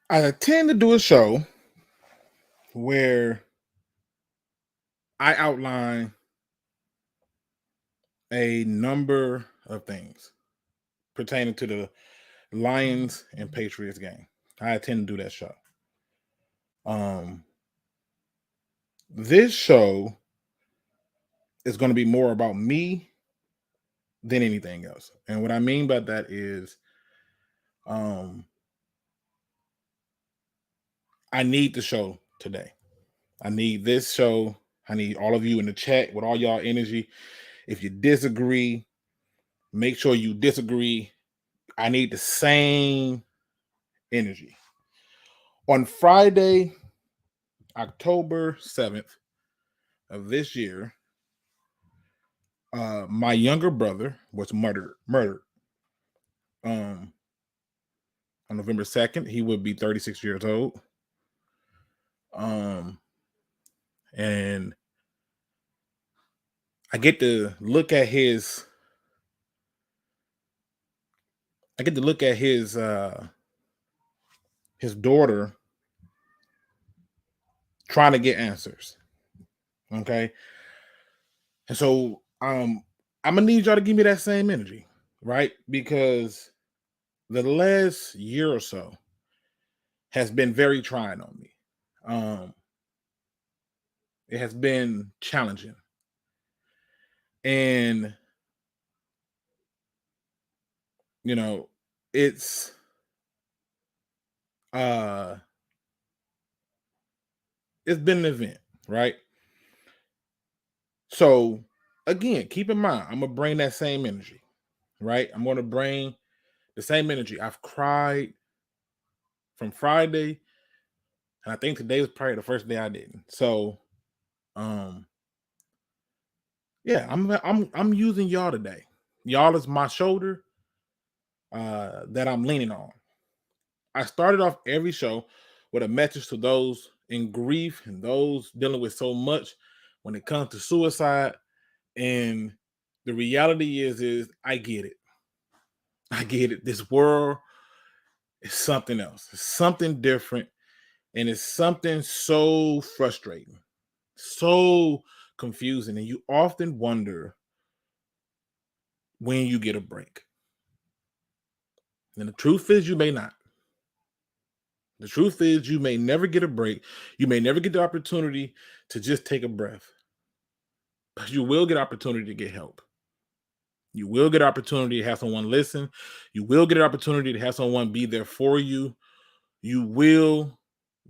I tend to do a show where I outline a number of things pertaining to the Lions and Patriots game. I tend to do that show. This show is going to be more about me than anything else. And what I mean by that is I need the show today. I need this show. I need all of you in the chat with all y'all energy. If you disagree, make sure you disagree. I need the same energy. On Friday, October 7th of this year, my younger brother was murdered. On November 2nd, he would be 36 years old. And I get to look at his daughter trying to get answers. Okay. And so I'm gonna need y'all to give me that same energy, right? Because the last year or so has been very trying on me. It has been challenging. And it's been an event, right? So again, keep in mind, I'm gonna bring that same energy, right? I'm gonna bring the same energy. I've cried from Friday, and I think today was probably the first day I didn't. So, yeah, I'm using y'all today. Y'all is my shoulder that I'm leaning on. I started off every show with a message to those in grief and those dealing with so much when it comes to suicide. And the reality is I get it. I get it. This world is something else. It's something different. And it's something so frustrating, so confusing. And you often wonder when you get a break. And the truth is you may not. The truth is you may never get a break. You may never get the opportunity to just take a breath. But you will get opportunity to get help. You will get opportunity to have someone listen. You will get an opportunity to have someone be there for you. You will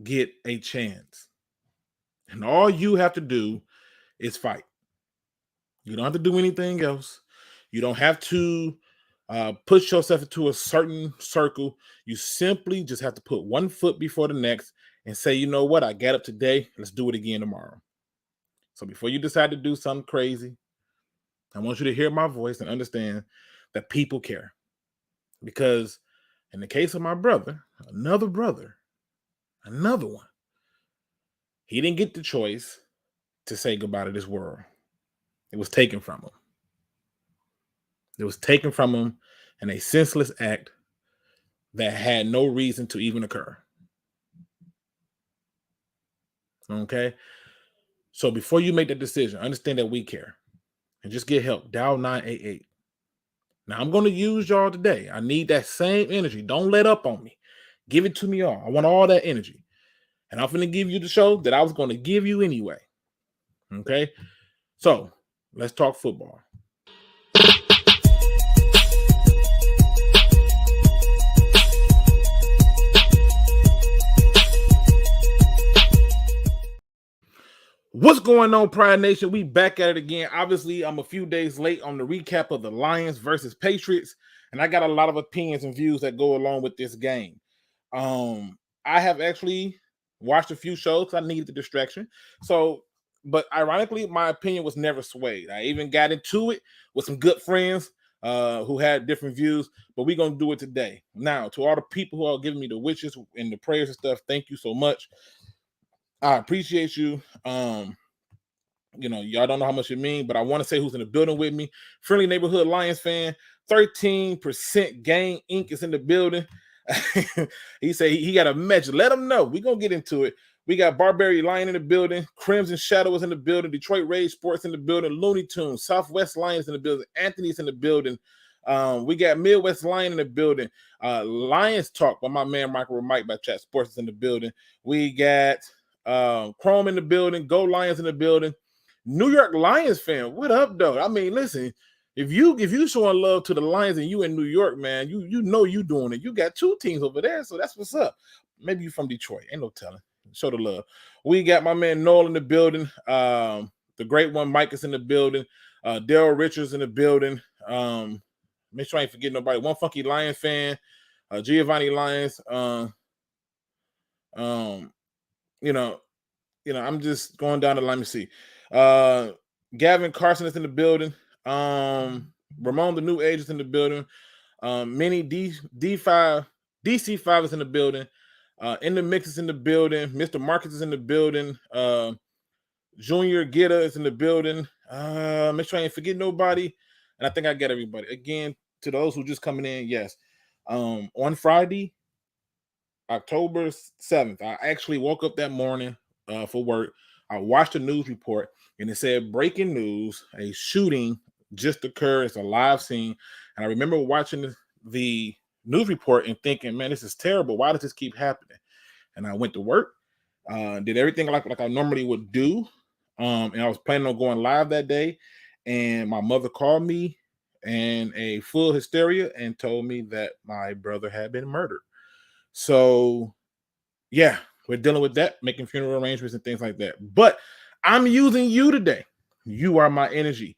get a chance. And all you have to do is fight. You don't have to do anything else. You don't have to push yourself into a certain circle. You simply just have to put one foot before the next and say, you know what? I got up today. Let's do it again tomorrow. So before you decide to do something crazy, I want you to hear my voice and understand that people care. Because in the case of my brother, another one, he didn't get the choice to say goodbye to this world. It was taken from him. It was taken from him in a senseless act that had no reason to even occur. Okay? So before you make that decision, understand that we care. And just get help. Dial 988. Now, I'm going to use y'all today. I need that same energy. Don't let up on me. Give it to me all. I want all that energy. And I'm going to give you the show that I was going to give you anyway. Okay? So, let's talk football. What's going on, Pride Nation? We back at it again. Obviously, I'm a few days late on the recap of the Lions versus Patriots, and I got a lot of opinions and views that go along with this game. I have actually watched a few shows. I needed the distraction. But ironically, my opinion was never swayed. I even got into it with some good friends who had different views, but we're going to do it today. Now, to all the people who are giving me the wishes and the prayers and stuff, thank you so much. I appreciate you. Y'all don't know how much it means, but I want to say who's in the building with me. Friendly Neighborhood Lions fan, 13% Gang Inc. is in the building. He said he got a message. Let him know. We're going to get into it. We got Barbary Lion in the building. Crimson Shadow is in the building. Detroit.Sports in the building. Looney Tunes. Southwest Lions in the building. Anthony's in the building. We got Midwest Lion in the building. Lions Talk by my man Michael Mike by Chat Sports is in the building. We got Chrome in the building. Go Lions in the building. New York Lions fan. What up, though? I mean, listen, if you showing love to the Lions and you in New York, man, you know you doing it. You got two teams over there, so that's what's up. Maybe you from Detroit. Ain't no telling. Show the love. We got my man Noel in the building. The great one, Mike, is in the building. Daryl Richards in the building. Make sure I ain't forget nobody. One Funky Lion fan. Giovanni Lyons. I'm just going down the line. Let me see. Gavin Carson is in the building. Ramon the New Age is in the building. Mini DC5 is in the building. In the Mix is in the building. Mr. Marcus is in the building. Junior Gitta is in the building. Make sure I ain't forget nobody. And I think I got everybody. Again, to those who just coming in, yes. On Friday, October 7th, I actually woke up that morning for work. I watched the news report, and it said, breaking news, a shooting just occurred. It's a live scene. And I remember watching the news report and thinking, man, this is terrible. Why does this keep happening? And I went to work, did everything like I normally would do. And I was planning on going live that day. And my mother called me in a full hysteria and told me that my brother had been murdered. So, yeah, we're dealing with that, making funeral arrangements and things like that. But I'm using you today. You are my energy.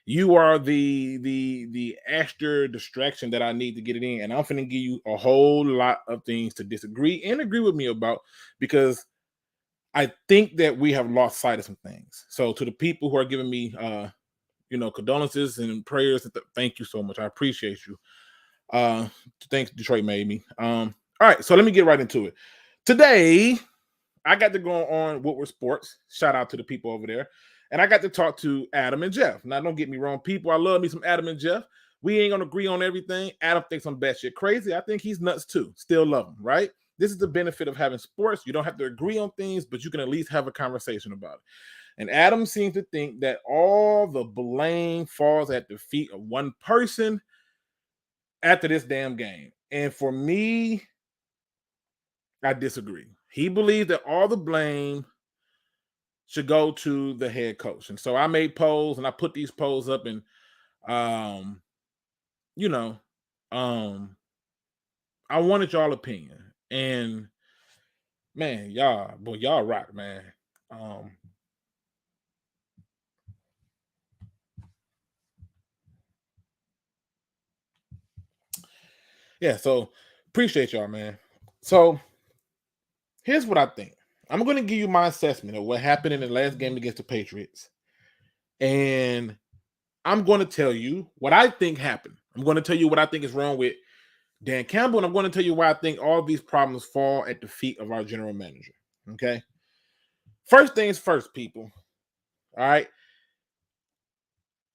You are the extra distraction that I need to get it in. And I'm going to give you a whole lot of things to disagree and agree with me about, because I think that we have lost sight of some things. So to the people who are giving me, condolences and prayers, thank you so much. I appreciate you. Thanks, Detroit made me. All right, so let me get right into it. Today, I got to go on Woodward Sports. Shout out to the people over there. And I got to talk to Adam and Jeff. Now, don't get me wrong, people. I love me some Adam and Jeff. We ain't going to agree on everything. Adam thinks I'm batshit crazy. I think he's nuts too. Still love him, right? This is the benefit of having sports. You don't have to agree on things, but you can at least have a conversation about it. And Adam seems to think that all the blame falls at the feet of one person after this damn game. And for me, I disagree. He believes that all the blame should go to the head coach. And so I made polls, and I put these polls up, and I wanted y'all opinion. And man, y'all rock, man. Yeah, so appreciate y'all, man. So here's what I think. I'm going to give you my assessment of what happened in the last game against the Patriots. And I'm going to tell you what I think happened. I'm going to tell you what I think is wrong with Dan Campbell, and I'm going to tell you why I think all these problems fall at the feet of our general manager. Okay? First things first, people. All right?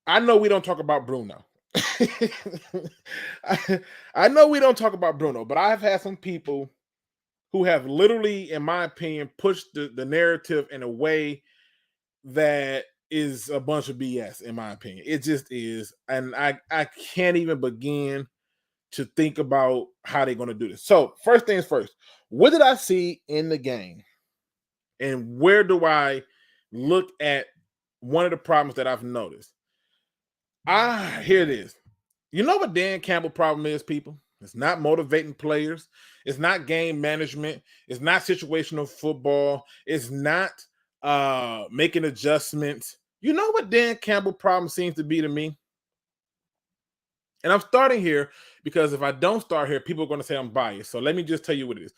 I know we don't talk about Bruno. I know we don't talk about Bruno, but I've had some people who have literally, in my opinion, pushed the narrative in a way that is a bunch of BS, in my opinion. It just is. And I can't even begin to think about how they're going to do this. So first things first, what did I see in the game? And where do I look at one of the problems that I've noticed? Here it is. You know what Dan Campbell problem is, people? It's not motivating players. It's not game management. It's not situational football. It's not making adjustments. You know what Dan Campbell problem seems to be to me? And I'm starting here because if I don't start here, people are going to say I'm biased. So let me just tell you what it is.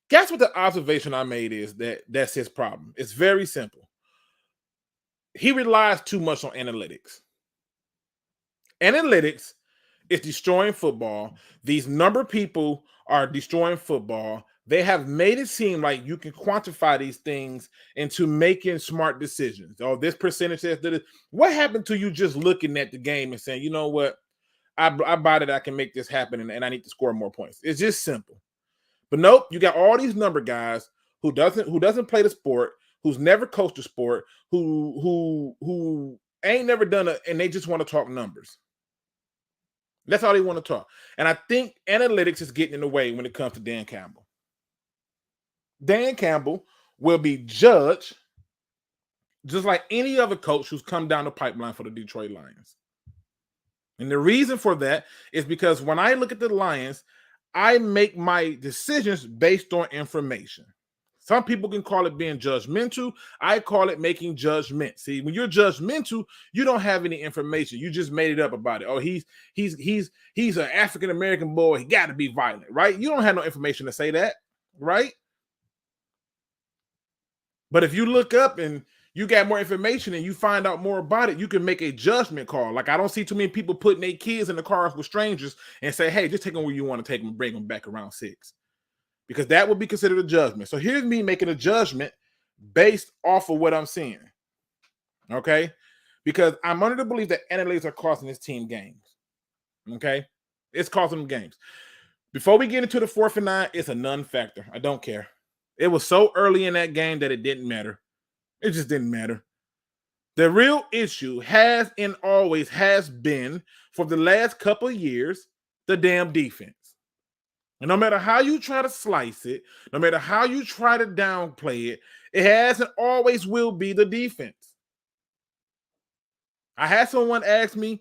Guess what the observation I made is that's his problem. It's very simple. He relies too much on analytics. Analytics is destroying football. These number people are destroying football. They have made it seem like you can quantify these things into making smart decisions. Oh, this percentage says that. What happened to you just looking at the game and saying, you know what? I buy that I can make this happen and I need to score more points. It's just simple. But nope, you got all these number guys who doesn't play the sport, who's never coached the sport, who ain't never done it, and they just want to talk numbers. That's all they want to talk. And I think analytics is getting in the way when it comes to Dan Campbell. Dan Campbell will be judged just like any other coach who's come down the pipeline for the Detroit Lions. And the reason for that is because when I look at the Lions, I make my decisions based on information. Some people can call it being judgmental. I call it making judgment. See, when you're judgmental, you don't have any information. You just made it up about it. Oh, he's an African American boy. He got to be violent, right? You don't have no information to say that, right? But if you look up and you got more information and you find out more about it, you can make a judgment call. Like, I don't see too many people putting their kids in the cars with strangers and say, hey, just take them where you want to take them and bring them back around 6. Because that would be considered a judgment. So here's me making a judgment based off of what I'm seeing. Okay? Because I'm under the belief that analytics are costing this team games. Okay? It's costing them games. Before we get into the 4th and 9, it's a non-factor. I don't care. It was so early in that game that it didn't matter. It just didn't matter. The real issue has and always has been, for the last couple of years, the damn defense. And no matter how you try to slice it, no matter how you try to downplay it, it has and always will be the defense. I had someone ask me,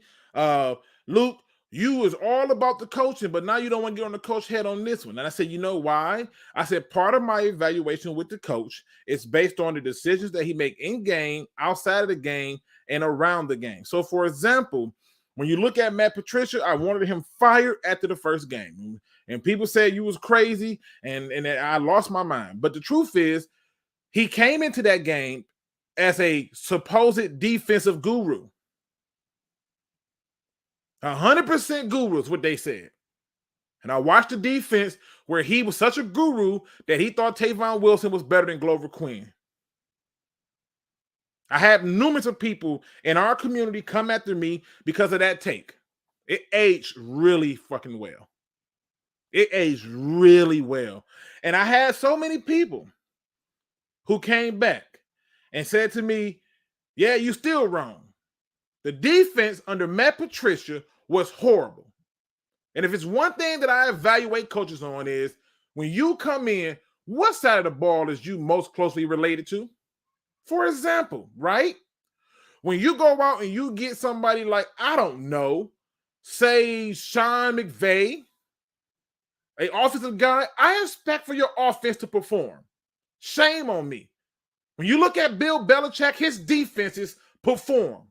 Luke, you was all about the coaching, but now you don't want to get on the coach head on this one. And I said, you know why? I said, part of my evaluation with the coach is based on the decisions that he make in game, outside of the game, and around the game. So, for example, when you look at Matt Patricia, I wanted him fired after the first game. And people said you was crazy, and I lost my mind. But the truth is, he came into that game as a supposed defensive guru. 100% guru is what they said. And I watched the defense where he was such a guru that he thought Tavon Wilson was better than Glover Quin. I had numerous of people in our community come after me because of that take. It aged really fucking well. It aged really well. And I had so many people who came back and said to me, yeah, you still wrong. The defense under Matt Patricia was horrible. And if it's one thing that I evaluate coaches on is when you come in, what side of the ball is you most closely related to? For example, right? When you go out and you get somebody like, I don't know, say Sean McVay, an offensive guy, I expect for your offense to perform. Shame on me. When you look at Bill Belichick, his defenses perform.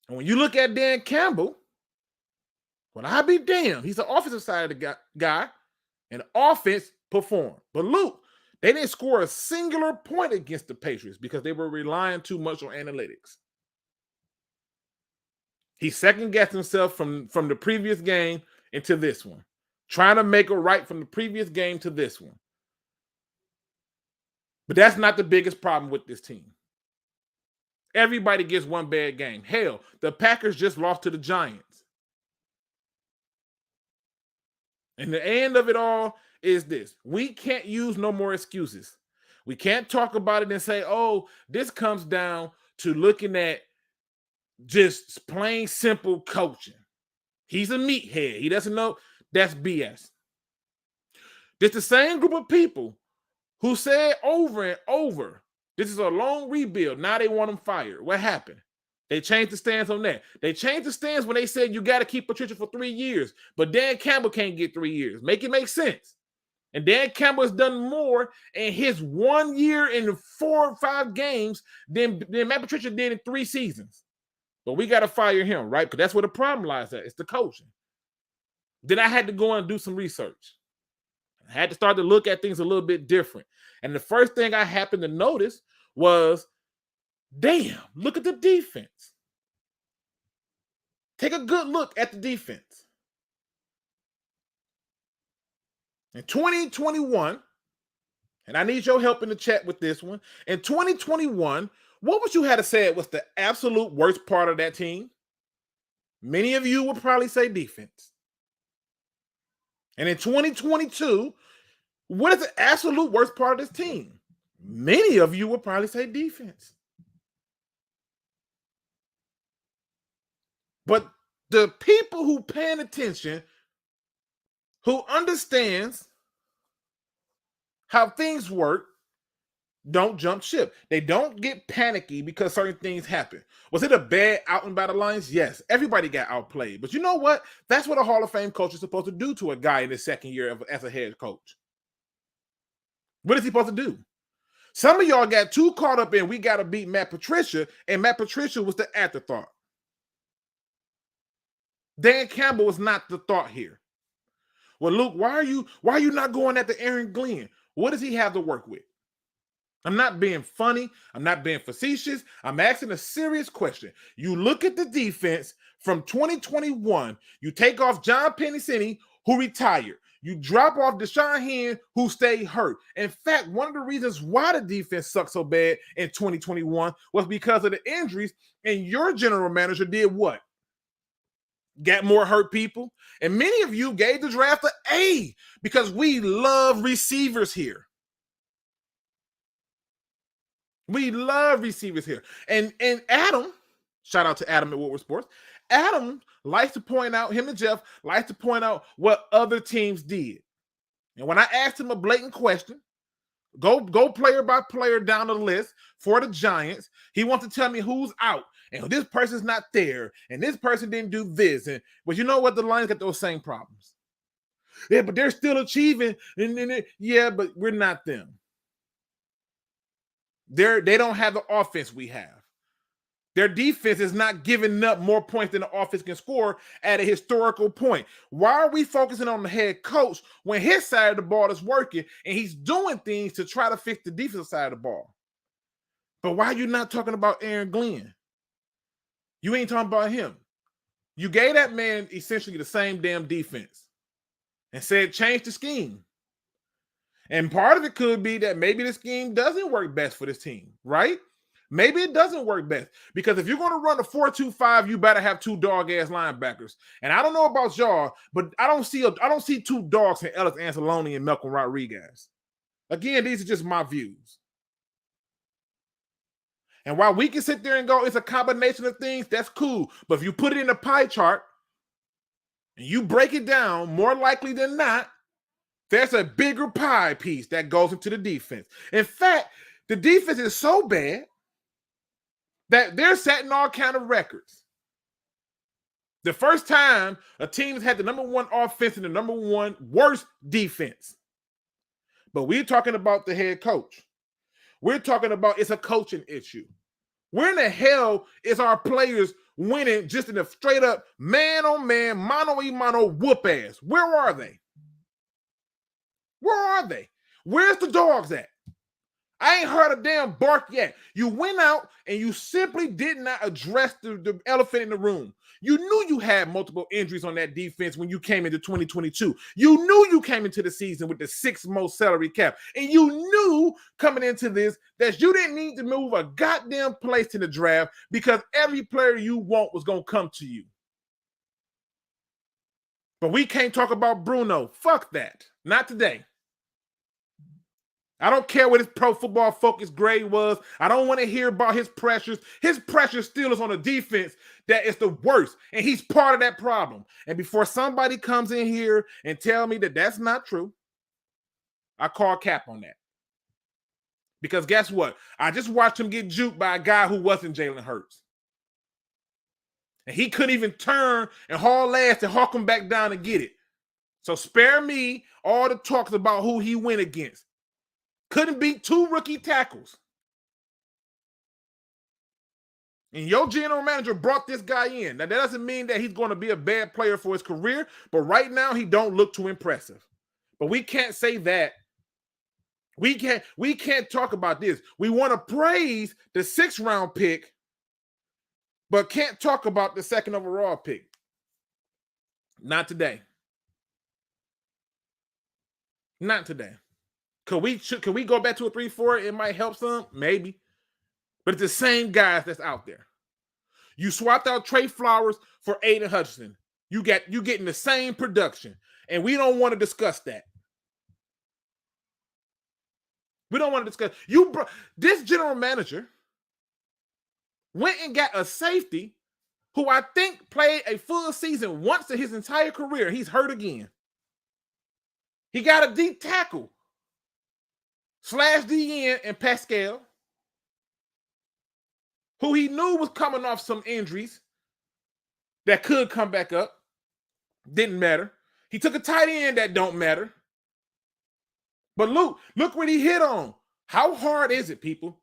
And when you look at Dan Campbell, well, I be damned. He's the offensive side of the guy, and offense performed. But Luke, they didn't score a singular point against the Patriots because they were relying too much on analytics. He second-guessed himself from the previous game into this one, trying to make it right from the previous game to this one. But that's not the biggest problem with this team. Everybody gets one bad game. Hell, the Packers just lost to the Giants. And the end of it all is this. We can't use no more excuses. We can't talk about it and say, oh, this comes down to looking at just plain simple coaching. He's a meathead. He doesn't know. That's BS. It's the same group of people who said over and over, this is a long rebuild. Now they want him fired. What happened? They changed the stance on that. They changed the stance when they said you got to keep Patricia for 3 years, but Dan Campbell can't get 3 years. Make it make sense. And Dan Campbell has done more in his 1 year in 4 or 5 games than Matt Patricia did in 3 seasons. But we got to fire him, right? Because that's where the problem lies at. It's the coaching. Then I had to go and do some research. I had to start to look at things a little bit different. And the first thing I happened to notice was, damn, look at the defense. Take a good look at the defense. In 2021, and I need your help in the chat with this one. In 2021, what would you have to say was the absolute worst part of that team? Many of you would probably say defense. And in 2022, what is the absolute worst part of this team? Many of you would probably say defense. But the people who paying attention, who understands how things work, don't jump ship. They don't get panicky because certain things happen. Was it a bad outing by the Lions? Yes. Everybody got outplayed. But you know what? That's what a Hall of Fame coach is supposed to do to a guy in his second year as a head coach. What is he supposed to do? Some of y'all got too caught up in we got to beat Matt Patricia, and Matt Patricia was the afterthought. Dan Campbell was not the thought here. Well, Luke, why are you not going at the Aaron Glenn? What does he have to work with? I'm not being funny. I'm not being facetious. I'm asking a serious question. You look at the defense from 2021. You take off John Pennicini, who retired. You drop off Deshaun Hen, who stayed hurt. In fact, one of the reasons why the defense sucked so bad in 2021 was because of the injuries, and your general manager did what? Got more hurt people. And many of you gave the draft an A because we love receivers here. We love receivers here. And Adam, shout out to Adam at Woodward Sports. Adam likes to point out, him and Jeff likes to point out what other teams did. And when I asked him a blatant question, go player by player down the list for the Giants, he wants to tell me who's out. And this person's not there. And this person didn't do this. But you know what? The Lions got those same problems. Yeah, but they're still achieving. Yeah, but we're not them. They don't have the offense we have. Their defense is not giving up more points than the offense can score at a historical point. Why are we focusing on the head coach when his side of the ball is working and he's doing things to try to fix the defensive side of the ball? But why are you not talking about Aaron Glenn? You ain't talking about him. You gave that man essentially the same damn defense and said change the scheme. And part of it could be that maybe the scheme doesn't work best for this team, right? Maybe it doesn't work best because if you're going to run a 4-2-5, you better have two dog-ass linebackers. And I don't know about y'all, but I don't see two dogs in Ellis Anceloni and Malcolm Rodriguez. Again, these are just my views. And while we can sit there and go, it's a combination of things, that's cool. But if you put it in a pie chart and you break it down, more likely than not, there's a bigger pie piece that goes into the defense. In fact, the defense is so bad that they're setting all kind of records. The first time a team has had the number one offense and the number one worst defense. But we're talking about the head coach. We're talking about it's a coaching issue. Where in the hell is our players winning just in a straight up man-on-man, mano-a-mano whoop ass? Where are they? Where are they? Where's the dogs at? I ain't heard a damn bark yet. You went out and you simply did not address the elephant in the room. You knew you had multiple injuries on that defense when you came into 2022. You knew you came into the season with the sixth most salary cap. And you knew coming into this that you didn't need to move a goddamn place in the draft because every player you want was going to come to you. But we can't talk about Bruno. Fuck that. Not today. I don't care what his Pro Football Focus grade was. I don't want to hear about his pressures. His pressure still is on a defense that is the worst, and he's part of that problem. And before somebody comes in here and tell me that that's not true, I call cap on that. Because guess what? I just watched him get juked by a guy who wasn't Jalen Hurts. And he couldn't even turn and haul ass and hawk him back down and get it. So spare me all the talks about who he went against. Couldn't beat two rookie tackles. And your general manager brought this guy in. Now, that doesn't mean that he's going to be a bad player for his career, but right now he don't look too impressive. But we can't say that. We can't talk about this. We want to praise the 6th round pick, but can't talk about the 2nd overall pick. Not today. Not today. Could we go back to a 3-4? It might help some, maybe. But it's the same guys that's out there. You swapped out Trey Flowers for Aiden Hutchinson. You getting the same production, and we don't want to discuss that. We don't want to discuss. This general manager went and got a safety who I think played a full season once in his entire career. He's hurt again. He got a deep tackle / DN and Pascal, who he knew was coming off some injuries that could come back up. Didn't matter. He took a tight end that don't matter. But look what he hit on. How hard is it, people?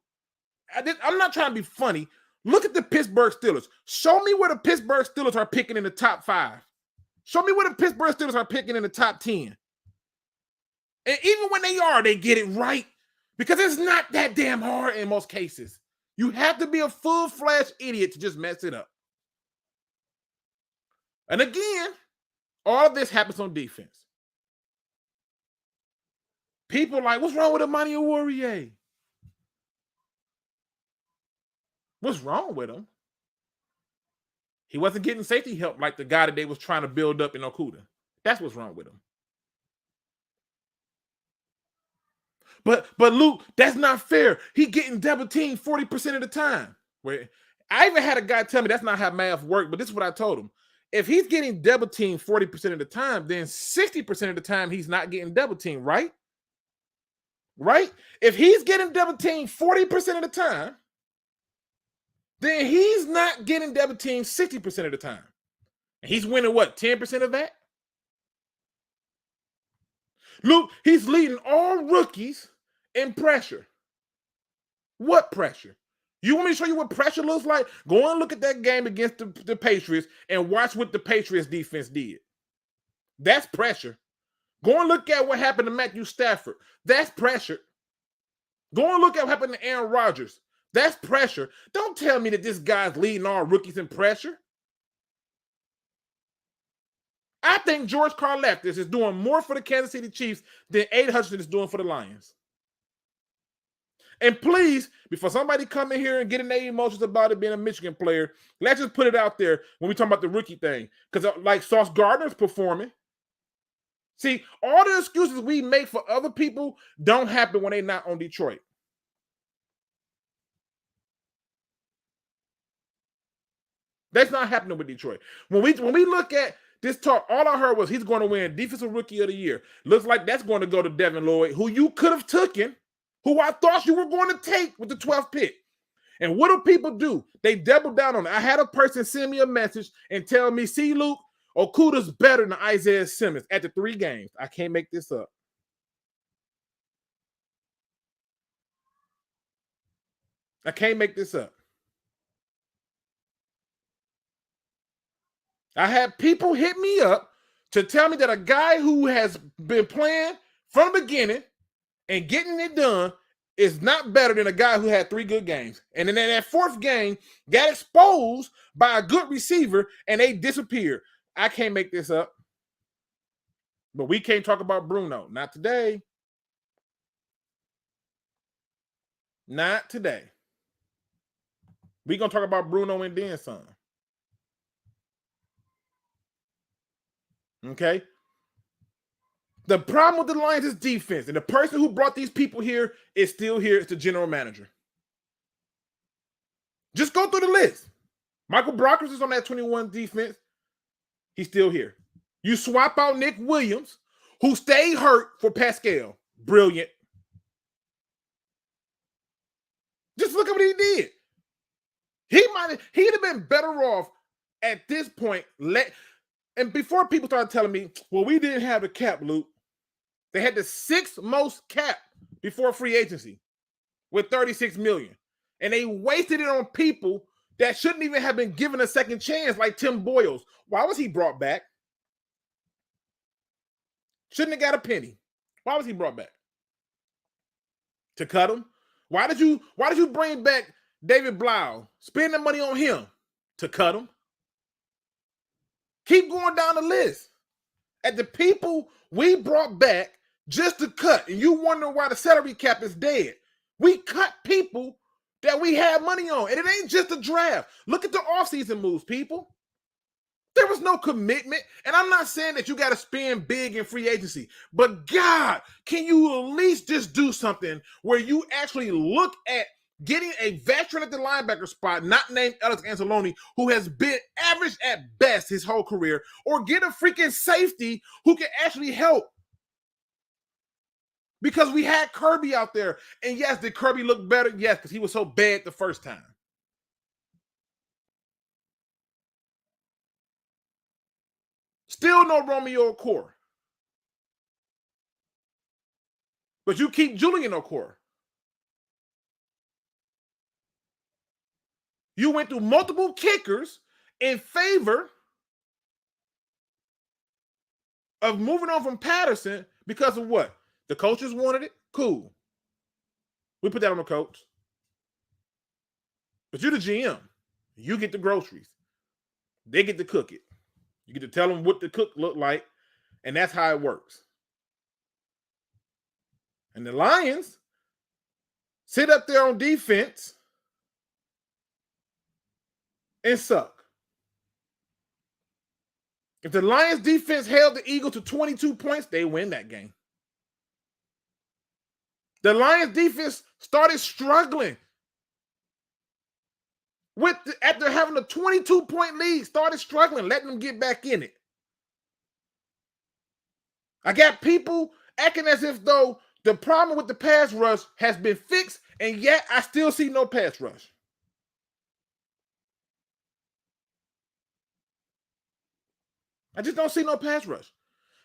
I'm not trying to be funny. Look at the Pittsburgh Steelers. Show me where the Pittsburgh Steelers are picking in the top 5. Show me where the Pittsburgh Steelers are picking in the top 10. And even when they get it right, because it's not that damn hard in most cases. You have to be a full-fledged idiot to just mess it up. And again, all of this happens on defense. People like, what's wrong with Amani Oruwariye? What's wrong with him? He wasn't getting safety help like the guy that they was trying to build up in Okudah. That's what's wrong with him. But Luke, that's not fair. He getting double teamed 40% of the time. Where I even had a guy tell me that's not how math works, but this is what I told him. If he's getting double teamed 40% of the time, then 60% of the time he's not getting double teamed, right? Right? If he's getting double teamed 40% of the time, then he's not getting double teamed 60% of the time. And he's winning what, 10% of that? Luke, he's leading all rookies in pressure. What pressure? You want me to show you what pressure looks like? Go and look at that game against the Patriots and watch what the Patriots defense did. That's pressure. Go and look at what happened to Matthew Stafford. That's pressure. Go and look at what happened to Aaron Rodgers. That's pressure. Don't tell me that this guy's leading all rookies in pressure. I think George Karlaftis is doing more for the Kansas City Chiefs than Aiden Hutchinson is doing for the Lions. And please, before somebody come in here and get in their emotions about it being a Michigan player, let's just put it out there when we talk about the rookie thing. Because like Sauce Gardner's performing. See, all the excuses we make for other people don't happen when they're not on Detroit. That's not happening with Detroit. When we look at this talk, all I heard was he's going to win Defensive Rookie of the Year. Looks like that's going to go to Devin Lloyd, who you could have taken, who I thought you were going to take with the 12th pick. And what do people do? They double down on it. I had a person send me a message and tell me, see, Luke, Okudah's better than Isaiah Simmons at the 3 games. I can't make this up. I can't make this up. I had people hit me up to tell me that a guy who has been playing from the beginning and getting it done is not better than a guy who had 3 good games. And then in that 4th game, got exposed by a good receiver and they disappeared. I can't make this up. But we can't talk about Bruno. Not today. Not today. We're going to talk about Bruno and then some. Okay? The problem with the Lions is defense. And the person who brought these people here is still here. It's the general manager. Just go through the list. Michael Brockers is on that 21 defense. He's still here. You swap out Nick Williams, who stayed hurt, for Pascal. Brilliant. Just look at what he did. He'd have been better off at this point. And before people started telling me, well, we didn't have the cap, Luke. They had the 6th most cap before free agency with $36 million. And they wasted it on people that shouldn't even have been given a second chance, like Tim Boyles. Why was he brought back? Shouldn't have got a penny. Why was he brought back? To cut him? Why did you bring back David Blau? Spend the money on him to cut him? Keep going down the list. At the people we brought back just to cut, and you wonder why the salary cap is dead. We cut people that we had money on, and it ain't just a draft. Look at the offseason moves, people. There was no commitment. And I'm not saying that you got to spend big in free agency, but God, can you at least just do something where you actually look at getting a veteran at the linebacker spot, not named Alex Anzalone, who has been average at best his whole career, or get a freaking safety who can actually help? Because we had Kirby out there. And yes, did Kirby look better? Yes, because he was so bad the first time. Still no Romeo Ocore. But you keep Julian Ocore. You went through multiple kickers in favor of moving on from Patterson because of what? The coaches wanted it? Cool. We put that on the coach. But you're the GM. You get the groceries. They get to cook it. You get to tell them what the cook look like, and that's how it works. And the Lions sit up there on defense and suck. If the Lions defense held the Eagles to 22 points, they win that game. The Lions defense started struggling after having a 22-point lead, started struggling, letting them get back in it. I got people acting as if though the problem with the pass rush has been fixed, and yet I still see no pass rush. I just don't see no pass rush.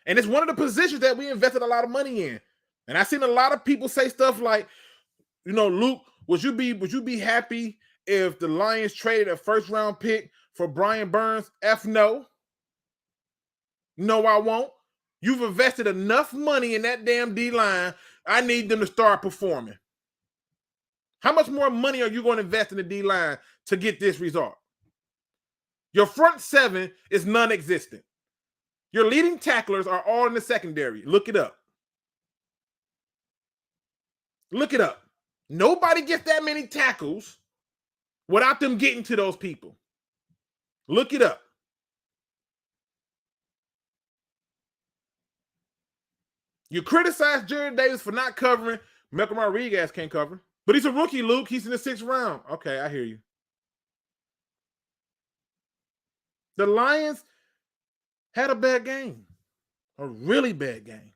And it's one of the positions that we invested a lot of money in. And I've seen a lot of people say stuff like, Luke, would you be happy if the Lions traded a first-round pick for Brian Burns? F no. No, I won't. You've invested enough money in that damn D-line. I need them to start performing. How much more money are you going to invest in the D-line to get this result? Your front seven is non-existent. Your leading tacklers are all in the secondary. Look it up. Look it up. Nobody gets that many tackles without them getting to those people. Look it up. You criticize Jared Davis for not covering. Malcolm Rodriguez can't cover. But he's a rookie, Luke. He's in the 6th round. Okay, I hear you. The Lions had a bad game. A really bad game.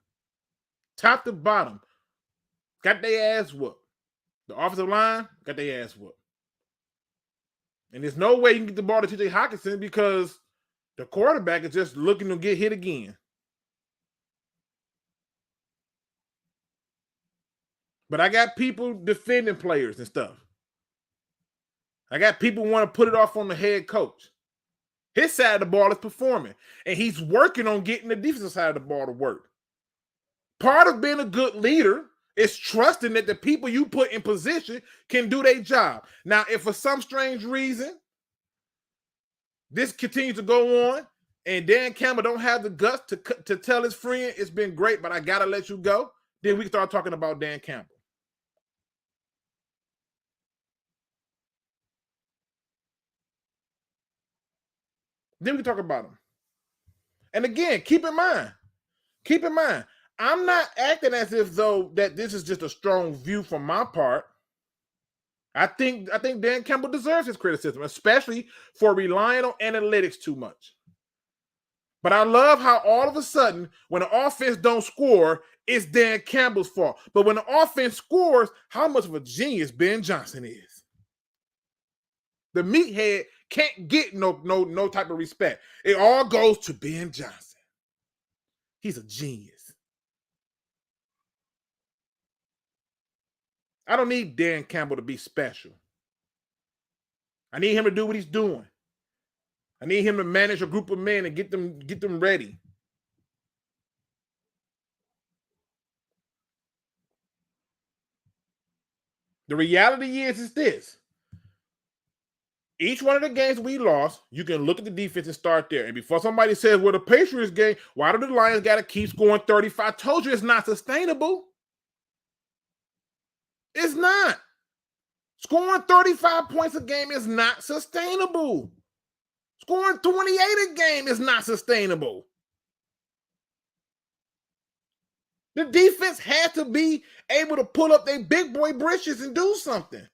Top to bottom. Got their ass whooped. The offensive line got their ass whooped. And there's no way you can get the ball to TJ Hockenson because the quarterback is just looking to get hit again. But I got people defending players and stuff. I got people want to put it off on the head coach. His side of the ball is performing, and he's working on getting the defensive side of the ball to work. Part of being a good leader is trusting that the people you put in position can do their job. Now, if for some strange reason this continues to go on and Dan Campbell don't have the guts to tell his friend, it's been great, but I got to let you go, then we can start talking about Dan Campbell. Then we can talk about him. And again, keep in mind, I'm not acting as if though that this is just a strong view from my part. I think Dan Campbell deserves his criticism, especially for relying on analytics too much. But I love how all of a sudden, when the offense don't score, it's Dan Campbell's fault. But when the offense scores, how much of a genius Ben Johnson is. The meathead can't get no type of respect. It all goes to Ben Johnson. He's a genius. I don't need Dan Campbell to be special. I need him to do what he's doing. I need him to manage a group of men and get them ready. The reality is this. Each one of the games we lost, you can look at the defense and start there. And before somebody says, well, the Patriots game, why do the Lions got to keep scoring 35? I told you it's not sustainable. It's not. Scoring 35 points a game is not sustainable. Scoring 28 a game is not sustainable. The defense had to be able to pull up their big boy britches and do something.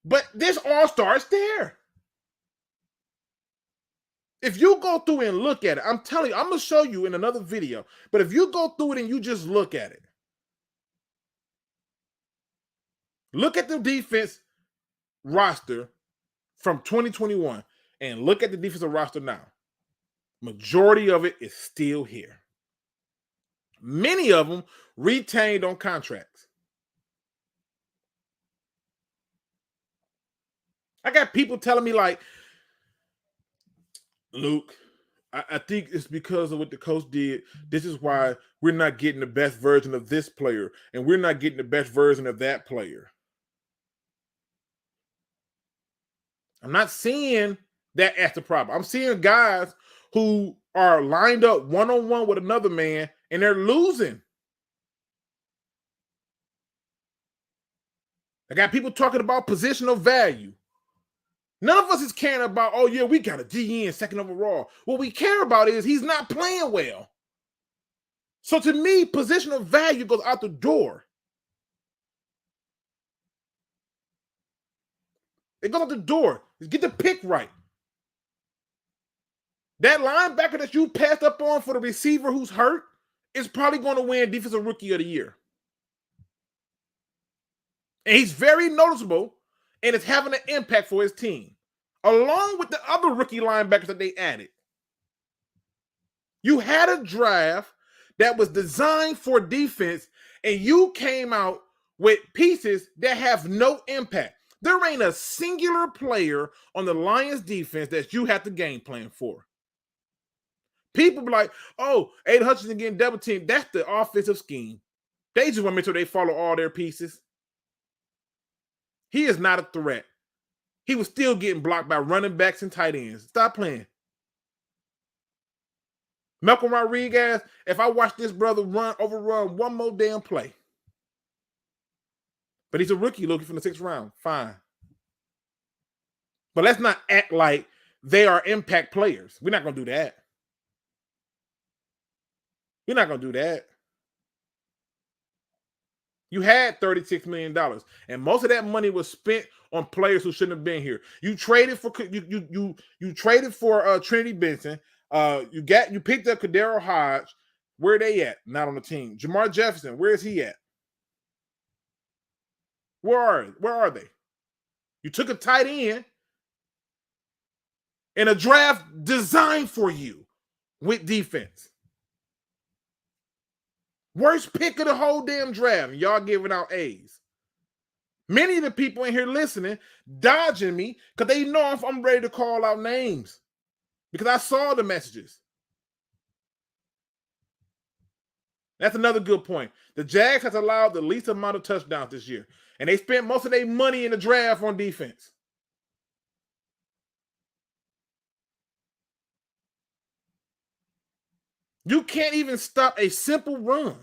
But this all starts there. If you go through and look at it, I'm telling you, I'm going to show you in another video. But if you go through it and you just look at it, look at the defense roster from 2021 and look at the defensive roster now. Majority of it is still here. Many of them retained on contracts. I got people telling me like, Luke, I think it's because of what the coach did. This is why we're not getting the best version of this player, and we're not getting the best version of that player. I'm not seeing that as the problem. I'm seeing guys who are lined up one-on-one with another man, and they're losing. I got people talking about positional value. None of us is caring about, oh, yeah, we got a GN second overall. What we care about is he's not playing well. So to me, positional value goes out the door. It goes out the door. Get the pick right. That linebacker that you passed up on for the receiver who's hurt is probably going to win Defensive Rookie of the Year. And he's very noticeable, and it's having an impact for his team, along with the other rookie linebackers that they added. You had a draft that was designed for defense, and you came out with pieces that have no impact. There ain't a singular player on the Lions defense that you have to game plan for. People be like, oh, Aiden Hutchinson getting double teamed. That's the offensive scheme. They just want to make sure they follow all their pieces. He is not a threat. He was still getting blocked by running backs and tight ends. Stop playing. Malcolm Rodriguez, if I watch this brother overrun one more damn play. But he's a rookie looking from the 6th round. Fine. But let's not act like they are impact players. We're not going to do that. We're not going to do that. You had $36 million, and most of that money was spent on players who shouldn't have been here. You traded for you traded for Trinity Benson. You picked up Kadero Hodge. Where are they at? Not on the team. Jamar Jefferson, where is he at? Where are they? You took a tight end in a draft designed for you with defense. Worst pick of the whole damn draft. Y'all giving out A's. Many of the people in here listening, dodging me because they know I'm ready to call out names because I saw the messages. That's another good point. The Jags has allowed the least amount of touchdowns this year, and they spent most of their money in the draft on defense. You can't even stop a simple run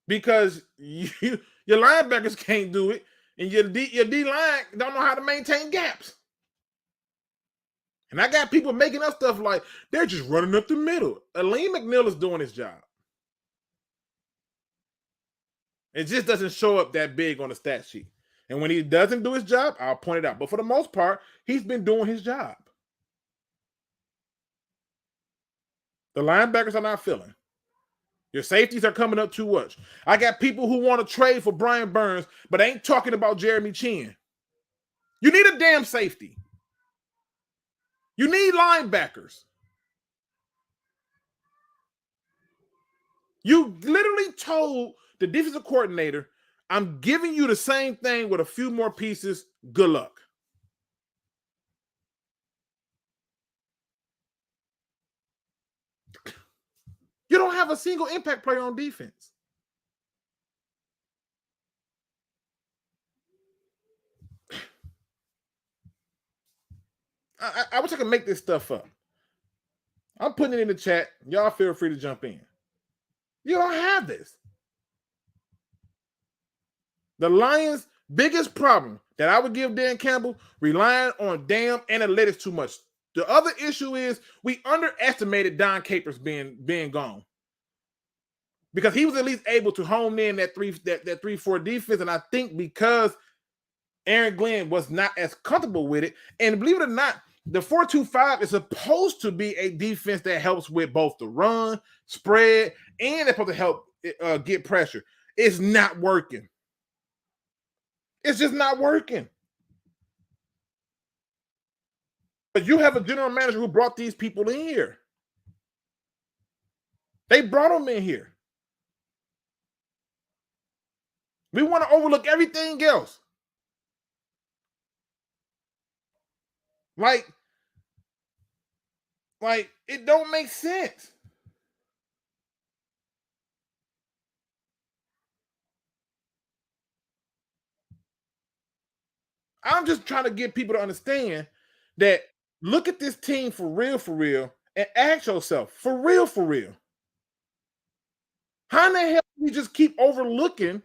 because your linebackers can't do it, and your D-line don't know how to maintain gaps. And I got people making up stuff like they're just running up the middle. Aleem McNeil is doing his job. It just doesn't show up that big on the stat sheet. And when he doesn't do his job, I'll point it out. But for the most part, he's been doing his job. The linebackers are not filling. Your safeties are coming up too much. I got people who want to trade for Brian Burns, but ain't talking about Jeremy Chin. You need a damn safety. You need linebackers. You literally told the defensive coordinator, I'm giving you the same thing with a few more pieces. Good luck. You don't have a single impact player on defense. I wish I could make this stuff up. I'm putting it in the chat. Y'all feel free to jump in. You don't have this. The Lions' biggest problem that I would give Dan Campbell, relying on damn analytics too much. The other issue is we underestimated Jon Kapler's being gone, because he was at least able to hone in that 3-4 defense, and I think because Aaron Glenn was not as comfortable with it, and believe it or not, the 4-2-5 is supposed to be a defense that helps with both the run, spread, and it's supposed to help get pressure. It's not working. It's just not working. But you have a general manager who brought these people in here. They brought them in here. We want to overlook everything else. Like it don't make sense. I'm just trying to get people to understand that look at this team for real, and ask yourself, for real, how in the hell do we just keep overlooking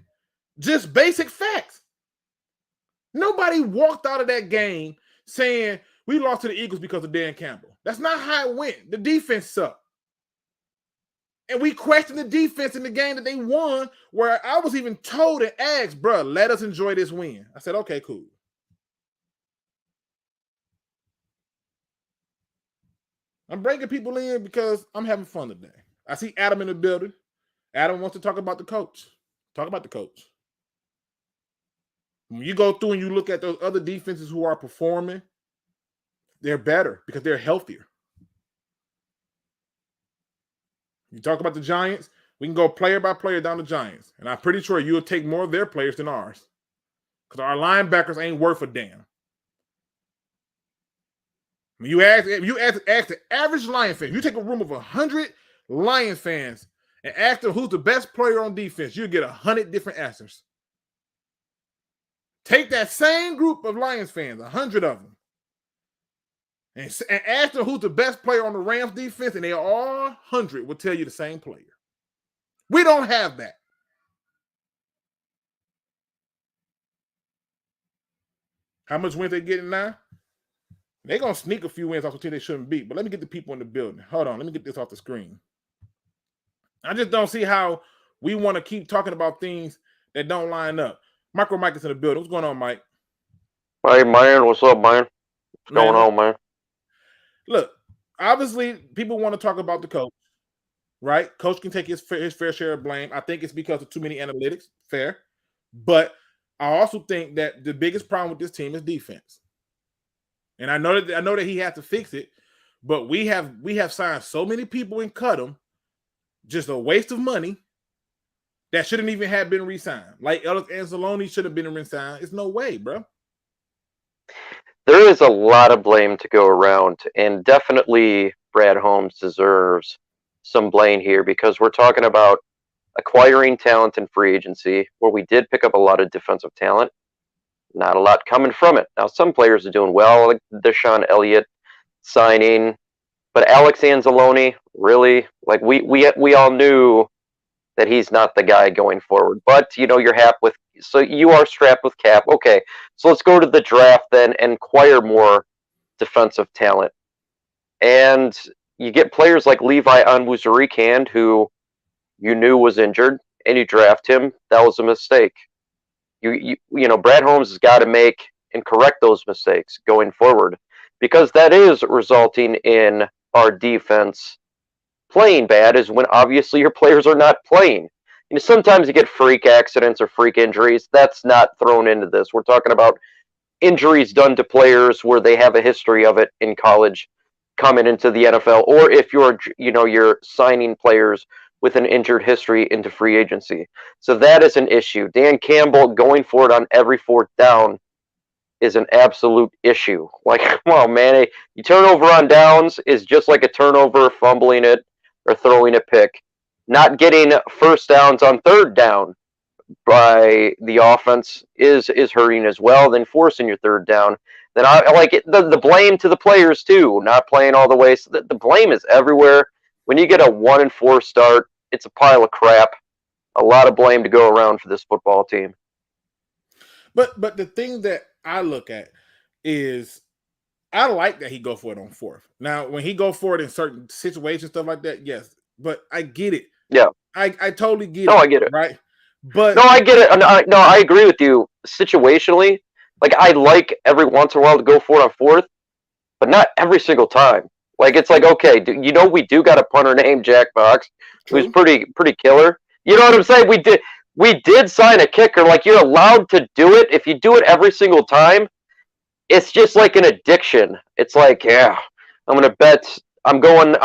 just basic facts? Nobody walked out of that game saying we lost to the Eagles because of Dan Campbell. That's not how it went. The defense sucked. And we questioned the defense in the game that they won, where I was even told and asked, bro, let us enjoy this win. I said, okay, cool. I'm bringing people in because I'm having fun today. I see Adam in the building. Adam wants to talk about the coach. Talk about the coach. When you go through and you look at those other defenses who are performing, they're better because they're healthier. You talk about the Giants, we can go player by player down the Giants. And I'm pretty sure you'll take more of their players than ours, because our linebackers ain't worth a damn. When you ask the average Lion fan, you take a room of 100 Lion fans and ask them who's the best player on defense, you'll get 100 different answers. Take that same group of Lions fans, 100 of them, and ask them who's the best player on the Rams defense, and they all 100 will tell you the same player. We don't have that. How much wins they getting now? They're going to sneak a few wins off the team they shouldn't beat. But let me get the people in the building. Hold on. Let me get this off the screen. I just don't see how we want to keep talking about things that don't line up. Micro Mike is in the building. What's going on, Mike? Hey, man. What's up, man? What's going on, man? Look, obviously, people want to talk about the coach, right? Coach can take his fair share of blame. I think it's because of too many analytics. Fair. But I also think that the biggest problem with this team is defense. And I know that he has to fix it, but we have signed so many people and cut them, just a waste of money, that shouldn't even have been re-signed. Like Alex Anzalone should have been re-signed. It's no way, bro. There is a lot of blame to go around, and definitely Brad Holmes deserves some blame here, because we're talking about acquiring talent in free agency, where we did pick up a lot of defensive talent. Not a lot coming from it. Now, some players are doing well, like Deshaun Elliott signing, but Alex Anzalone, really, like we all knew that he's not the guy going forward. But you're happy with, so you are strapped with cap. Okay, so let's go to the draft then and acquire more defensive talent. And you get players like Levi Onwuzurike, who you knew was injured, and you draft him. That was a mistake. Brad Holmes has got to make and correct those mistakes going forward, because that is resulting in our defense playing bad, is when obviously your players are not playing. Sometimes you get freak accidents or freak injuries. That's not thrown into this. We're talking about injuries done to players where they have a history of it in college coming into the NFL, or if you're signing players with an injured history into free agency. So that is an issue. Dan Campbell going for it on every fourth down is an absolute issue. Like, come on, man. You turnover on downs is just like a turnover, fumbling it, or throwing a pick. Not getting first downs on third down by the offense is hurting as well, then forcing your third down. Then I like it, the blame to the players too, not playing all the way. So the blame is everywhere. When you get a 1-4 start, it's a pile of crap. A lot of blame to go around for this football team. But the thing that I look at is I like that he go for it on fourth. Now, when he go for it in certain situations, stuff like that, yes. But I get it. Yeah. I totally get No, it. I get it. Right. But no, I get it. No, I agree with you situationally. Like, I like every once in a while to go for it on fourth, but not every single time. Like, it's like, okay, we do got a punter named Jack Box, who's pretty killer. You know what I'm saying? We did sign a kicker. Like, you're allowed to do it. If you do it every single time, it's just like an addiction. It's like, yeah, I'm gonna bet. I'm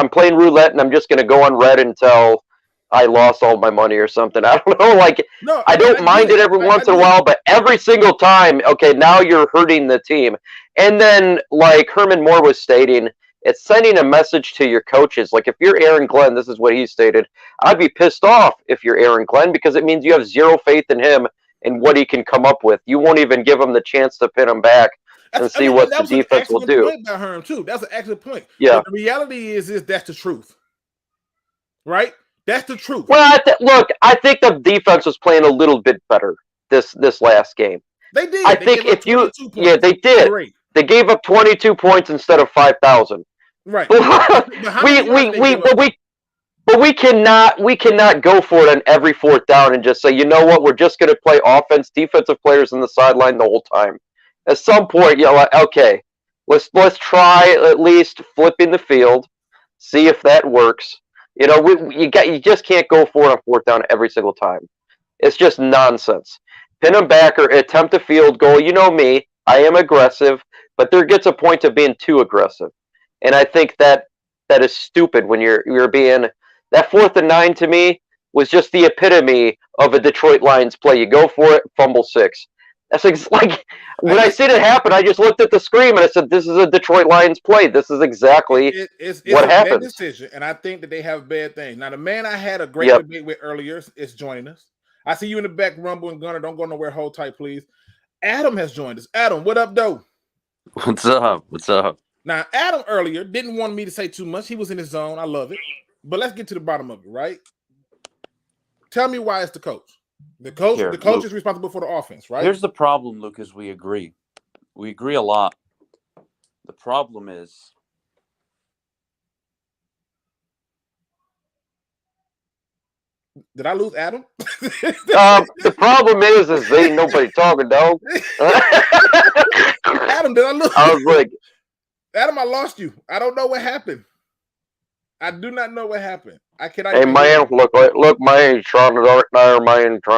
playing roulette, and I'm just gonna go on red until I lost all my money or something. I don't know. Like, no, I don't mind it every once in a while, but every single time, okay, now you're hurting the team. And then, like Herman Moore was stating, it's sending a message to your coaches. Like, if you're Aaron Glenn, this is what he stated, I'd be pissed off if you're Aaron Glenn, because it means you have zero faith in him and what he can come up with. You won't even give him the chance to pin him back and see what the defense will do. Point by Herm too. That's an excellent point. Yeah. But the reality is that's the truth, right? That's the truth. Well, look, I think the defense was playing a little bit better this last game. They did. I think they did. Great. They gave up 22 points instead of 5,000. Right. But we cannot go for it on every fourth down and just say, you know what, we're just going to play offense, defensive players in the sideline the whole time. At some point, you're like, okay, let's try at least flipping the field, see if that works. You know, you just can't go for it on fourth down every single time. It's just nonsense. Pin them back or attempt a field goal. You know me, I am aggressive, but there gets a point of being too aggressive, and I think that is stupid when you're being. That 4th and 9 to me was just the epitome of a Detroit Lions play. You go for it, fumble 6. That's like when I seen it happen, I just looked at the screen and I said, "This is a Detroit Lions play. This is exactly what happens." Bad decision, and I think that they have bad things. Now, the man I had a great debate with earlier is joining us. I see you in the back, Rumble and Gunner. Don't go nowhere. Hold tight, please. Adam has joined us. Adam, what up, though? What's up? What's up? Now, Adam earlier didn't want me to say too much. He was in his zone. I love it. But let's get to the bottom of it, right? Tell me why it's the coach. The coach Luke, is responsible for the offense, right? Here's the problem, Luke, is we agree. We agree a lot. The problem is did I lose Adam? The problem is there ain't nobody talking, dog. Adam, did I lose? I was like, Adam, I lost you. I don't know what happened. I do not know what happened. Hey man, look, man, trying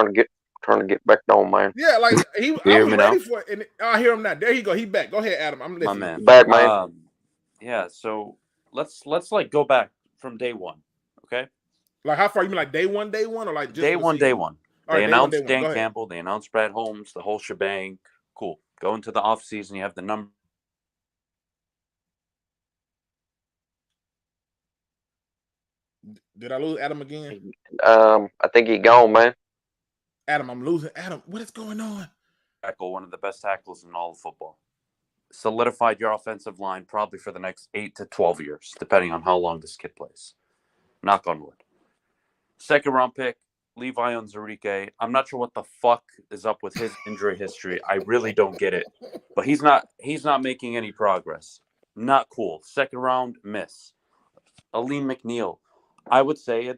to get back down, man. Yeah, like I was ready for it, and I hear him now. There you go. He back. Go ahead, Adam. I'm listening. My man. Back, man. Yeah. So let's like go back from day one, okay? Like how far? You mean like day one, or like just day one? They announced Dan Campbell. Campbell. They announced Brad Holmes. The whole shebang. Cool. Go into the offseason. You have the number. Did I lose Adam again? I think he gone, man. Adam, I'm losing. Adam, what is going on? Tackle, one of the best tackles in all of football. Solidified your offensive line probably for the next 8 to 12 years, depending on how long this kid plays. Knock on wood. 2nd round pick, Levi Onwuzurike. I'm not sure what the fuck is up with his injury history. I really don't get it. But he's not making any progress. Not cool. 2nd round, miss. Aleem McNeil. I would say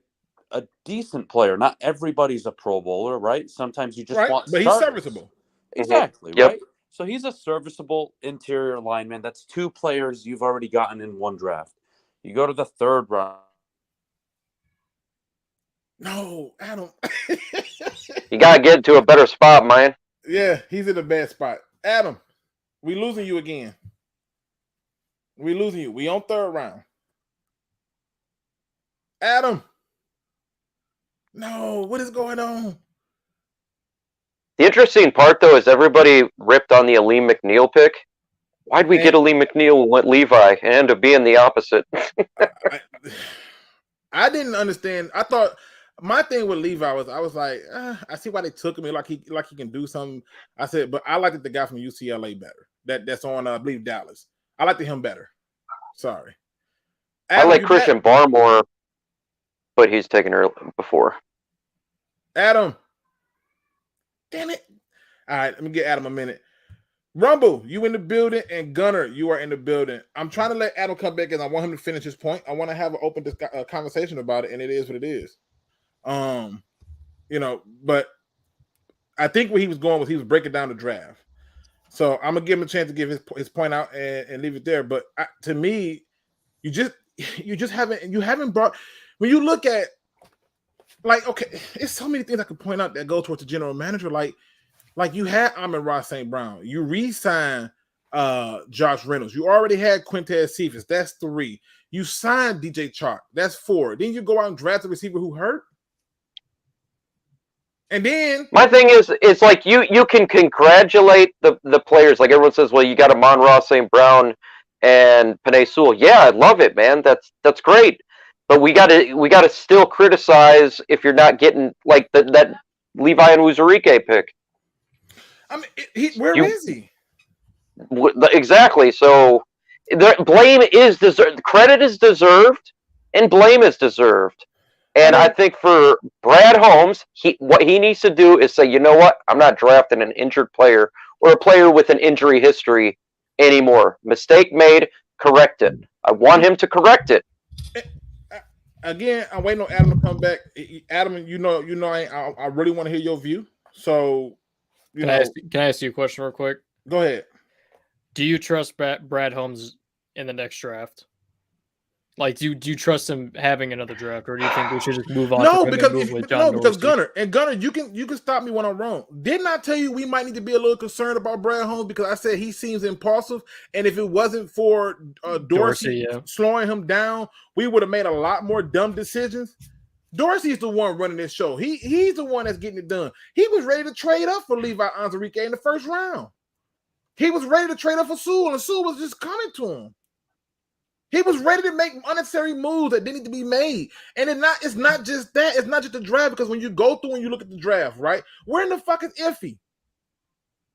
a decent player. Not everybody's a Pro Bowler, right? Sometimes you just want but starters. He's serviceable. Exactly, Yep. right? So he's a serviceable interior lineman. That's 2 players you've already gotten in one draft. You go to the 3rd round. No, Adam. You got to get to a better spot, man. Yeah, he's in a bad spot. Adam, we losing you again. We losing you. We on 3rd round. Adam. No, what is going on? The interesting part, though, is everybody ripped on the Aleem McNeil pick. Why'd we get Aleem McNeil and went Levi and end up being the opposite? I didn't understand. I thought my thing with Levi was I was like, I see why they took him. Like he can do something. I said, but I liked the guy from UCLA better. That's on I believe Dallas. I liked him better. Sorry. Adam, I like Christian Barmore, but he's taken her before. Adam. Damn it. All right, let me get Adam a minute. Rumble, you in the building, and Gunner, you are in the building. I'm trying to let Adam come back, and I want him to finish his point. I want to have an open conversation about it, and it is what it is. But I think where he was going was he was breaking down the draft. So I'm gonna give him a chance to give his point out and leave it there. But to me, you just haven't brought, when you look at, like, okay, it's so many things I could point out that go towards the general manager. Like you had Amon-Ra St. Brown, you re-signed Josh Reynolds, you already had Quintez Cephas, that's 3. You signed DJ Chark, that's 4. Then you go out and draft a receiver who hurt. And then my thing is, it's like you can congratulate the players. Like everyone says, well, you got Amon-Ra St. Brown and Penei Sewell. Yeah, I love it, man. That's great. But we gotta still criticize if you're not getting like that Levi and Uzurike pick. I mean, where is he? Exactly. So blame is deserved. Credit is deserved, and blame is deserved. And I think for Brad Holmes, what he needs to do is say, you know what? I'm not drafting an injured player or a player with an injury history anymore. Mistake made, correct it. I want him to correct it. Again, I'm waiting on Adam to come back. Adam, I really want to hear your view. So, Can I ask you a question real quick? Go ahead. Do you trust Brad Holmes in the next draft? Like, do you trust him having another draft, or do you think we should just move on? No, because Gunner, you can stop me when I'm wrong. Didn't I tell you we might need to be a little concerned about Brad Holmes because I said he seems impulsive, and if it wasn't for Dorsey slowing him down, we would have made a lot more dumb decisions. Dorsey's the one running this show. He's the one that's getting it done. He was ready to trade up for Levi Onwuzurike in the first round. He was ready to trade up for Sewell, and Sewell was just coming to him. He was ready to make unnecessary moves that didn't need to be made. And it's not just that. It's not just the draft, because when you go through and you look at the draft, right? Where in the fuck is Iffy?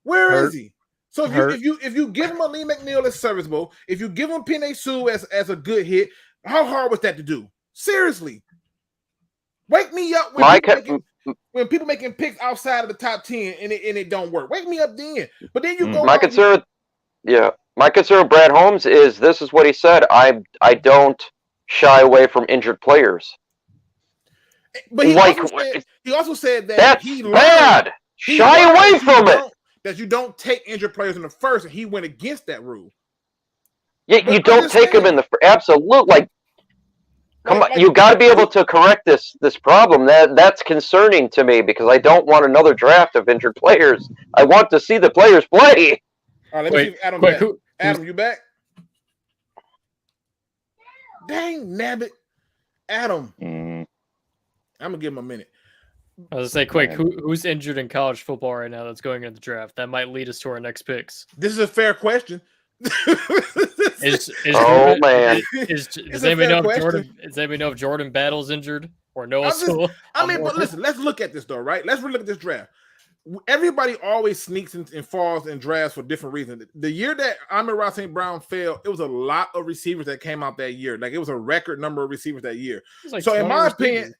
Where is he? So if you give him a Lee McNeil as serviceable, if you give him Penei Sewell as a good hit, how hard was that to do? Seriously. Wake me up when people making picks outside of the top 10 and it don't work. Wake me up then. But then you go. My concern with Brad Holmes is this is what he said. I don't shy away from injured players. But he also said that that's he bad. Shy away from it. That you don't take injured players in the first, and he went against that rule. Yeah, you don't take them in the absolute. Come on, you got to be able to correct this problem. That's concerning to me because I don't want another draft of injured players. I want to see the players play. All right, let me see Adam back. Adam, you back? Dang, nabbit. Adam. I'm going to give him a minute. I was going to say, quick, who's injured in college football right now that's going into the draft? That might lead us to our next picks. This is a fair question. Does anybody know if Jordan Battle's injured or Noah Sewell? But listen, let's look at this though, right? Let's look at this draft. Everybody always sneaks and falls in drafts for different reasons. The year that Amon-Ra St. Brown fell, it was a lot of receivers that came out that year. Like it was a record number of receivers that year. Like so in my opinion,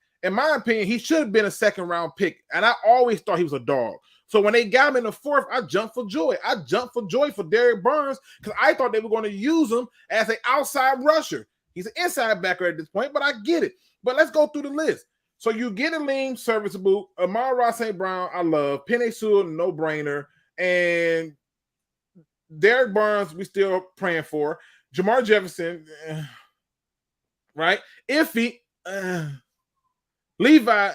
he should have been a second round pick. And I always thought he was a dog. So when they got him in the fourth, I jumped for joy. I jumped for joy for Derrick Barnes because I thought they were going to use him as an outside rusher. He's an inside backer at this point, but I get it. But let's go through the list. So you get a lean, serviceable, Amon-Ra St. Brown, I love. Penei Sewell, no-brainer. And Derrick Barnes, we still praying for. Jamar Jefferson, right? Iffy, Levi,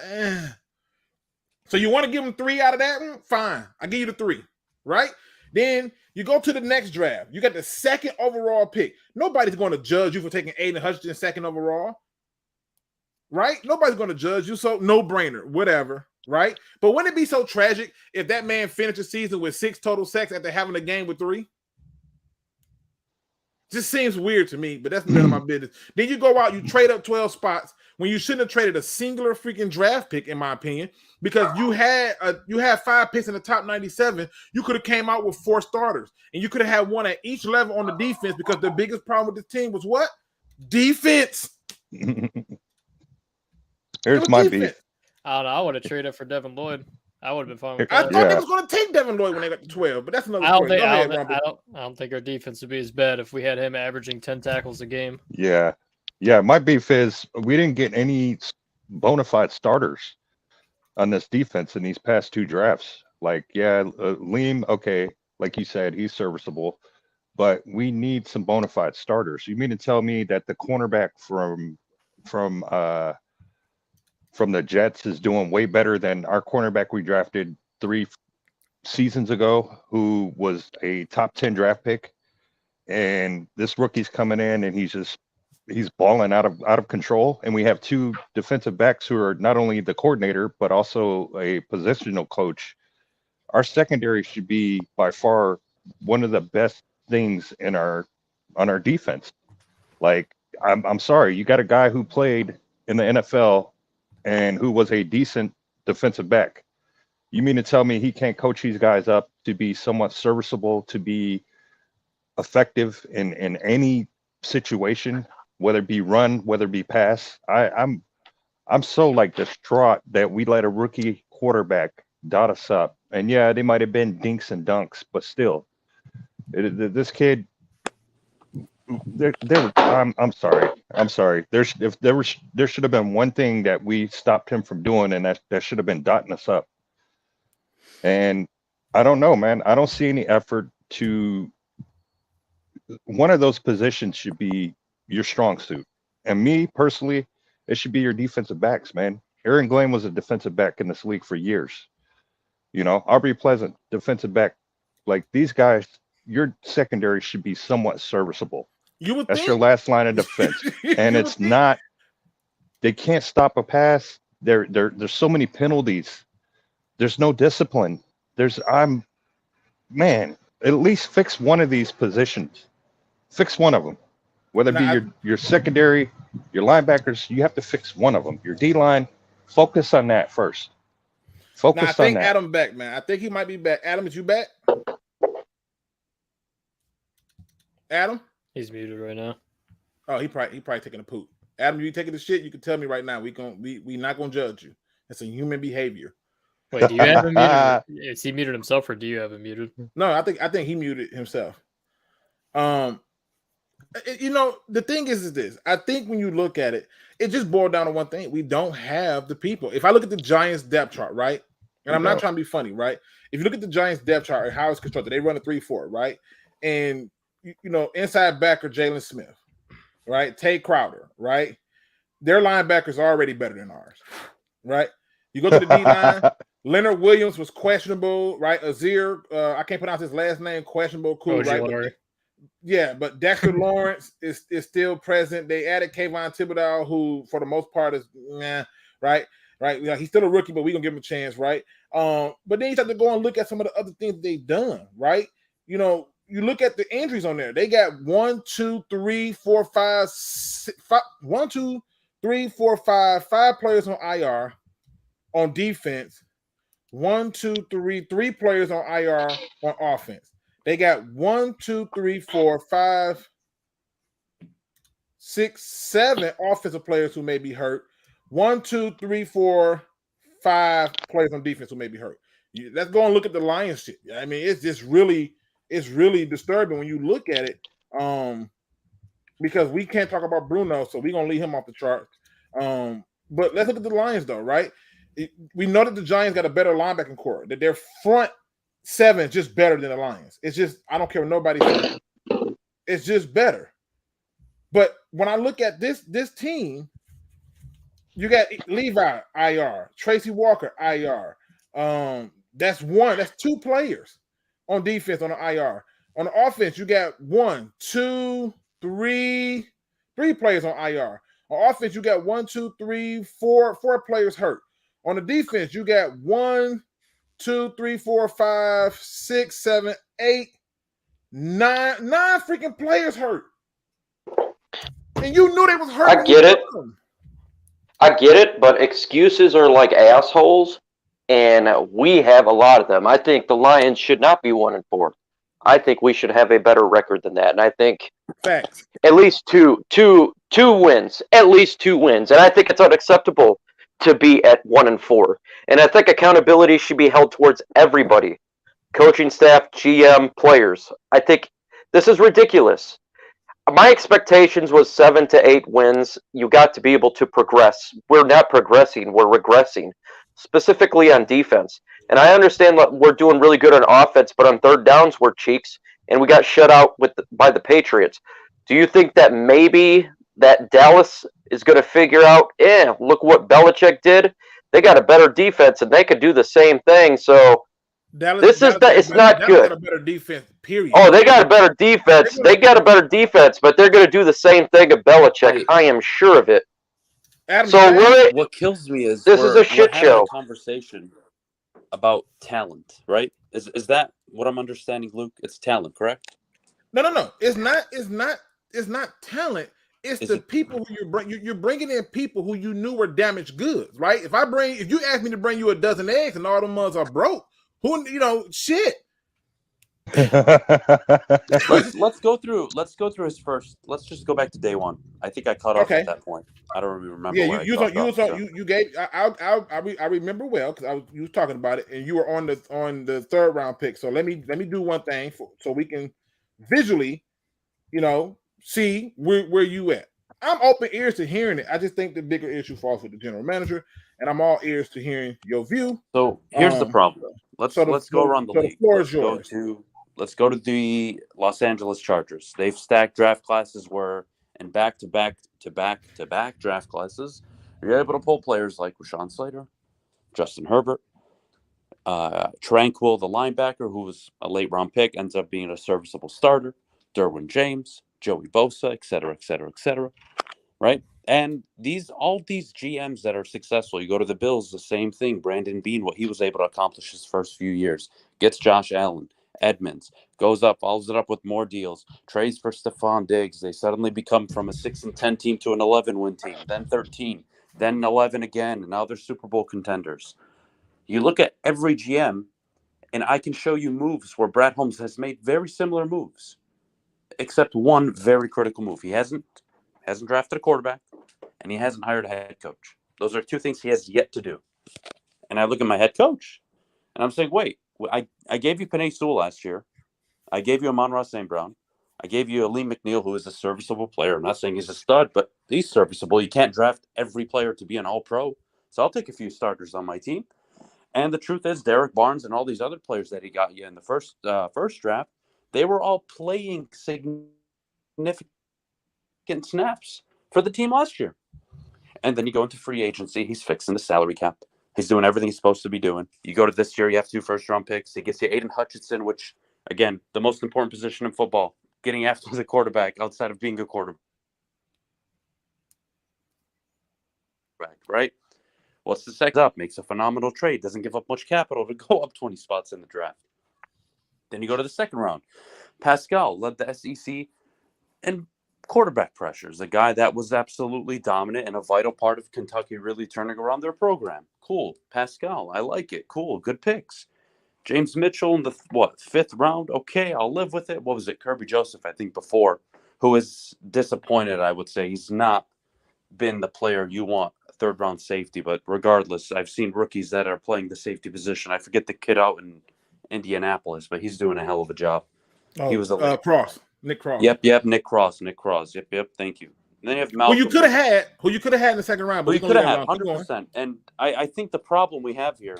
So you want to give him 3 out of that one? Fine. I'll give you the 3, right? Then you go to the next draft. You got the second overall pick. Nobody's going to judge you for taking Aiden Hutchinson second overall, right? Nobody's going to judge you, so no-brainer, whatever, right? But wouldn't it be so tragic if that man finished the season with 6 total sacks after having a game with 3? Just seems weird to me, but that's none of my business. Then you go out, you trade up 12 spots when you shouldn't have traded a singular freaking draft pick, in my opinion, because you had 5 picks in the top 97. You could have came out with 4 starters, and you could have had one at each level on the defense because the biggest problem with this team was what? Defense. Here's my beef. I don't know. I would have traded for Devin Lloyd. I would have been fine with I that. thought they was going to take Devin Lloyd when they got to 12, but that's another I don't story. think Go ahead, Rumble. I don't think our defense would be as bad if we had him averaging 10 tackles a game. Yeah. My beef is we didn't get any bona fide starters on this defense in these past 2 drafts. Like, Liam, okay, like you said, he's serviceable, but we need some bona fide starters. You mean to tell me that the cornerback from the Jets is doing way better than our cornerback we drafted 3 seasons ago, who was a top 10 draft pick? And this rookie's coming in and he's balling out of control. And we have 2 defensive backs who are not only the coordinator, but also a positional coach. Our secondary should be by far one of the best things on our defense. Like, I'm sorry, you got a guy who played in the NFL and who was a decent defensive back. You mean to tell me he can't coach these guys up to be somewhat serviceable, to be effective in any situation, whether it be run, whether it be pass? I'm so distraught that we let a rookie quarterback dot us up. And yeah, they might have been dinks and dunks, but still, this kid. I'm sorry. There should have been one thing that we stopped him from doing, and that should have been dotting us up. And I don't know, man. I don't see any effort to. One of those positions should be your strong suit, and me personally, it should be your defensive backs, man. Aaron Glenn was a defensive back in this league for years. Aubrey Pleasant, defensive back. Like, these guys, your secondary should be somewhat serviceable. That's your last line of defense. And it's not. They can't stop a pass. There's so many penalties. There's no discipline. At least fix one of these positions. Fix one of them. Whether it be your secondary, your linebackers, you have to fix one of them. Your D-line, focus on that first. I think Adam back, man. I think he might be back. Adam, is you back? Adam? He's muted right now. Oh, he probably taking a poop. Adam, you taking the shit? You can tell me right now. We not gonna judge you. It's a human behavior. Wait, do you have him muted? Is he muted himself, or do you have him muted? No, I think he muted himself. The thing is this. I think when you look at it, it just boiled down to one thing. We don't have the people. If I look at the Giants depth chart, right? And I'm not trying to be funny, right? If you look at the Giants depth chart and how it's constructed, they run a 3-4, right? And inside backer Jalen Smith, right? Tay Crowder, right? Their linebackers are already better than ours, right? You go to the D-line, Leonard Williams was questionable, right? Azir, I can't pronounce his last name, questionable, cool, right? Yeah, but Dexter Lawrence is still present. They added Kayvon Thibodeau, who for the most part is right. Yeah, he's still a rookie, but we're gonna give him a chance, right? But then you have to go and look at some of the other things they've done, right? You look at the injuries on there. They got 5 players on IR on defense. 3 players on IR on offense. They got 6, 7 offensive players who may be hurt. 5 players on defense who may be hurt. Let's go and look at the Lions shit. I mean, it's really disturbing when you look at it. Because we can't talk about Bruno, so we're gonna leave him off the chart. But let's look at the Lions though, right? We know that the Giants got a better linebacking core. That their front 7 is just better than the Lions. It's just, I don't care what nobody says. It's just better. But when I look at this team, you got Levi IR, Tracy Walker IR. That's 2 players on defense on the IR. On the offense, you got 3 players on IR. On offense, you got 4 players hurt. On the defense, you got 6, 7, 8, 9 freaking players hurt. And you knew they was hurt. I get it, but excuses are like assholes, and we have a lot of them. I think the Lions should not be 1-4. I think we should have a better record than that, and I think facts. At least two wins. At least 2 wins, and I think it's unacceptable to be at 1-4. And I think accountability should be held towards everybody. Coaching staff, GM, players. I think this is ridiculous. My expectations was 7 to 8 wins. You got to be able to progress. We're not progressing, we're regressing, specifically on defense. And I understand that we're doing really good on offense, but on third downs we're cheeks, and we got shut out by the Patriots. Do you think that maybe that Dallas is going to figure out, look what Belichick did? They got a better defense, and they could do the same thing. So it's not good. Got a better defense, period. Oh, they got a better defense. They got a better defense, but they're going to do the same thing of Belichick. I am sure of it. What kills me is this is a shit show. A conversation about talent, right? Is that what I'm understanding, Luke? It's talent, correct? No. It's not talent. It's people who you're bringing in people who you knew were damaged goods, right? If you ask me to bring you a dozen eggs and all them ones are broke, shit. let's go through his first. Let's just go back to day one. I think I cut off at that point. I don't really remember. Yeah, you gave. I remember well because you was talking about it, and you were on the third round pick. So let me do one thing so we can visually, see where you at. I'm open ears to hearing it. I just think the bigger issue falls with the general manager, and I'm all ears to hearing your view. So here's the problem. Let's go around the league. The floor is yours. Let's go to the Los Angeles Chargers. They've stacked draft classes where in back-to-back draft classes, you're able to pull players like Rashawn Slater, Justin Herbert, Tranquil, the linebacker, who was a late-round pick, ends up being a serviceable starter, Derwin James, Joey Bosa, et cetera, right? And all these GMs that are successful, you go to the Bills, the same thing. Brandon Beane, what he was able to accomplish his first few years, gets Josh Allen, Edmonds, goes up, follows it up with more deals, trades for Stephon Diggs. They suddenly become from a 6-10 team to an 11-win team, then 13, then 11 again, and now they're Super Bowl contenders. You look at every GM, and I can show you moves where Brad Holmes has made very similar moves, except one very critical move. He hasn't drafted a quarterback, and he hasn't hired a head coach. Those are two things he has yet to do. And I look at my head coach, and I'm saying, wait, I gave you Penei Sewell last year. I gave you Amon-Ra St. Brown. I gave you Aleem McNeil, who is a serviceable player. I'm not saying he's a stud, but he's serviceable. You can't draft every player to be an all-pro. So I'll take a few starters on my team. And the truth is, Derek Barnes and all these other players that he got you in the first draft, they were all playing significant snaps for the team last year. And then you go into free agency. He's fixing the salary cap. He's doing everything he's supposed to be doing. You go to this year, you have 2 first-round picks. He gets you Aiden Hutchinson, which, again, the most important position in football, getting after the quarterback outside of being a quarterback, right? What's the second up? Makes a phenomenal trade. Doesn't give up much capital to go up 20 spots in the draft. Then you go to the second round. Pascal led the SEC in quarterback pressures, a guy that was absolutely dominant and a vital part of Kentucky really turning around their program. Cool. Pascal, I like it. Cool. Good picks. James Mitchell in the 5th round. Okay, I'll live with it. What was it? Kirby Joseph, I think, before, who is disappointed, I would say. He's not been the player you want, a 3rd-round safety, but regardless, I've seen rookies that are playing the safety position. I forget the kid out in Indianapolis, but he's doing a hell of a job. Oh, he was Nick Cross. Yep, Nick Cross. Yep, thank you. And then you have Malcolm. Who you could have had in the second round, but you could have had 100%. And I think the problem we have here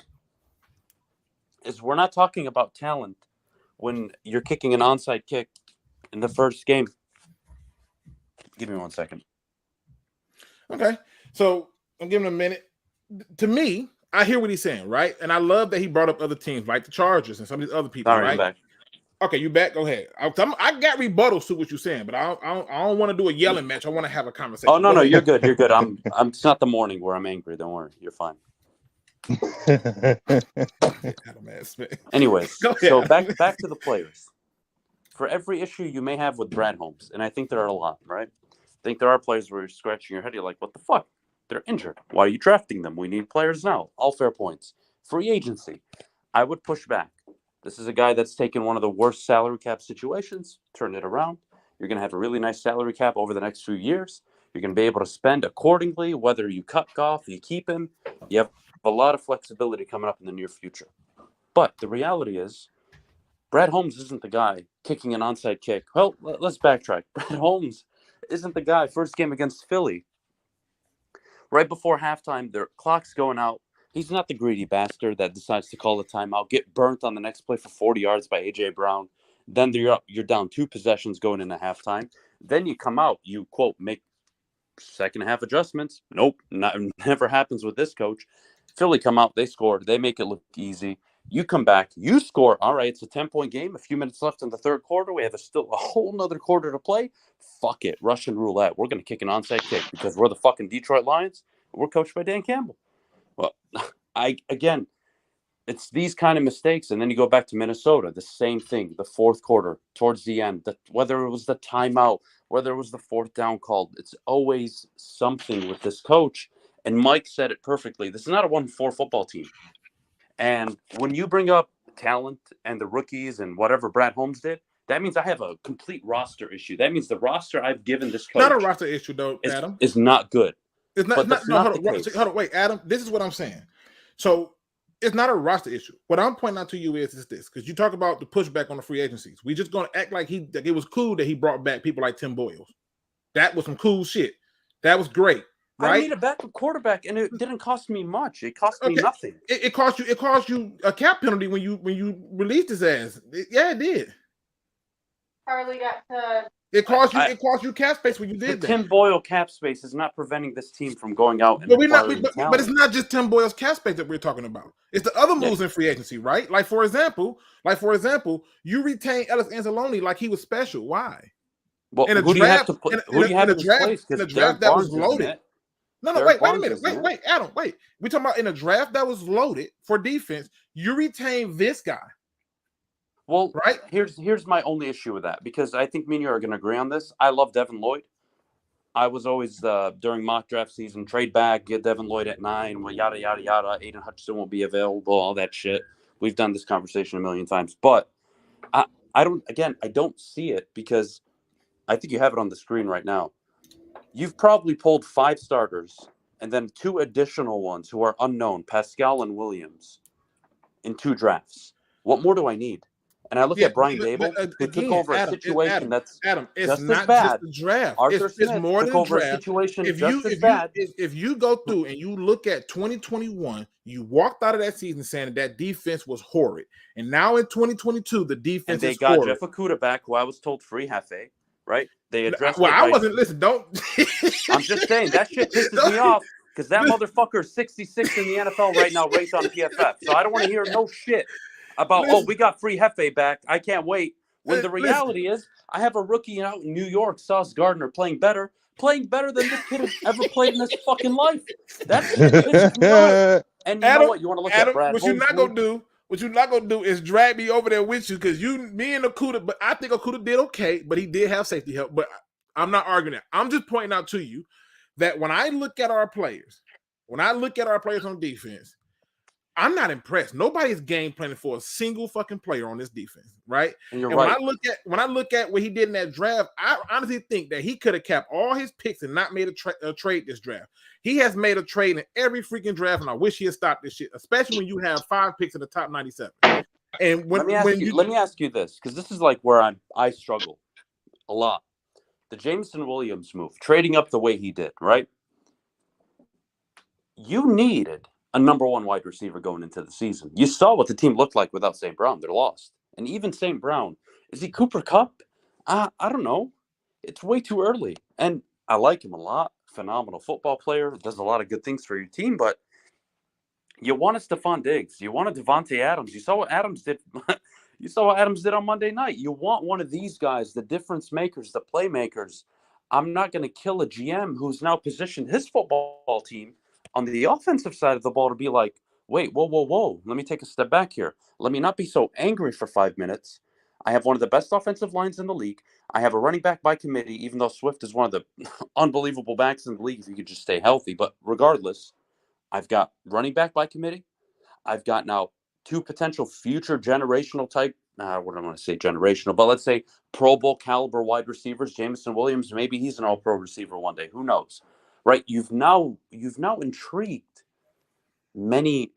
is we're not talking about talent when you're kicking an onside kick in the first game. Give me 1 second. Okay, so I'm giving him a minute. To me, I hear what he's saying, right? And I love that he brought up other teams like the Chargers and some of these other people, Sorry, right? I'm back. Okay, you back? Go ahead. I got rebuttals to what you're saying, but I don't want to do a yelling match. I want to have a conversation. Oh no, you're good. You're good. I'm. It's not the morning where I'm angry. Don't worry. You're fine. Anyways, so back to the players. For every issue you may have with Brad Holmes, and I think there are a lot, right? I think there are players where you're scratching your head. You're like, what the fuck? They're injured. Why are you drafting them? We need players now. All fair points. Free agency. I would push back. This is a guy that's taken one of the worst salary cap situations, turned it around. You're going to have a really nice salary cap over the next few years. You're going to be able to spend accordingly, whether you cut Goff, you keep him. You have a lot of flexibility coming up in the near future. But the reality is, Brad Holmes isn't the guy kicking an onside kick. Well, let's backtrack. Brad Holmes isn't the guy. First game against Philly, right before halftime, their clock's going out. He's not the greedy bastard that decides to call a timeout, get burnt on the next play for 40 yards by A.J. Brown. Then you're down 2 possessions going into halftime. Then you come out, you, quote, make second half adjustments. Nope, never happens with this coach. Philly come out, they score, they make it look easy. You come back, you score. All right, it's a 10-point game. A few minutes left in the third quarter. We have still a whole nother quarter to play. Fuck it, Russian roulette. We're going to kick an onside kick because we're the fucking Detroit Lions. We're coached by Dan Campbell. Well, again, it's these kind of mistakes. And then you go back to Minnesota, the same thing, the fourth quarter, towards the end, whether it was the timeout, whether it was the fourth down call, it's always something with this coach. And Mike said it perfectly. This is not a 1-4 football team. And when you bring up talent and the rookies and whatever Brad Holmes did, that means I have a complete roster issue. That means the roster I've given this coach not a roster issue, though, Adam. Is not good. It's not. But No, hold on, wait, Adam. This is what I'm saying. So it's not a roster issue. What I'm pointing out to you is this, because you talk about the pushback on the free agencies. We just gonna act like it was cool that he brought back people like Tim Boyles. That was some cool shit. That was great. Right? I need a backup quarterback, and it didn't cost me much. It cost me nothing. It cost you a cap penalty when you released his ass. It did. Harley got to. It cost you cap space when you did that. Tim Boyle cap space is not preventing this team from going out and but it's not just Tim Boyle's cap space that we're talking about. It's the other moves in free agency, right? Like for example, you retain Ellis Anzalone like he was special. Why? Well, in a who draft, do you have in a draft that was loaded. No, wait a minute. Wait, Adam, wait. We're talking about in a draft that was loaded for defense. You retain this guy. Well, right. Here's my only issue with that, because I think me and you are going to agree on this. I love Devin Lloyd. I was always during mock draft season, trade back, get Devin Lloyd at 9, well, yada yada yada. Aiden Hutchinson won't be available, all that shit. We've done this conversation a million times, but I don't see it, because I think you have it on the screen right now. You've probably pulled 5 starters and then 2 additional ones who are unknown, Pascal and Williams, in 2 drafts. What more do I need? And I look at Brian Dable, who took over a situation that's it's just not as bad. Just the draft. Arthur Smith it's more took than over draft. A situation just as bad. If you go through and you look at 2021, you walked out of that season saying that defense was horrid. And now in 2022, the defense is horrid. And they got Jeff Okudah back, who I was told free Hefe, right? They addressed I wasn't listening. Don't. I'm just saying that shit pisses me off, because that motherfucker is 66 in the NFL right now, ranked on PFF. So I don't want to hear no shit about, we got free Hefe back, I can't wait. When the reality is, I have a rookie out in New York, Sauce Gardner, playing better than this kid has ever played in his fucking life. That shit pisses me off. And you know what? You want to look at Brad What Holmes, you're not gonna do is drag me over there with you, because me and Okudah, but I think Okudah did okay, but he did have safety help. But I'm not arguing that. I'm just pointing out to you that when I look at our players on defense, I'm not impressed. Nobody's game planning for a single fucking player on this defense, right? And you're right. When When I look at what he did in that draft, I honestly think that he could have kept all his picks and not made a trade this draft. He has made a trade in every freaking draft, and I wish he had stopped this shit, especially when you have 5 picks in the top 97. And let me ask you this, because this is like where I struggle a lot. The Jameson Williams move, trading up the way he did, right? You needed a number 1 wide receiver going into the season. You saw what the team looked like without St. Brown. They're lost. And even St. Brown, is he Cooper Kupp? I don't know. It's way too early. And I like him a lot. Phenomenal football player. Does a lot of good things for your team. But you want a Stephon Diggs. You want a Devontae Adams. You saw what Adams did. You saw what Adams did on Monday night. You want one of these guys, the difference makers, the playmakers. I'm not going to kill a GM who's now positioned his football team on the offensive side of the ball to be like, wait, whoa. Let me take a step back here. Let me not be so angry for 5 minutes. I have one of the best offensive lines in the league. I have a running back by committee, even though Swift is one of the unbelievable backs in the league if he could just stay healthy. But regardless, I've got running back by committee. I've got now 2 potential future generational type what do I want to say, generational, but let's say Pro Bowl caliber wide receivers, Jameson Williams, maybe he's an all-pro receiver one day. Who knows, right? You've now intrigued many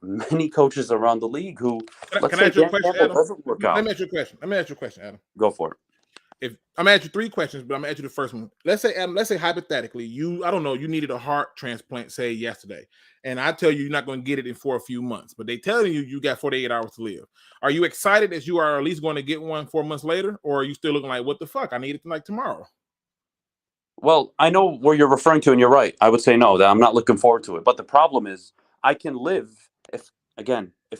coaches around the league who, let's say, Dan Campbell doesn't work out. Let me ask you a question, Adam. Go for it. If I'm gonna ask you 3 questions, but I'm gonna ask you the first one. Let's say, Adam, hypothetically, I don't know, you needed a heart transplant, say yesterday, and I tell you you're not going to get it for a few months, but they telling you got 48 hours to live. Are you excited as you are at least going to get one 4 months later, or are you still looking like, what the fuck? I need it like tomorrow. Well, I know where you're referring to, and you're right. I would say no, that I'm not looking forward to it. But the problem is, I can live if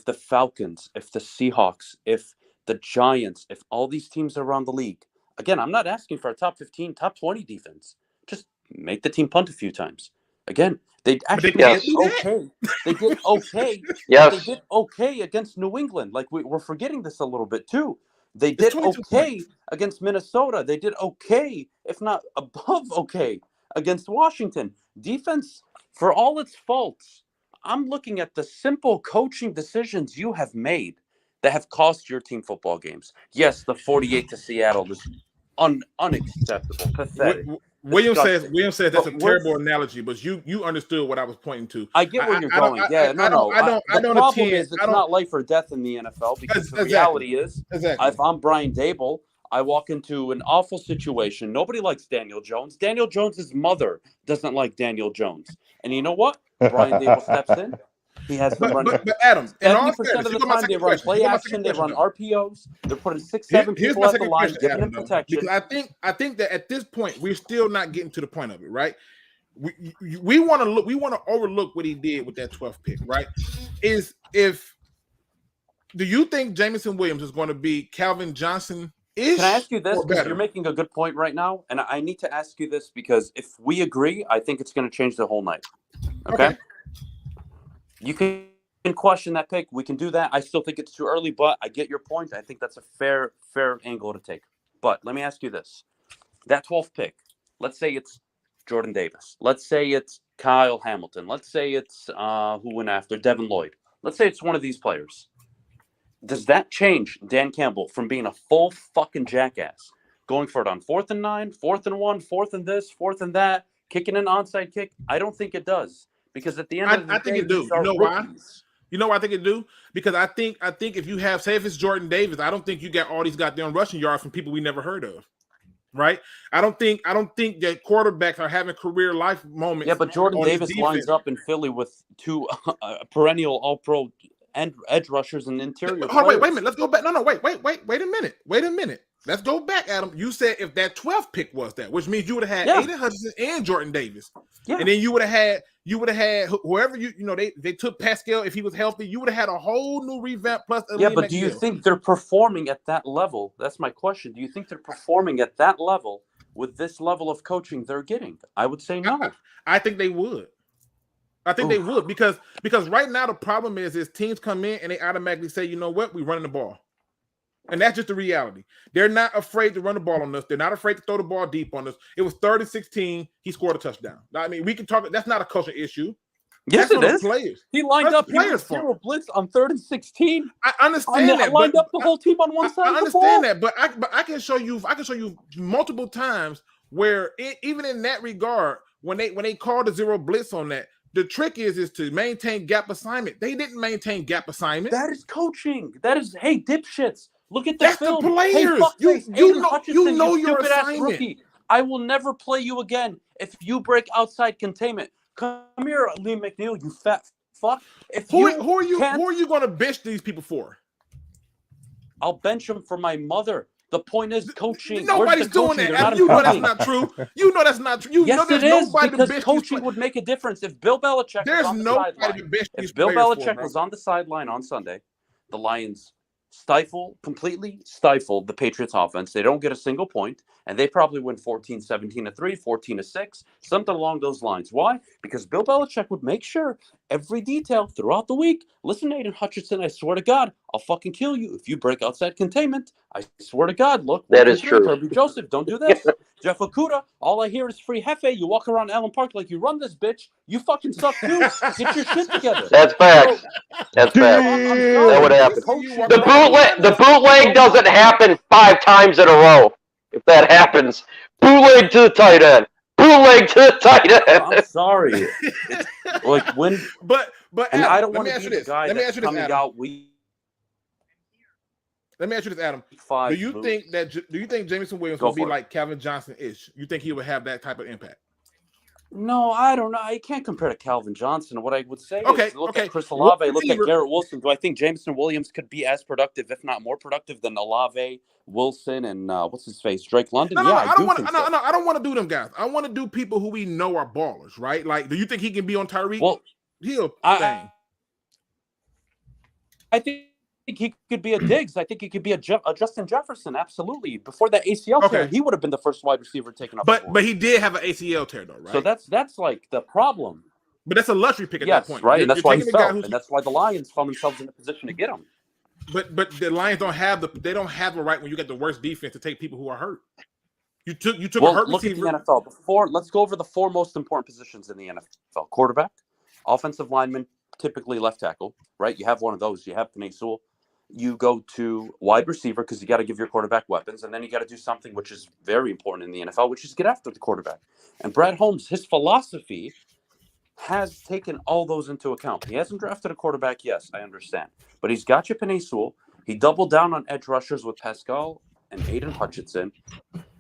the Falcons, if the Seahawks, if the Giants, if all these teams around the league. Again, I'm not asking for a top 15, top 20 defense. Just make the team punt a few times. Again, they actually did okay. They did okay. Yes. They did okay against New England. Like, we're forgetting this a little bit, too. They did okay against Minnesota. They did okay, if not above okay, against Washington. Defense, for all its faults, I'm looking at the simple coaching decisions you have made that have cost your team football games. Yes, the 48 to Seattle was unacceptable, pathetic. William says that's a terrible analogy, but you understood what I was pointing to. I get where you're going. The problem is it's not life or death in the NFL, because the reality is, if I'm Brian Dable, I walk into an awful situation. Nobody likes Daniel Jones. Daniel Jones's mother doesn't like Daniel Jones. And you know what? Brian Dable steps in. He has them running. But Adam, 70% of the time they run play action, they run RPOs. They're putting 6-7 people at the line, giving them protection. Because I think that at this point we're still not getting to the point of it, right? We want to overlook what he did with that 12th pick, right? Do you think Jameson Williams is going to be Calvin Johnson? Can I ask you this? Because you're making a good point right now, and I need to ask you this because if we agree, I think it's going to change the whole night. Okay? You can question that pick. We can do that. I still think it's too early, but I get your point. I think that's a fair angle to take. But let me ask you this. That 12th pick, let's say it's Jordan Davis. Let's say it's Kyle Hamilton. Let's say it's who went after Devin Lloyd. Let's say it's one of these players. Does that change Dan Campbell from being a full fucking jackass, going for it on 4th and 9, 4th and 1, 4th and this, 4th and that, kicking an onside kick? I don't think it does. Because at the end of the day, I think it do. You know why? You know why I think it do? Because I think if you have, say if it's Jordan Davis, I don't think you got all these goddamn rushing yards from people we never heard of. Right? I don't think that quarterbacks are having career life moments. Yeah, but Jordan Davis lines up in Philly with 2 perennial all-pro edge rushers and interior. Oh, wait a minute. Let's go back. No, wait a minute. Let's go back, Adam. You said if that 12th pick was that, which means you would have had Aiden Hutchinson and Jordan Davis. Yeah. And then you would have had whoever they took Pascal if he was healthy. You would have had a whole new revamp plus. But do you think they're performing at that level? That's my question. Do you think they're performing at that level with this level of coaching they're getting? I would say no. I think they would. They would because right now the problem is teams come in and they automatically say, you know what, we're running the ball. And that's just the reality. They're not afraid to run the ball on us. They're not afraid to throw the ball deep on us. It was 3rd and 16. He scored a touchdown. I mean, we can talk. That's not a culture issue. Yes, that's it is. Players. He lined up. He was 0 blitz on 3rd and 16. I understand that. Lined up the whole team on one side. I understand that, but I can show you. I can show you multiple times where even in that regard, when they called the 0 blitz on that. The trick is to maintain gap assignment. They didn't maintain gap assignment. That is coaching. That is, hey, dipshits. Look at the film. The players. Hey, you know your assignment. Rookie. I will never play you again if you break outside containment. Come here, Lee McNeil, you fat fuck. Who are you going to bench these people for? I'll bench them for my mother. The point is coaching. Nobody's doing that. You know that's not true. You know that's not true. Yes, it is, because coaching would make a difference. If Bill Belichick was on the sideline on Sunday, the Lions completely stifle the Patriots offense. They don't get a single point, And they probably win 14, 17-3, 14-6, something along those lines. Why? Because Bill Belichick would make sure every detail throughout the week. Listen, Aiden Hutchinson, I swear to God, I'll fucking kill you if you break outside containment. I swear to God, look. That is true. Kirby Joseph, don't do this. Jeff Okuda, all I hear is free Hefe. You walk around Allen Park like you run this bitch. You fucking suck too. Get your shit together. That's facts. That's facts. That would happen. The bootleg doesn't happen 5 times in a row. If that happens, bootleg to the tight end. Bootleg to the tight end. I'm sorry. Like when, but and Adam, I don't want let to me be ask the guy you this. that's coming out week. Let me ask you this, Adam. Do you think Jameson Williams will be like Calvin Johnson-ish? You think he would have that type of impact? No, I don't know. I can't compare to Calvin Johnson. What I would say is look at Chris Olave, look at Garrett Wilson. Do I think Jameson Williams could be as productive, if not more productive, than Olave, Wilson, and what's his face, Drake London? I don't want to do them guys. I want to do people who we know are ballers, right? Like, do you think he can be on Tyreek Hill thing? I think he could be a Diggs. I think he could be a Justin Jefferson. Absolutely. Before that ACL tear, he would have been the first wide receiver taken up. But he did have an ACL tear, though, right? So that's like the problem. But that's a luxury pick at that point, right? And that's why he fell. And that's why the Lions found themselves in a position to get him. But the Lions don't have the right when you get the worst defense to take people who are hurt. You took a hurt look receiver. At the NFL. Let's go over the 4 most important positions in the NFL: quarterback, offensive lineman, typically left tackle. Right? You have one of those. You have Penei Sewell. You go to wide receiver because you got to give your quarterback weapons, and then you got to do something which is very important in the NFL, which is get after the quarterback. And Brad Holmes, his philosophy has taken all those into account. He hasn't drafted a quarterback, yes, I understand. But he's got you Penei Sewell. He doubled down on edge rushers with Pascal and Aiden Hutchinson.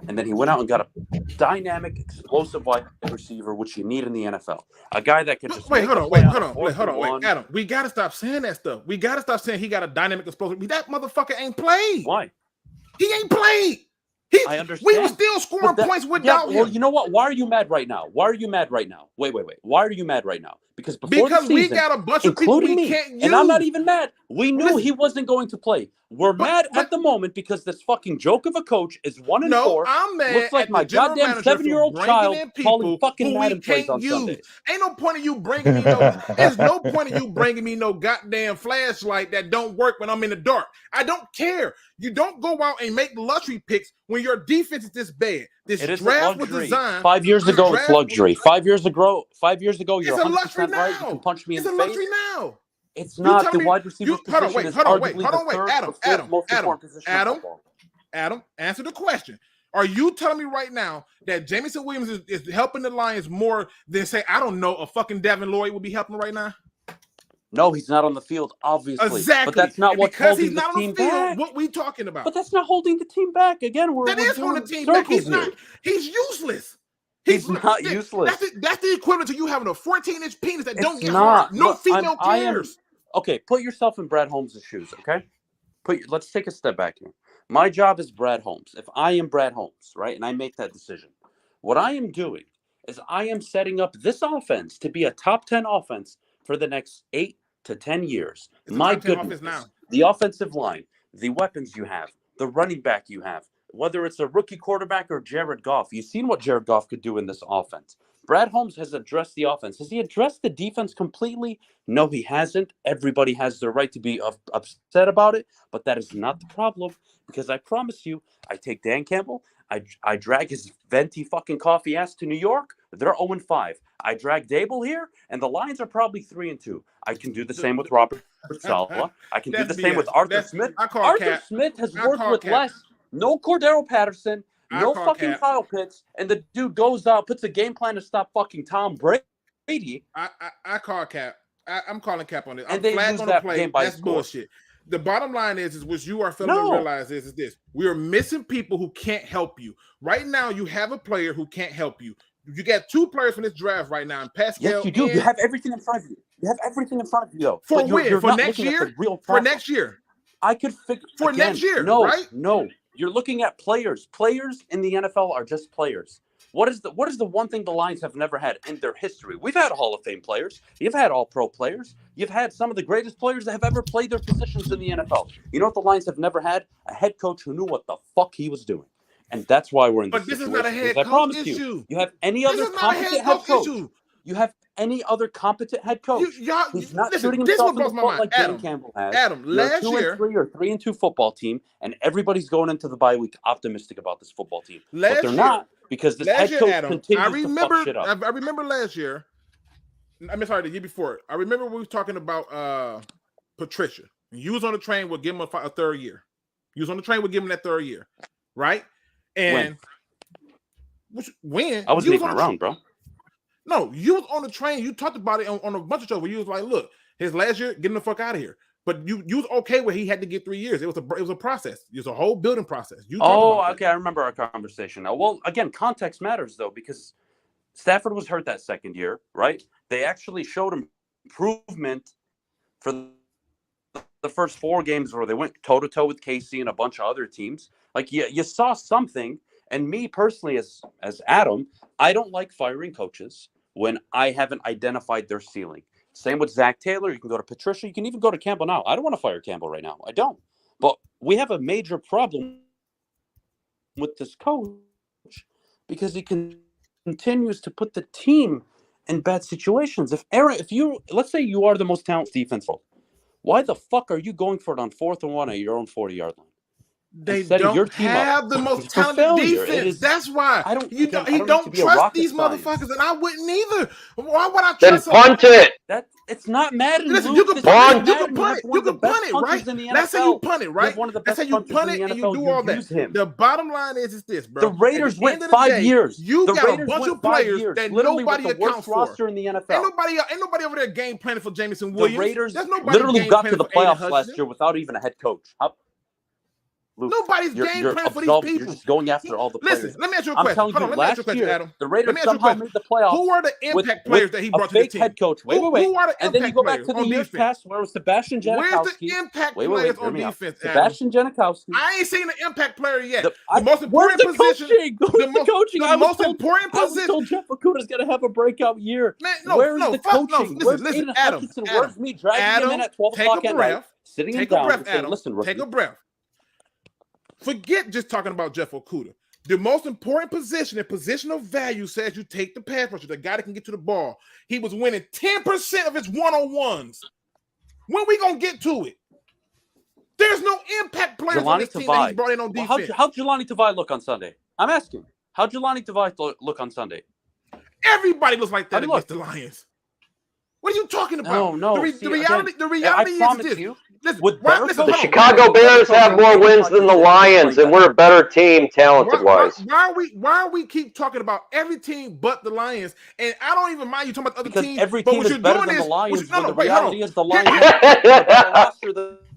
And then he went out and got a dynamic, explosive wide receiver, which you need in the NFL. A guy that can just hold on, Adam. We gotta stop saying that stuff. We gotta stop saying he got a dynamic, explosive. That motherfucker ain't played. Why? He ain't played. I understand. We were still scoring points without him. Well, you know what? Why are you mad right now? Wait. Why are you mad right now? Because before the season, we got a bunch of people we can't use. And I'm not even mad. We knew he wasn't going to play. We're mad at the moment because this fucking joke of a coach is 1-4. I'm mad. Looks like my goddamn 7-year-old child calling fucking Madden plays on Sundays. Ain't no point of you bringing me there's no point of you bringing me no goddamn flashlight that don't work when I'm in the dark. I don't care. You don't go out and make luxury picks when your defense is this bad. This draft was designed. 5 years ago, it's luxury. 5 years ago, you're 100% right. You can punch me in the face. It's a luxury now. It's not the wide receiver position. Is arguably the third most important position in football. Adam, answer the question. Are you telling me right now that Jameson Williams is helping the Lions more than, say, I don't know, a fucking Devin Lloyd would be helping right now? No, he's not on the field, obviously. Exactly. But that's not what's holding the team back. What we talking about? But that's not holding the team back. Again, we're holding the team back. He's useless. He's not useless. That's the equivalent to you having a 14-inch penis that don't get hard. No female cares. Okay, put yourself in Brad Holmes' shoes, okay? Let's take a step back here. My job is Brad Holmes. If I am Brad Holmes, right, and I make that decision, what I am doing is I am setting up this offense to be a top 10 offense for the next 8 to 10 years. My goodness, the offensive line, the weapons you have, the running back you have, whether it's a rookie quarterback or Jared Goff, you've seen what Jared Goff could do in this offense. Brad Holmes has addressed the offense. Has he addressed the defense completely? No, he hasn't. Everybody has the right to be upset about it, but that is not the problem because I promise you, I take Dan Campbell, I drag his venti fucking coffee ass to New York. They're 0-5. I drag Dable here, and the Lions are probably 3-2. I can do the same with Robert Saleh. I can do the same with Arthur Smith. Arthur Smith has worked with less. No Cordero Patterson. No fucking Kyle Pitts, and the dude goes out, puts a game plan to stop fucking Tom Brady. I call cap. I'm calling cap on this. And I'm flat on the play. That's bullshit. The bottom line is what you are failing to realize is this. We are missing people who can't help you. Right now, you have a player who can't help you. You got 2 players from this draft right now, and Pascal. Yes, you do. You have everything in front of you. Though. For when? For next year? For next year. I could figure for next year. No. You're looking at players. Players in the NFL are just players. What is the one thing the Lions have never had in their history? We've had Hall of Fame players. You've had All-Pro players. You've had some of the greatest players that have ever played their positions in the NFL. You know what the Lions have never had? A head coach who knew what the fuck he was doing. And that's why we're in this But this is situation. not a head Because I coach promise issue. you have any This other is not a competent head coach. issue. You have any other competent head coach who's not shooting this himself what in the blows my foot mind. like Dan Campbell has. Adam, You're last a 2-3 or 3-2 football team, and everybody's going into the bye week optimistic about this football team. But they're not, because this head coach continues to fuck shit up. I remember last year. The year before. I remember we were talking about Patricia. You was on the train, would give him a third year. You was on the train, would give him that third year, right? And when I wasn't even around, bro. No, you was on the train. You talked about it on a bunch of shows where you was like, "Look, his last year, get him the fuck out of here." But you was okay with he had to get 3 years. It was a process. It was a whole building process. Okay, I remember our conversation now. Well, again, context matters though, because Stafford was hurt that second year, right? They actually showed improvement for the first 4 games where they went toe-to-toe with KC and a bunch of other teams. Like, you saw something. And me personally, as Adam, I don't like firing coaches when I haven't identified their ceiling. Same with Zach Taylor. You can go to Patricia. You can even go to Campbell now. I don't want to fire Campbell right now. I don't. But we have a major problem with this coach because he continues to put the team in bad situations. Let's say you are the most talented defense, why the fuck are you going for it on 4th and 1 at your own 40-yard line? They don't have the most talented defense. That's why he don't trust these motherfuckers, and I wouldn't either. Why would I trust them? Then punt it. It's not Madden. Listen, Luke. you can punt it. You can punt it, right? Let's say you punt it, right? Let's say you punt it and you do all that. The bottom line is this, bro. The Raiders went 5 years. You got a bunch of players that nobody accounts for. Roster in the NFL. Ain't nobody over there game planning for Jameson Williams. The Raiders literally got to the playoffs last year without even a head coach. Luke, nobody's game plan for these people. You're just going after all the players. Listen, let me ask you a question. I'm telling you, last year, Adam, the Raiders somehow made the playoffs. Who are the impact players that he brought to the team? Head coach. Wait. Who are the impact players? And then you go back to the years past where it was Sebastian Janikowski. Where's the impact players on defense, Sebastian Janikowski. I ain't seen the impact player yet. The most important position. The coaching. The most important position. I was told Jeff Okuda's going to have a breakout year. Man, where's the coaching? Listen, Adam. Where's me dragging him in at 12 o'clock at night, sitting him down and saying, listen, take a breath. Forget just talking about Jeff Okuda. The most important position and position of value says you take the pass rusher, the guy that can get to the ball. He was winning 10% of his one-on-ones. When we going to get to it? There's no impact players on this team that he's brought in on defense. How'd Jelani Tavai look on Sunday? I'm asking. How'd Jelani Tavai look on Sunday? Everybody looks like that against the Lions. What are you talking about? No. The reality is this. Listen, the Chicago Bears have more wins than the Lions, and we're a better team talented-wise. Why are we keep talking about every team but the Lions? And I don't even mind you talking about the other teams. Every team is better than the Lions. The reality is the Lions.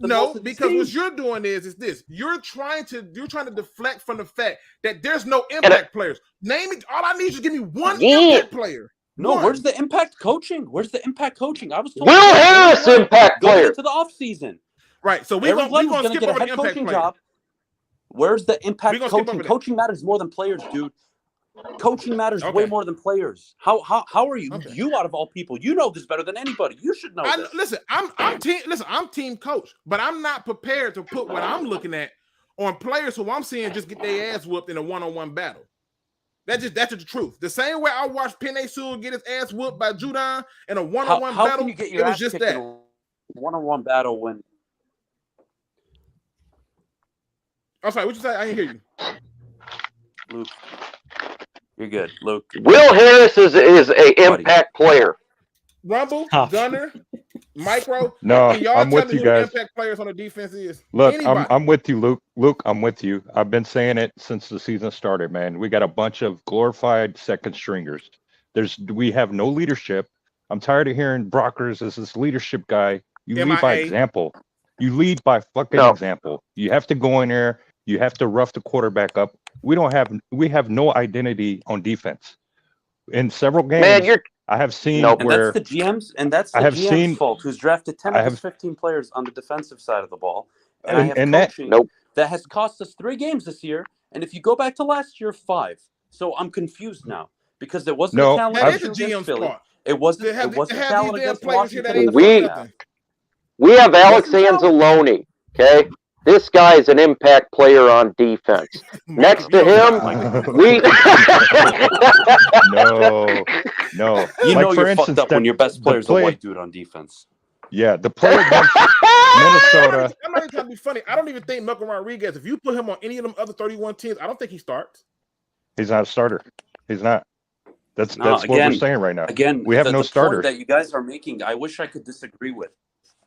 No, because what you're doing is this. You're trying to deflect from the fact that there's no impact players. Name it. All I need is give me one impact player. No, where's the impact coaching? I was told Will Harris impact player into the offseason. Right. So we're gonna skip over the impact player. Where's the impact coaching? Coaching matters more than players, dude. Coaching matters way more than players. How are you? Okay. You out of all people, you know this better than anybody. You should know this. Listen, I'm team coach, but I'm not prepared to put what I'm looking at on players who I'm seeing just get their ass whooped in a one-on-one battle. That's the truth. The same way I watched Penei Sewell get his ass whooped by Judon in a one-on-one battle. Can you get your ass kicked in a one-on-one battle when? I'm sorry. What you say? I didn't hear you. Luke, you're good. Luke. Will Harris is a impact player. Rumble, Gunner, Micro. No, I'm with you guys. Impact players on the defense is. Look, I'm with you, Luke. Luke, I'm with you. I've been saying it since the season started, man. We got a bunch of glorified second stringers. We have no leadership. I'm tired of hearing Brockers as this leadership guy. You lead by example. You lead by fucking example. You have to go in there. You have to rough the quarterback up. We have no identity on defense. In several games, I have seen where that's the GM's and that's the GM's fault, who's drafted 10 of his 15 players on the defensive side of the ball. And I have coaching that has cost us 3 games this year. And if you go back to last year, 5. So I'm confused now because there wasn't a talent against Philly. It wasn't talent against Washington. We have Alex Anzalone, okay? This guy is an impact player on defense. Next to him, we. No. You Like, know for you're instance, fucked up when your best the player's a play- white dude on defense. Yeah, the play against Minnesota. I'm not even trying to be funny. I don't even think Malcolm Rodriguez, if you put him on any of them other 31 teams, I don't think he starts. He's not a starter. He's not. That's No, what we're saying right now. Again, we have no the starter. point that you guys are making, I wish I could disagree with.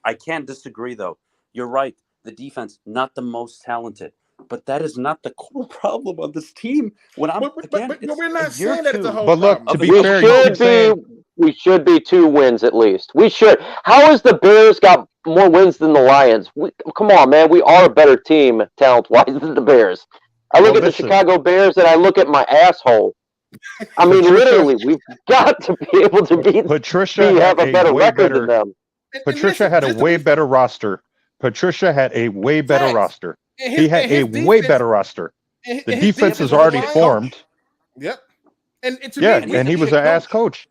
I can't disagree, though. You're right. The defense, not the most talented. But that is not the core problem on this team. When I'm But we're not it's year saying that it's a two. whole But look, problem. to be fair, you can say we should be 2 wins at least. We should. How has the Bears got more wins than the Lions? Come on, man. We are a better team talent-wise than the Bears. I look at the Chicago Bears and I look at my asshole. I mean, literally, we've got to be able to beat. Have a better record than them. Patricia had a way better roster. Patricia had a way better roster. He had a way better roster. The defense is already formed. Yep. And he was an ass coach.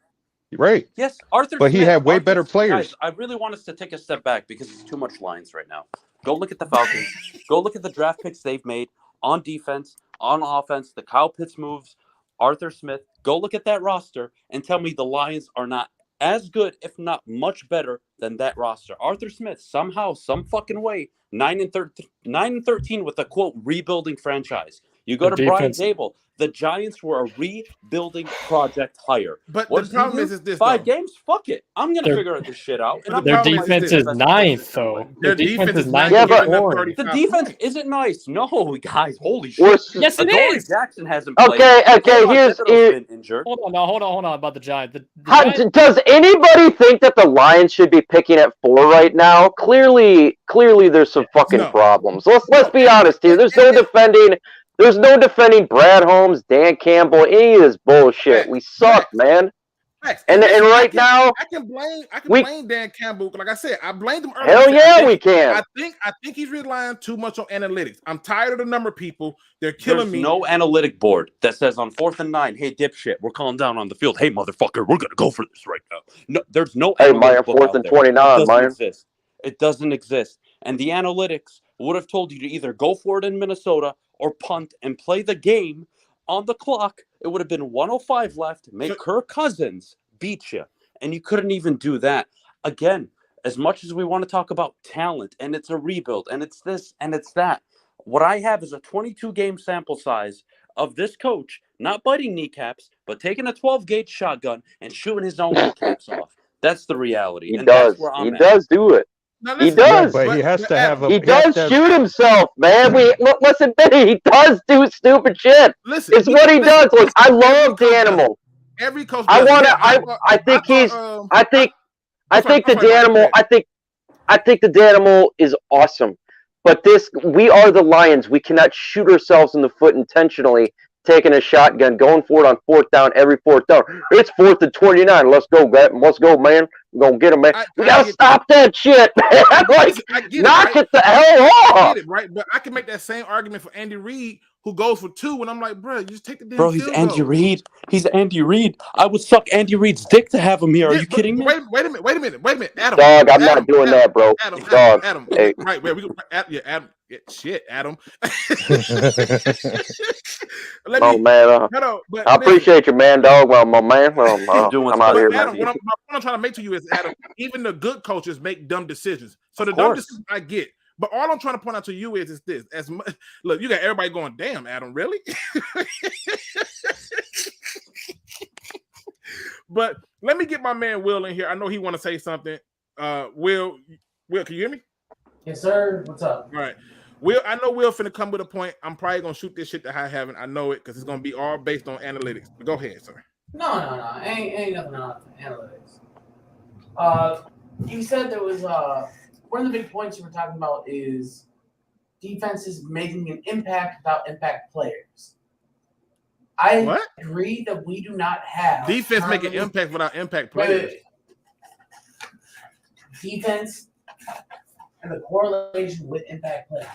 Right. Yes, Arthur. But he had way better players. Guys, I really want us to take a step back because it's too much Lions right now. Go look at the Falcons. Go look at the draft picks they've made on defense, on offense, the Kyle Pitts moves, Arthur Smith. Go look at that roster and tell me the Lions are not as good, if not much better, than that roster. Arthur Smith, somehow, some fucking way, 9-13 with a quote rebuilding franchise. You go to Brian Dable. The Giants were a rebuilding project hire. But the problem is this: 5 games. Fuck it. I'm gonna figure this shit out. And their defense is ninth, though. Their defense is ninth. Yeah, but the defense isn't nice. No, guys. Holy shit. Yes, it Adoree is. Jackson hasn't played. Okay. Here's been injured. Hold on about the Giants. Does anybody think that the Lions should be picking at 4 right now? Clearly, there's some fucking problems. Let's be honest here. There's no defending. There's no defending Brad Holmes, Dan Campbell, any of this bullshit. We suck, man. And right now, I can blame Dan Campbell. Like I said, I blamed him earlier. Hell yeah, we can. I think he's relying too much on analytics. I'm tired of the number of people. They're killing me. There's no analytic board that says on 4th and 9, hey, dipshit, we're calling down on the field. Hey, motherfucker, we're going to go for this right now. No, there's no analytic book 4th and 29, man. It doesn't exist. And the analytics would have told you to either go for it in Minnesota or punt and play the game on the clock. It would have been 105 left. Make Kirk Cousins beat you. And you couldn't even do that. Again, as much as we want to talk about talent and it's a rebuild and it's this and it's that, what I have is a 22-game sample size of this coach not biting kneecaps, but taking a 12-gauge shotgun and shooting his own kneecaps off. That's the reality. He does do it. Now, he does. But he has to have a. He does shoot himself, man. Let's admit it. He does do stupid shit. Listen, it's what he does. Look, I love the animal. Every coach. I think the Danimal. I think the Danimal is awesome. But we are the Lions. We cannot shoot ourselves in the foot intentionally, taking a shotgun, going for it on 4th down, every 4th down. It's 4th and 29. Let's go, man. We're going to get him, man. We got to stop that shit, man. Knock it the hell off. I get it, right? But I can make that same argument for Andy Reid, who goes for 2, and I'm like, bro, you just take the damn he's Andy Reid. He's Andy Reid. I would suck Andy Reid's dick to have him here. Are you kidding me? Wait a minute. Adam. Dog, I'm not doing that, bro. Adam. Hey. Right, Adam. Yeah, shit, Adam. Man. I appreciate you, man, dog. Well, my man. I'm out here, Adam, what I'm trying to make to you is, Adam, even the good coaches make dumb decisions. So the dumb decisions I get. But all I'm trying to point out to you is this. Look, you got everybody going, damn, Adam, really? But let me get my man Will in here. I know he want to say something. Will, can you hear me? Yes, sir. What's up? All right. Will, I know Will finna come with a point. I'm probably gonna shoot this shit that I haven't. I know it because it's gonna be all based on analytics. But go ahead, sir. No. Ain't nothing on analytics. You said there was one of the big points you were talking about is defenses making an impact without impact players. I agree that we do not have defense making impact without impact players. Defense and the correlation with impact players.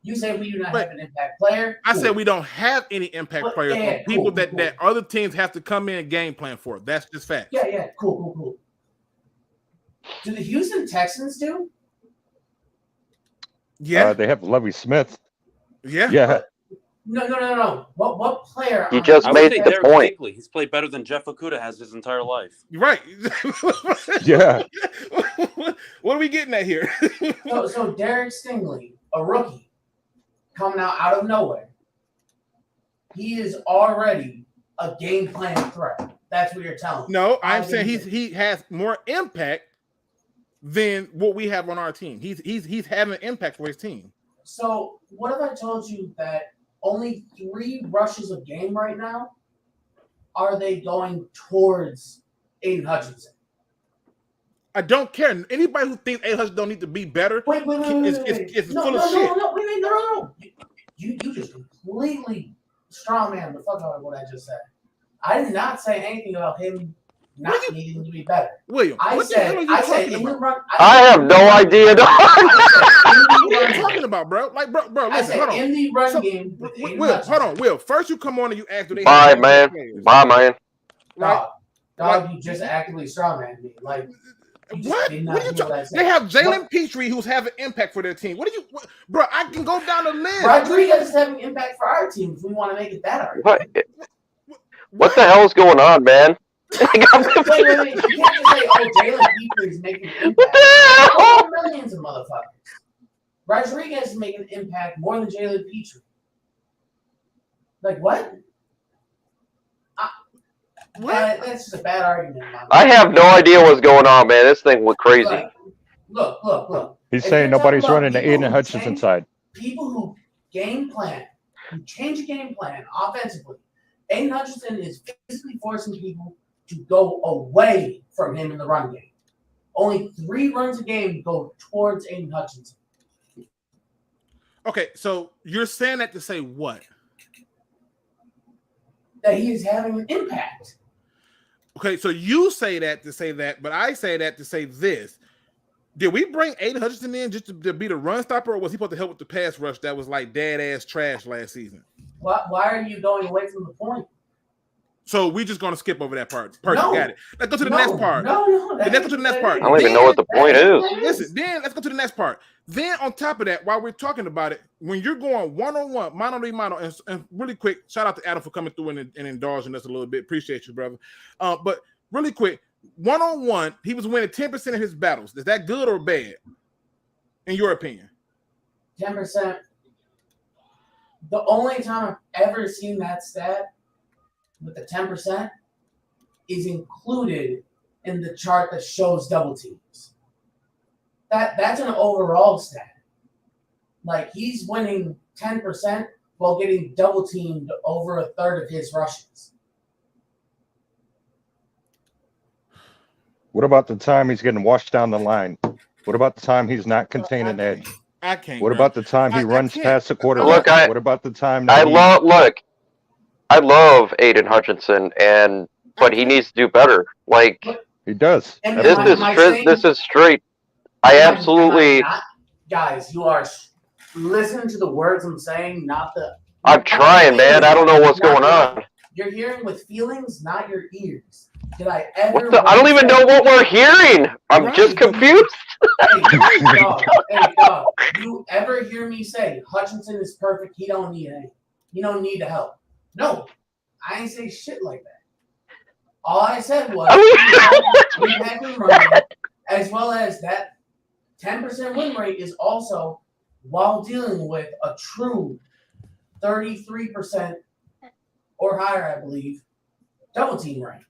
You say we do not have an impact player. I said we don't have any impact players. Yeah, people that other teams have to come in and game plan for. That's just fact. Yeah. Cool. Do the Houston Texans do? Yeah. They have Lovie Smith. Yeah. Yeah. No. What player? You on just I the- would made say the Derek point. Stingley. He's played better than Jeff Okuda has his entire life. You're right. Yeah. What are we getting at here? So Derek Stingley, a rookie, coming out of nowhere. He is already a game plan threat. That's what you're telling me. No, I'm saying he has more impact than what we have on our team. He's having an impact for his team. So what if I told you that only 3 rushes a game right now are they going towards Aiden Hutchinson? I don't care. Anybody who thinks A. Hutch don't need to be better Wait. is No, full of shit. no. You just completely strawman the fuck out of what I just said. I did not say anything about him not needing to be better. William, I said in the run. I have no idea. What are you talking about, bro? Like, bro, I listen, said hold on. in the run So, game. with Aiden Will, Hutchinson. hold on, Will. First, you come on and you ask, do they Bye, have man. players? Bye, man. Right? Dog, you just actively strawman me. Like, you just What? did not What are you hear what I talking? said. They have Jalen Petrie, who's having impact for their team. Bro? I can go down the list. Rodriguez is having impact for our team if we want to make it that argument. What the hell is going on, man? Wait. You can't just say, oh, Jalen Petrie is making an What impact. the There hell? are millions of motherfuckers. Rodriguez is making an impact more than Jalen Petrie. Like, what? That's just a bad argument. in my I mind. have no idea what's going on, man. This thing went crazy. Like, look. He's If saying you're nobody's talking running about the people Aiden who Hutchinson change- side. People who game plan, who change a game plan offensively, Aiden Hutchinson is physically forcing people to go away from him in the run game. Only 3 runs a game go towards Aiden Hutchinson. Okay, so you're saying that to say what? That he is having an impact. Okay, so you say that to say that, but I say that to say this. Did we bring Aiden Hutchinson in just to be the run stopper, or was he supposed to help with the pass rush that was like dead-ass trash last season? Why are you going away from the point? So we're just going to skip over that part. Perfect, No. got it. Let's go to the next part. No. Let's go to the next part. I don't even know what the point is. Listen, then let's go to the next part. Then on top of that, while we're talking about it, when you're going one-on-one, mano, and really quick, shout out to Adam for coming through and indulging us a little bit. Appreciate you, brother. But really quick, one-on-one, he was winning 10% of his battles. Is that good or bad, in your opinion? 10%. The only time I've ever seen that stat with the 10% is included in the chart that shows double teams. That's an overall stat. Like, he's winning 10% while getting double teamed over a third of his rushes. What about the time he's getting washed down the line? What about the time he's not containing edge? I can't. What bro. about the time he I runs can't. past the quarterback? Look, What about the time I that love Aiden Hutchinson, but he needs to do better. Like, he does? And this is straight. I absolutely. Guys, you are listening to the words I'm saying, not the. I'm trying, man. I don't know what's going on. You're hearing with feelings, not your ears. Did I ever? I don't even know what we're hearing. I'm Right. just confused. Hey, dog. You ever hear me say Hutchinson is perfect? He don't need any. He don't need the help. No, I ain't say shit like that. All I said was impact in running, as well as that 10% win rate is also while dealing with a true 33% or higher, I believe, double team rate.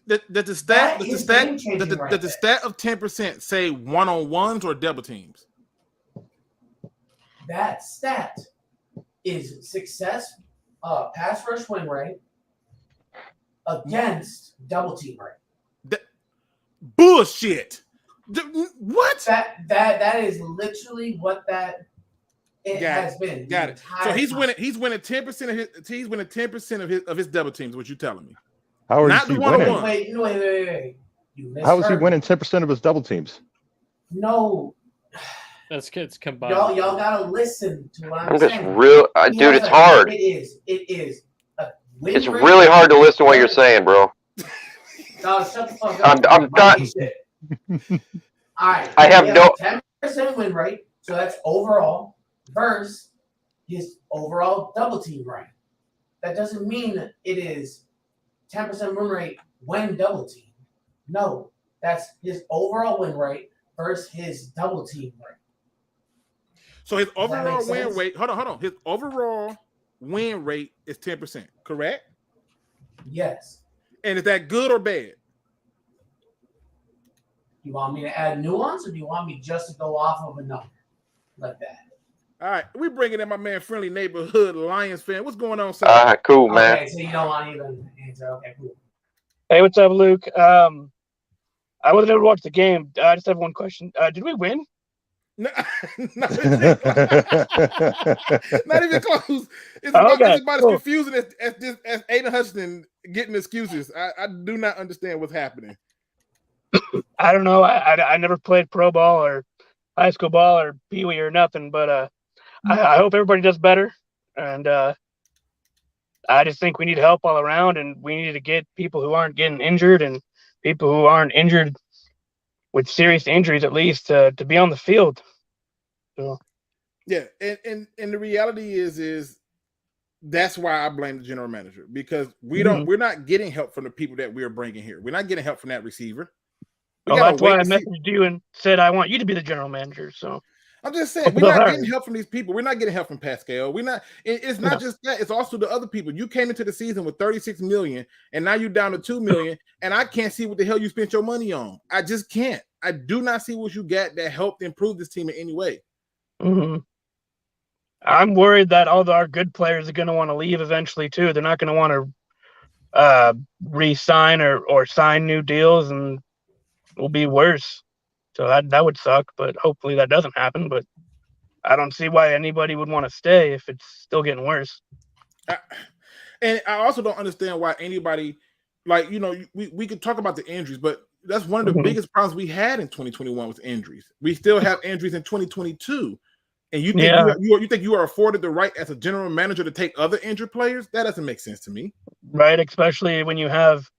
That the stat of 10% say one-on-ones or double teams? That stat is success pass rush win rate against double team rate. Bullshit. What? That is literally what has been. Got it. So he's winning 10% of his. He's winning 10% of his double teams. What you telling me? How is Not he the winning? one-on-one. Wait. You How is he misheard. winning 10% of his double teams? No, That's kids combined. y'all gotta listen to what I'm I'm just saying. real, He dude. has It's hard. It is. A win It's rate. really hard to listen to what you're saying, bro. Dog, shut the fuck up. I'm Might done. be shit. All right. I have we no- 10% win rate, So that's overall versus his overall double team rank. That doesn't mean that it is 10% win rate when double team. No, that's his overall win rate versus his double team rate. So his Does that overall make win sense? rate, hold on. His overall win rate is 10%, correct? Yes. And is that good or bad? You want me to add nuance, or do you want me just to go off of a number like that? All right, we bringing in my man, friendly neighborhood Lions fan. What's going on, sir? Cool, man. Okay, so you don't want to even answer. Okay, cool. Hey, what's up, Luke? I wasn't able to watch the game. I just have one question. Did we win? No, not even close. It's about, Okay, it's about cool. as confusing as Aiden Hutchinson getting excuses. I do not understand what's happening. I don't know. I never played pro ball or high school ball or peewee or nothing, but I hope everybody does better. And I just think we need help all around, and we need to get people who aren't getting injured and people who aren't injured with serious injuries, at least, to be on the field. So. Yeah, and the reality is that's why I blame the general manager, because we're not getting help from the people that we're bringing here. We're not getting help from that receiver. Well, that's why I messaged you and said I want you to be the general manager. So I'm just saying, we're not getting help from these people. We're not getting help from Pascal. We're not. It's not just that. It's also the other people. You came into the season with 36 million, and now you're down to 2 million, and I can't see what the hell you spent your money on. I just can't. I do not see what you got that helped improve this team in any way. Mm-hmm. I'm worried that all our good players are going to want to leave eventually too. They're not going to want to re-sign or sign new deals, and it'll be worse. So that would suck, but hopefully that doesn't happen. But I don't see why anybody would want to stay if it's still getting worse. And I also don't understand why anybody, like, we could talk about the injuries, but that's one of the biggest problems we had in 2021 was injuries. We still have injuries in 2022. And you think you think you are afforded the right as a general manager to take other injured players? That doesn't make sense to me. Right, especially when you have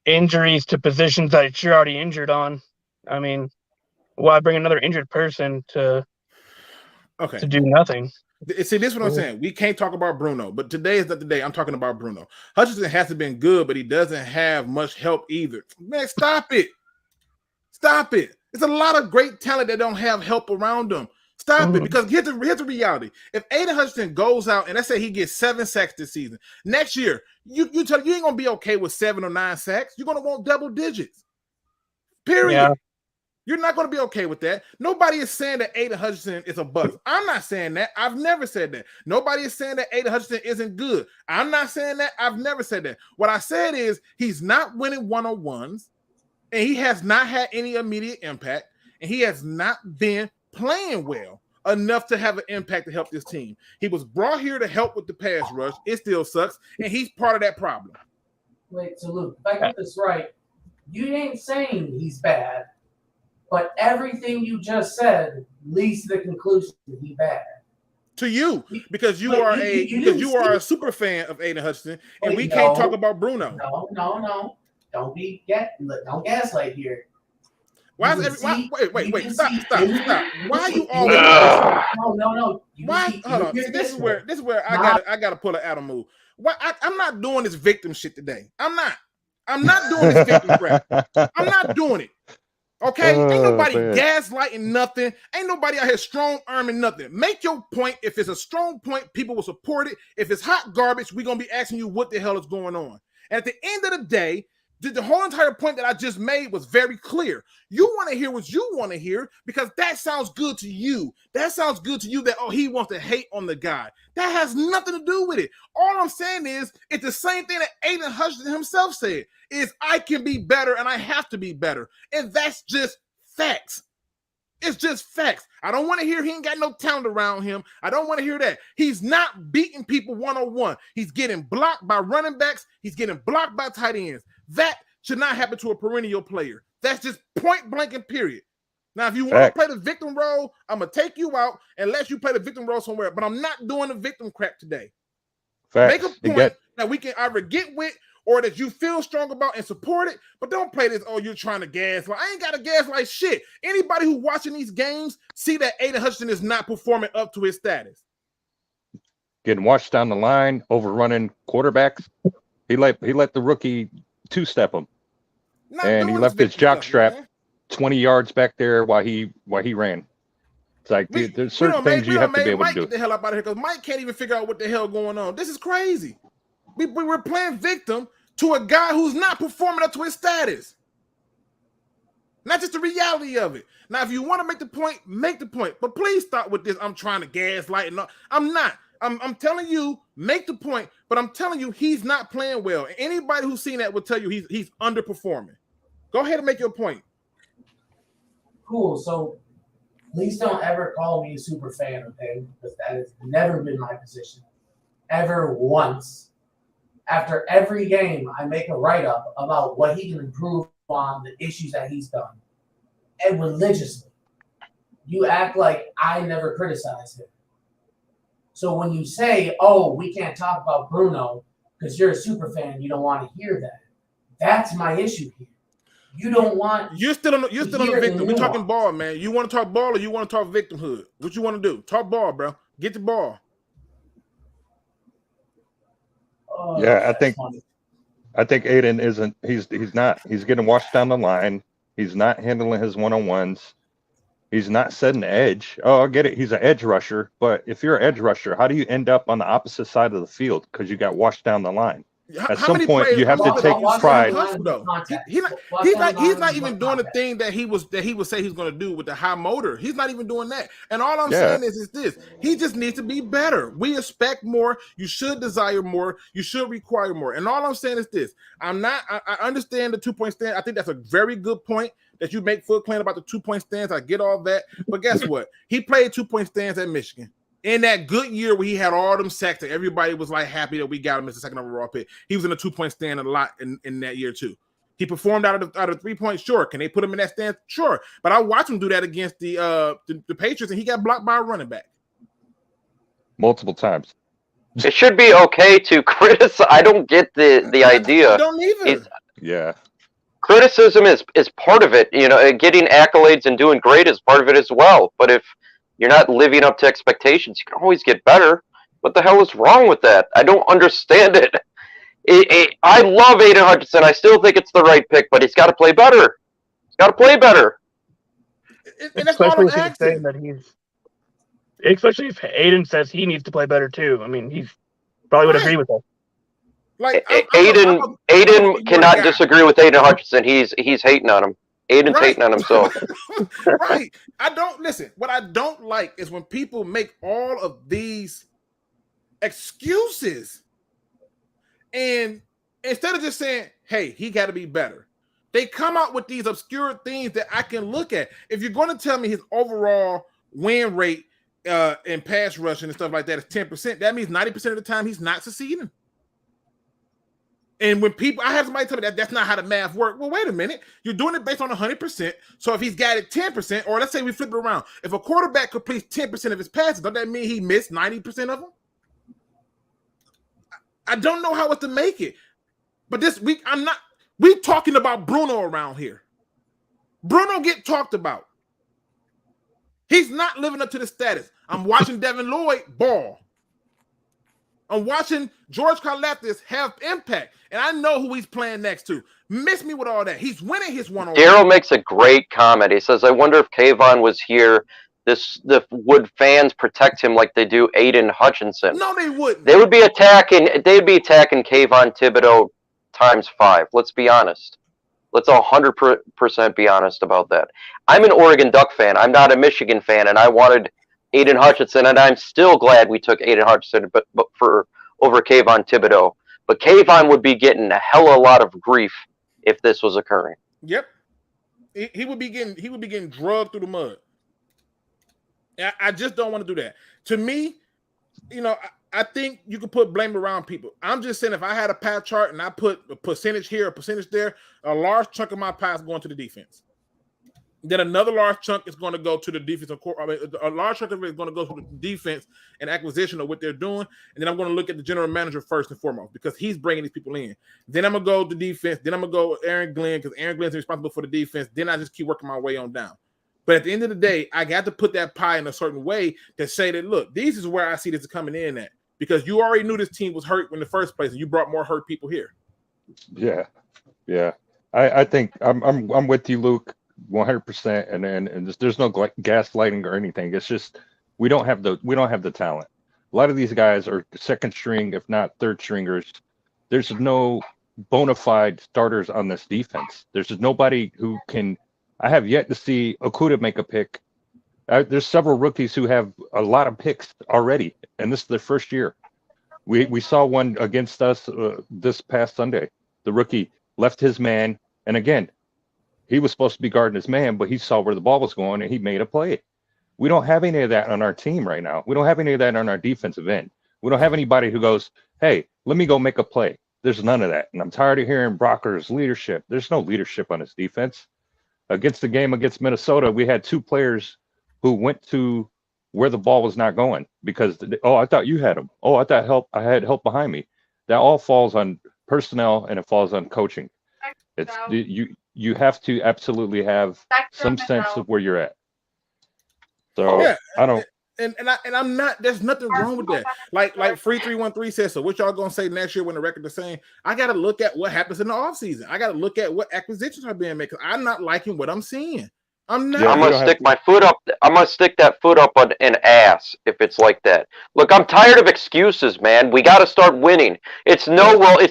injuries to positions that you're already injured on. I mean, why bring another injured person to do nothing? See, this is what I'm saying. We can't talk about Bruno, but today is not the day. I'm talking about Bruno. Hutchinson hasn't been good, but he doesn't have much help either. Man, stop it. Stop it. There's a lot of great talent that don't have help around them. Stop it, because here's the reality. If Aiden Hutchinson goes out and let's say he gets 7 sacks this season, next year you ain't gonna be okay with 7 or 9 sacks. You're gonna want double digits. Period. Yeah. You're not gonna be okay with that. Nobody is saying that Aiden Hutchinson is a bust. I'm not saying that. I've never said that. Nobody is saying that Aiden Hutchinson isn't good. I'm not saying that. I've never said that. What I said is he's not winning one-on-ones, and he has not had any immediate impact, and he has not been playing well enough to have an impact to help this team. He was brought here to help with the pass rush. It still sucks, and he's part of that problem. Wait, so Luke, if I get this right, you ain't saying he's bad, but everything you just said leads to the conclusion that he's bad. To you, because you are a super fan of Aiden Hutchinson, and we can't talk about Bruno. No. Don't gaslight here. Wait, stop. Why are you always No. Why? Hold on. See, this is where I gotta pull an Adam move. Why I'm not doing this victim shit today. I'm not doing this victim crap. I'm not doing it. Okay? Ain't nobody gaslighting nothing. Ain't nobody out here strong arming nothing. Make your point. If it's a strong point, people will support it. If it's hot garbage, we're gonna be asking you what the hell is going on. And at the end of the day, the whole entire point that I just made was very clear. You want to hear what you want to hear because that sounds good to you. That sounds good to you that, he wants to hate on the guy. That has nothing to do with it. All I'm saying is it's the same thing that Aiden Hutchinson himself said, is I can be better and I have to be better. And that's just facts. It's just facts. I don't want to hear he ain't got no talent around him. I don't want to hear that. He's not beating people one-on-one. He's getting blocked by running backs. He's getting blocked by tight ends. That should not happen to a perennial player. That's just point blank and period. Now, if you want to play the victim role, I'm going to take you out and let you play the victim role somewhere. But I'm not doing the victim crap today. Facts. Make a point that we can either get with or that you feel strong about and support it, but don't play this, oh, you're trying to gaslight. I ain't got to gaslight shit. Anybody who watching these games see that Aiden Hutchinson is not performing up to his status. Getting washed down the line, overrunning quarterbacks. He let the rookie two-step him. And he left his jock strap 20 yards back there while he ran. It's like, there's certain things you have to be able to do. Get the hell up out of here, because Mike can't even figure out what the hell going on. This is crazy. We were playing victim to a guy who's not performing up to his status. Not just the reality of it. Now, if you want to make the point. But please stop with this. I'm trying to gaslight. And I'm not. I'm telling you, make the point. But I'm telling you, he's not playing well. And anybody who's seen that will tell you he's underperforming. Go ahead and make your point. Cool. So please don't ever call me a super fan, okay? Because that has never been my position. Ever once. After every game, I make a write-up about what he can improve on, the issues that he's done. And religiously. You act like I never criticized him. So when you say, oh, we can't talk about Bruno because you're a super fan, you don't want to hear that. That's my issue here. You don't want. You're still on the victim. We're talking ball, man. You want to talk ball or you want to talk victimhood? What you want to do? Talk ball, bro. Get the ball. Oh, yeah, I think Aiden isn't. He's not. He's getting washed down the line. He's not handling his one-on-ones. He's not setting the edge. Oh, I get it. He's an edge rusher, but if you're an edge rusher, how do you end up on the opposite side of the field because you got washed down the line? At some point, you have to take pride. He's not even doing the thing that he would say he's going to do with the high motor. He's not even doing that. And all I'm saying is this: he just needs to be better. We expect more. You should desire more. You should require more. And all I'm saying is this: I understand the 2-point stand. I think that's a very good point that you make, Foot Clan, about the 2-point stands. I get all that, but guess what? He played 2-point stands at Michigan. In that good year where he had all them sacks, and everybody was like happy that we got him as a second overall pick. He was in a 2-point stand a lot in that year too. He performed out of 3-point. Sure. Can they put him in that stand? Sure. But I watched him do that against the Patriots, and he got blocked by a running back multiple times. It should be okay to criticize. I don't get the idea. I don't either. Yeah. Criticism is part of it. You know, getting accolades and doing great is part of it as well. But if you're not living up to expectations, you can always get better. What the hell is wrong with that? I don't understand it. I love Aiden Hutchinson. I still think it's the right pick, but he's got to play better. He's got to play better. And that's all I'm asking. Especially if Aiden says he needs to play better too. I mean, he probably would agree with that. Like Aiden cannot disagree with Aiden Hutchinson. He's hating on him. Aiden's hating on himself. Right. What I don't like is when people make all of these excuses. And instead of just saying, hey, he got to be better, they come out with these obscure things that I can look at. If you're going to tell me his overall win rate in pass rushing and stuff like that is 10%, that means 90% of the time he's not succeeding. And when I have somebody tell me that's not how the math works. Well, wait a minute. You're doing it based on 100%. So if he's got it 10%, or let's say we flip it around. If a quarterback completes 10% of his passes, doesn't that mean he missed 90% of them? I don't know how else to make it. But this week, we talking about Bruno around here. Bruno get talked about. He's not living up to the status. I'm watching Devin Lloyd ball. I'm watching George Karlaftis have impact, and I know who he's playing next to. Miss me with all that. He's winning his one-on-one. Daryl makes a great comment. He says, I wonder if Kayvon was here, would fans protect him like they do Aiden Hutchinson? No, they wouldn't. They'd be attacking Kayvon Thibodeau times 5. Let's be honest. Let's 100% be honest about that. I'm an Oregon Duck fan. I'm not a Michigan fan, and I wanted Aiden Hutchinson, and I'm still glad we took Aiden Hutchinson but over Kayvon Thibodeau. But Kayvon would be getting a hell of a lot of grief if this was occurring. Yep. He would be getting drugged through the mud. I just don't want to do that. To me, I think you could put blame around people. I'm just saying if I had a pie chart and I put a percentage here, a percentage there, a large chunk of my pie is going to the defense. Then another large chunk is going to go to the defensive core. I mean, a large chunk of it is going to go to the defense and acquisition of what they're doing. And then I'm going to look at the general manager first and foremost because he's bringing these people in. Then I'm going to go to defense. Then I'm going to go Aaron Glenn because Aaron Glenn's responsible for the defense. Then I just keep working my way on down. But at the end of the day, I got to put that pie in a certain way to say that, look, this is where I see this coming in at because you already knew this team was hurt in the first place and you brought more hurt people here. Yeah. I think I'm with you, Luke. 100%, and there's no gaslighting or anything. It's just we don't have the talent. A lot of these guys are second string, if not third stringers. There's no bona fide starters on this defense. There's just nobody who can. I have yet to see Okudah make a pick. There's several rookies who have a lot of picks already, and this is their first year. We saw one against us this past Sunday. The rookie left his man, and again. He was supposed to be guarding his man, but he saw where the ball was going, and he made a play. We don't have any of that on our team right now. We don't have any of that on our defensive end. We don't have anybody who goes, hey, let me go make a play. There's none of that. And I'm tired of hearing Brocker's leadership. There's no leadership on his defense. Against the game against Minnesota, we had two players who went to where the ball was not going because, I thought you had him. I had help behind me. That all falls on personnel, and it falls on coaching. It's you have to absolutely have some sense of where you're at. So yeah, I don't. And I'm not. There's nothing wrong with that. Like Free 313 says. So what y'all gonna say next year when the record is saying? I got to look at what happens in the offseason. I got to look at what acquisitions are being made because I'm not liking what I'm seeing. I'm not. I'm gonna stick my foot up. I'm gonna stick that foot up on an ass if it's like that. Look, I'm tired of excuses, man. We got to start winning. It's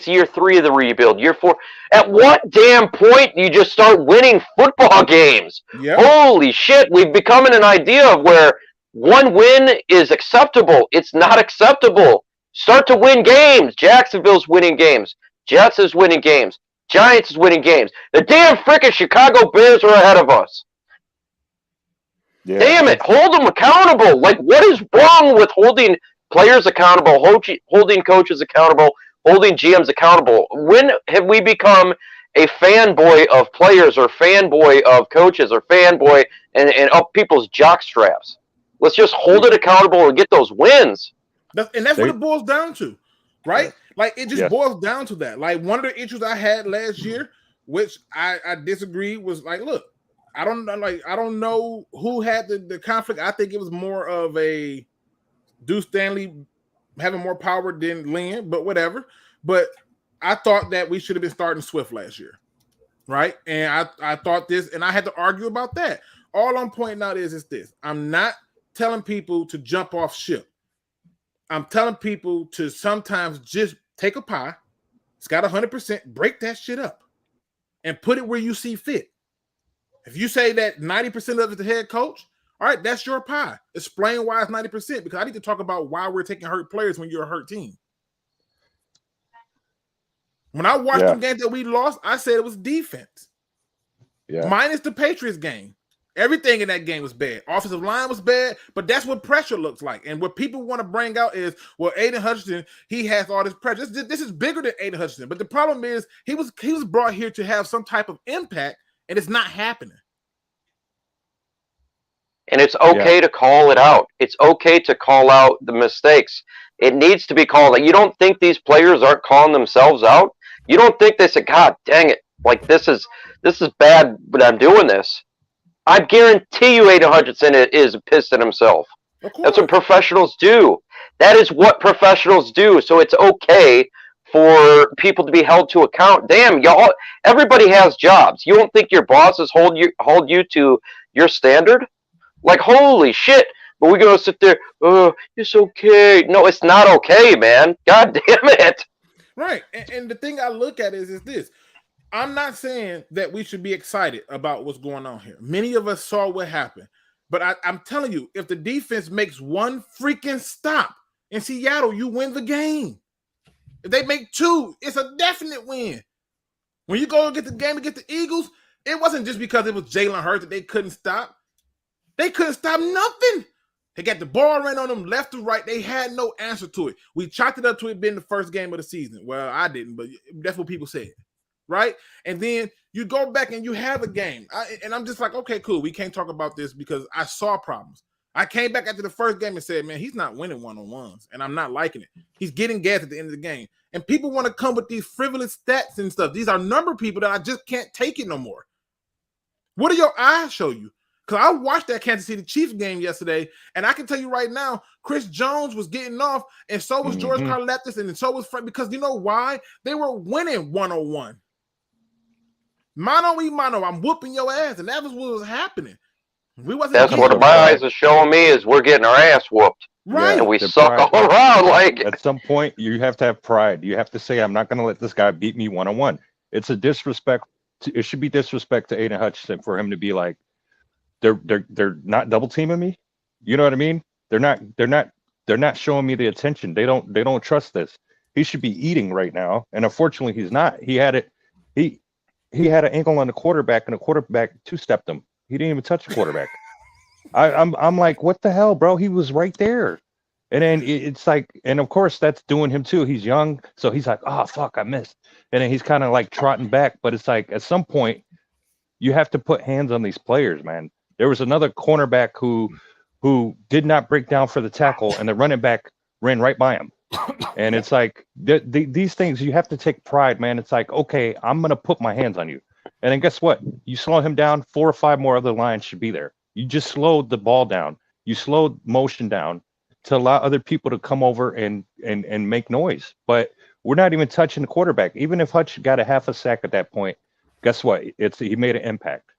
year 3 of the rebuild. Year 4. At what damn point do you just start winning football games? Yep. Holy shit! We've become an idea of where one win is acceptable. It's not acceptable. Start to win games. Jacksonville's winning games. Jets is winning games. Giants is winning games. The damn frickin' Chicago Bears are ahead of us. Yeah. Damn it, hold them accountable. Like, what is wrong with holding players accountable, holding coaches accountable, holding GMs accountable? When have we become a fanboy of players or fanboy of coaches or fanboy and up people's jock straps? Let's just hold it accountable and get those wins. That's what it boils down to, right? Like, it just boils down to that. Like, one of the issues I had last year, which I disagree, was like, look, I don't know who had the conflict. I think it was more of a Deuce Stanley having more power than Lynn, but whatever. But I thought that we should have been starting Swift last year, right? And I thought this, and I had to argue about that. All I'm pointing out is this. I'm not telling people to jump off ship. I'm telling people to sometimes just take a pie. It's got 100%. Break that shit up and put it where you see fit. If you say that 90% of it's the head coach, all right, that's your pie. Explain why it's 90%, because I need to talk about why we're taking hurt players when you're a hurt team. When I watched the game that we lost, I said it was defense. Yeah. Minus the Patriots game. Everything in that game was bad. Offensive line was bad, but that's what pressure looks like. And what people want to bring out is, well, Aiden Hutchinson, he has all this pressure. This is bigger than Aiden Hutchinson. But the problem is he was brought here to have some type of impact, and it's not happening. And it's okay to call it out. It's okay to call out the mistakes. It needs to be called out. You don't think these players aren't calling themselves out? You don't think they say, God dang it, like this is bad, but I'm doing this. I guarantee you Aiden Hutchinson is pissed at himself. That's what professionals do. That is what professionals do. So it's okay for people to be held to account. Damn, y'all, everybody has jobs. You don't think your bosses hold you to your standard? Like, holy shit. But we're going to sit there, oh, it's okay. No, it's not okay, man. God damn it. Right. And the thing I look at is this. I'm not saying that we should be excited about what's going on here. Many of us saw what happened. But I'm telling you, if the defense makes one freaking stop in Seattle, you win the game. If they make two, it's a definite win. When you go and get the game against the Eagles, it wasn't just because it was Jalen Hurts that they couldn't stop. They couldn't stop nothing. They got the ball ran on them left to right. They had no answer to it. We chalked it up to it being the first game of the season. Well, I didn't, but that's what people said. right? And then you go back and you have a game. And I'm just like, okay, cool. We can't talk about this because I saw problems. I came back after the first game and said, man, he's not winning one-on-ones, and I'm not liking it. He's getting gas at the end of the game. And people want to come with these frivolous stats and stuff. These are number people that I just can't take it no more. What do your eyes show you? Because I watched that Kansas City Chiefs game yesterday, and I can tell you right now, Chris Jones was getting off, and so was George Karlaftis, and so was Frank, because you know why? They were winning 101. Mano, I'm whooping your ass, and that was what was happening. That's what my eyes are showing me is we're getting our ass whooped. Right. And we suck all around. Like, at some point, you have to have pride. You have to say, I'm not going to let this guy beat me one-on-one. It's a disrespect. It should be disrespect to Aiden Hutchinson for him to be like, they're not double teaming me. You know what I mean? They're not showing me the attention. They don't trust this. He should be eating right now. And unfortunately, he's not. He had it. He had an ankle on the quarterback, and the quarterback two-stepped him. He didn't even touch the quarterback. I'm like, what the hell, bro? He was right there. And then it's like, and of course that's doing him too. He's young, so he's like, oh fuck, I missed. And then he's kind of like trotting back. But it's like at some point, you have to put hands on these players, man. There was another cornerback who did not break down for the tackle, and the running back ran right by him. And it's like these things, you have to take pride, man. It's like, okay, I'm gonna put my hands on you. And then guess what? You slow him down, 4 or 5 more other lines should be there. You just slowed the ball down. You slowed motion down to allow other people to come over and make noise. But we're not even touching the quarterback. Even if Hutch got a half a sack at that point, guess what? He made an impact.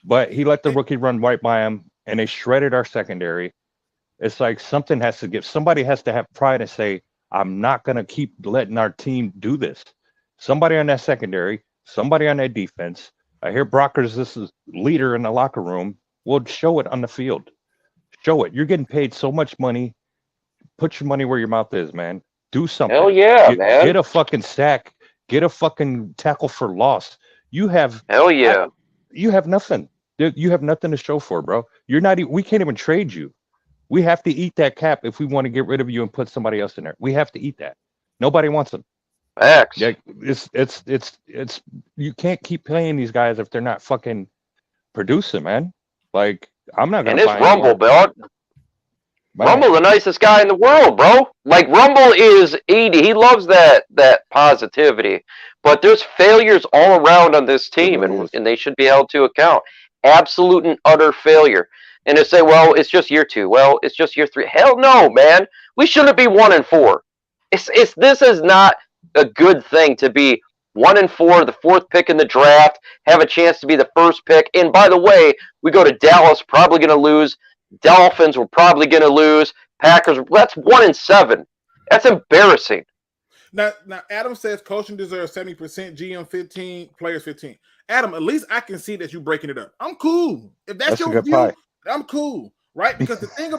But he let the rookie run right by him, and they shredded our secondary. It's like something has to give. Somebody has to have pride and say, I'm not going to keep letting our team do this. Somebody on that secondary, somebody on that defense. I hear Brockers, this is leader in the locker room. Well, show it on the field. Show it. You're getting paid so much money. Put your money where your mouth is, man. Do something. Hell yeah, man. Get a fucking sack. Get a fucking tackle for loss. You have. Hell yeah. You have nothing. You have nothing to show for, bro. You're not. We can't even trade you. We have to eat that cap if we want to get rid of you and put somebody else in there. We have to eat that. Nobody wants them. Facts. Yeah, it's. You can't keep playing these guys if they're not fucking producing, man. Like, I'm not gonna. And it's Rumble, bro. Rumble, the nicest guy in the world, bro. Like, Rumble is 80. He loves that positivity. But there's failures all around on this team, and they should be held to account. Absolute and utter failure. And to say, well, it's just year 2. Well, it's just year 3. Hell no, man. We shouldn't be 1-4. This is not a good thing to be 1-4, the 4th pick in the draft, have a chance to be the 1st pick. And by the way, we go to Dallas, probably going to lose. Dolphins, we're probably going to lose. Packers, that's 1-7. That's embarrassing. Now, Adam says coaching deserves 70%, GM 15, players 15. Adam, at least I can see that you breaking it up. I'm cool. If that's your view, pie. I'm cool, right? Because the thing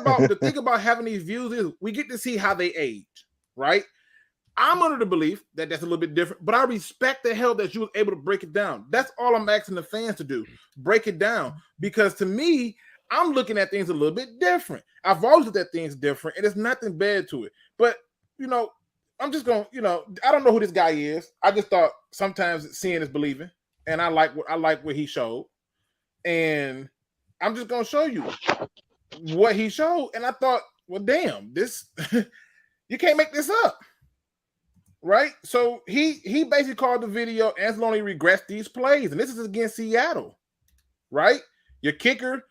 about having these views is we get to see how they age, right? I'm under the belief that that's a little bit different, but I respect the hell that you were able to break it down. That's all I'm asking the fans to do, break it down. Because to me, I'm looking at things a little bit different. I've always looked at things different, and there's nothing bad to it. But, I'm just going, I don't know who this guy is. I just thought sometimes seeing is believing, and I like what he showed. And I'm just going to show you what he showed. And I thought, well, damn, this, you can't make this up. Right? So he basically called the video, Anzalone regressed these plays. And this is against Seattle. Right? Your kicker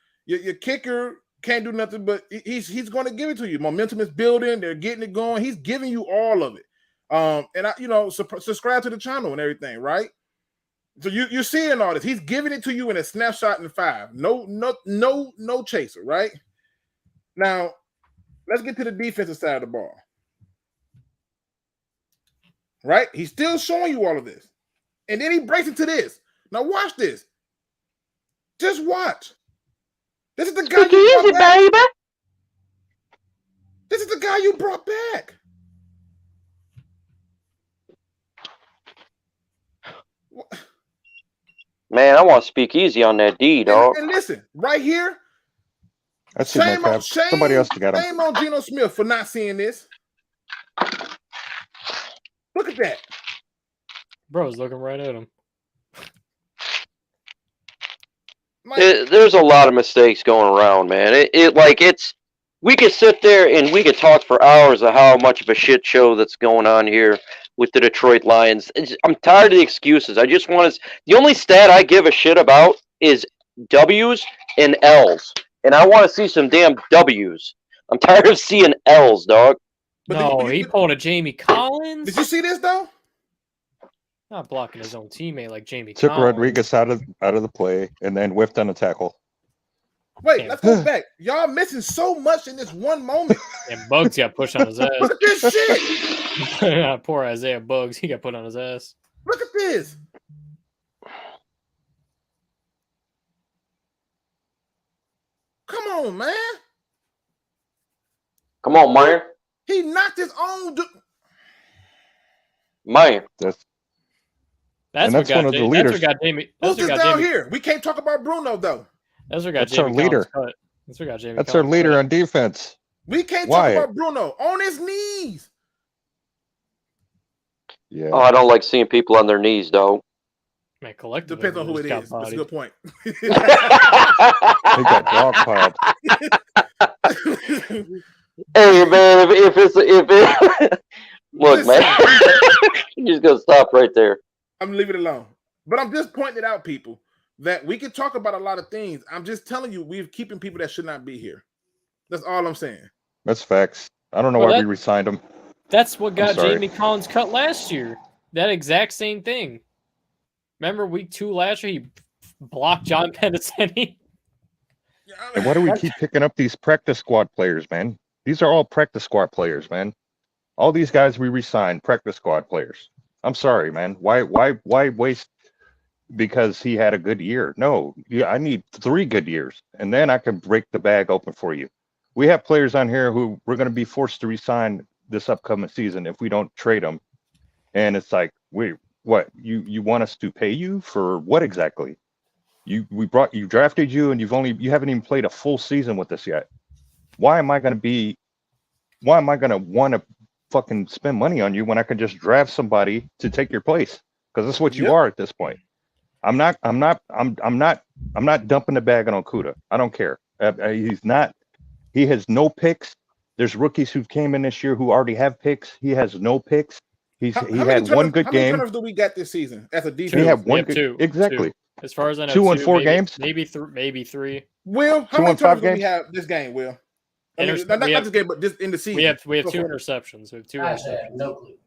can't do nothing, but he's going to give it to you. Momentum is building. They're getting it going. He's giving you all of it. And I, subscribe to the channel and everything, right? So you're seeing all this. He's giving it to you in a snapshot in 5. No chaser, right? Now, let's get to the defensive side of the ball. Right? He's still showing you all of this. And then he breaks into this. Now watch this. Just watch. This is the guy you brought back. Baby. This is the guy you brought back. Man, I want to speak easy on that D, dog. And listen, right here. Shame on somebody else got him. Shame on Geno Smith for not seeing this. Look at that. Bro's looking right at him. There's a lot of mistakes going around, man. We could sit there and we could talk for hours of how much of a shit show that's going on here with the Detroit Lions. I'm tired of the excuses. I just want to. The only stat I give a shit about is W's and L's, and I want to see some damn W's. I'm tired of seeing L's, dog. He pulled a Jamie Collins. Did you see this though? Not blocking his own teammate like Jamie Took Collins. Rodriguez out of the play and then whiffed on a tackle. Wait, let's go back. Y'all missing so much in this one moment. And Bugs got pushed on his ass. Look at this shit. Poor Isaiah Bugs. He got put on his ass. Look at this. Come on, man. Come on, man. He knocked his own. Man. That's one of the leaders. That's what got Jamie. Who's this down here? We can't talk about Bruno though. That's what got That's Jamie our leader. Collins cut. That's what got Jamie. That's Collins our leader cut. on defense. We can't Why? talk about Bruno on his knees. Yeah. Oh, I don't like seeing people on their knees, though. Man, collectively. Depends on who it is. That's a good point. He got dog piled. Hey, man, if it look, man, you just gonna stop right there. I'm gonna leave it alone. But I'm just pointing it out, people, that we can talk about a lot of things. I'm just telling you, we're keeping people that should not be here. That's all I'm saying. That's facts. I don't know why we re-signed him. That's what got Jamie Collins cut last year. That exact same thing. Remember week 2 last year, he blocked John Pennicini. And why do we keep picking up these practice squad players, man? These are all practice squad players, man. All these guys we re-signed, practice squad players. I'm sorry, man. Why waste because he had a good year? No, I need 3 good years, and then I can break the bag open for you. We have players on here who we're going to be forced to re-sign this upcoming season if we don't trade them. And it's like, wait, what? You want us to pay you for what exactly? We drafted you, and you haven't even played a full season with us yet. Why am I going to want to fucking spend money on you when I could just draft somebody to take your place? Because that's what you are at this point. I'm not dumping the bag on Okudah. I don't care. He has no picks. There's rookies who came in this year who already have picks. He has no picks. He had one good game. How many turnovers do we got this season as a defense? We have one good, two. exactly. Two. As far as I know, 2 and 4 games, maybe 3. Will, how many turnovers do we have this game? Will, not this game, but this in the season. We have 2 interceptions. We have 2 interceptions. No clue.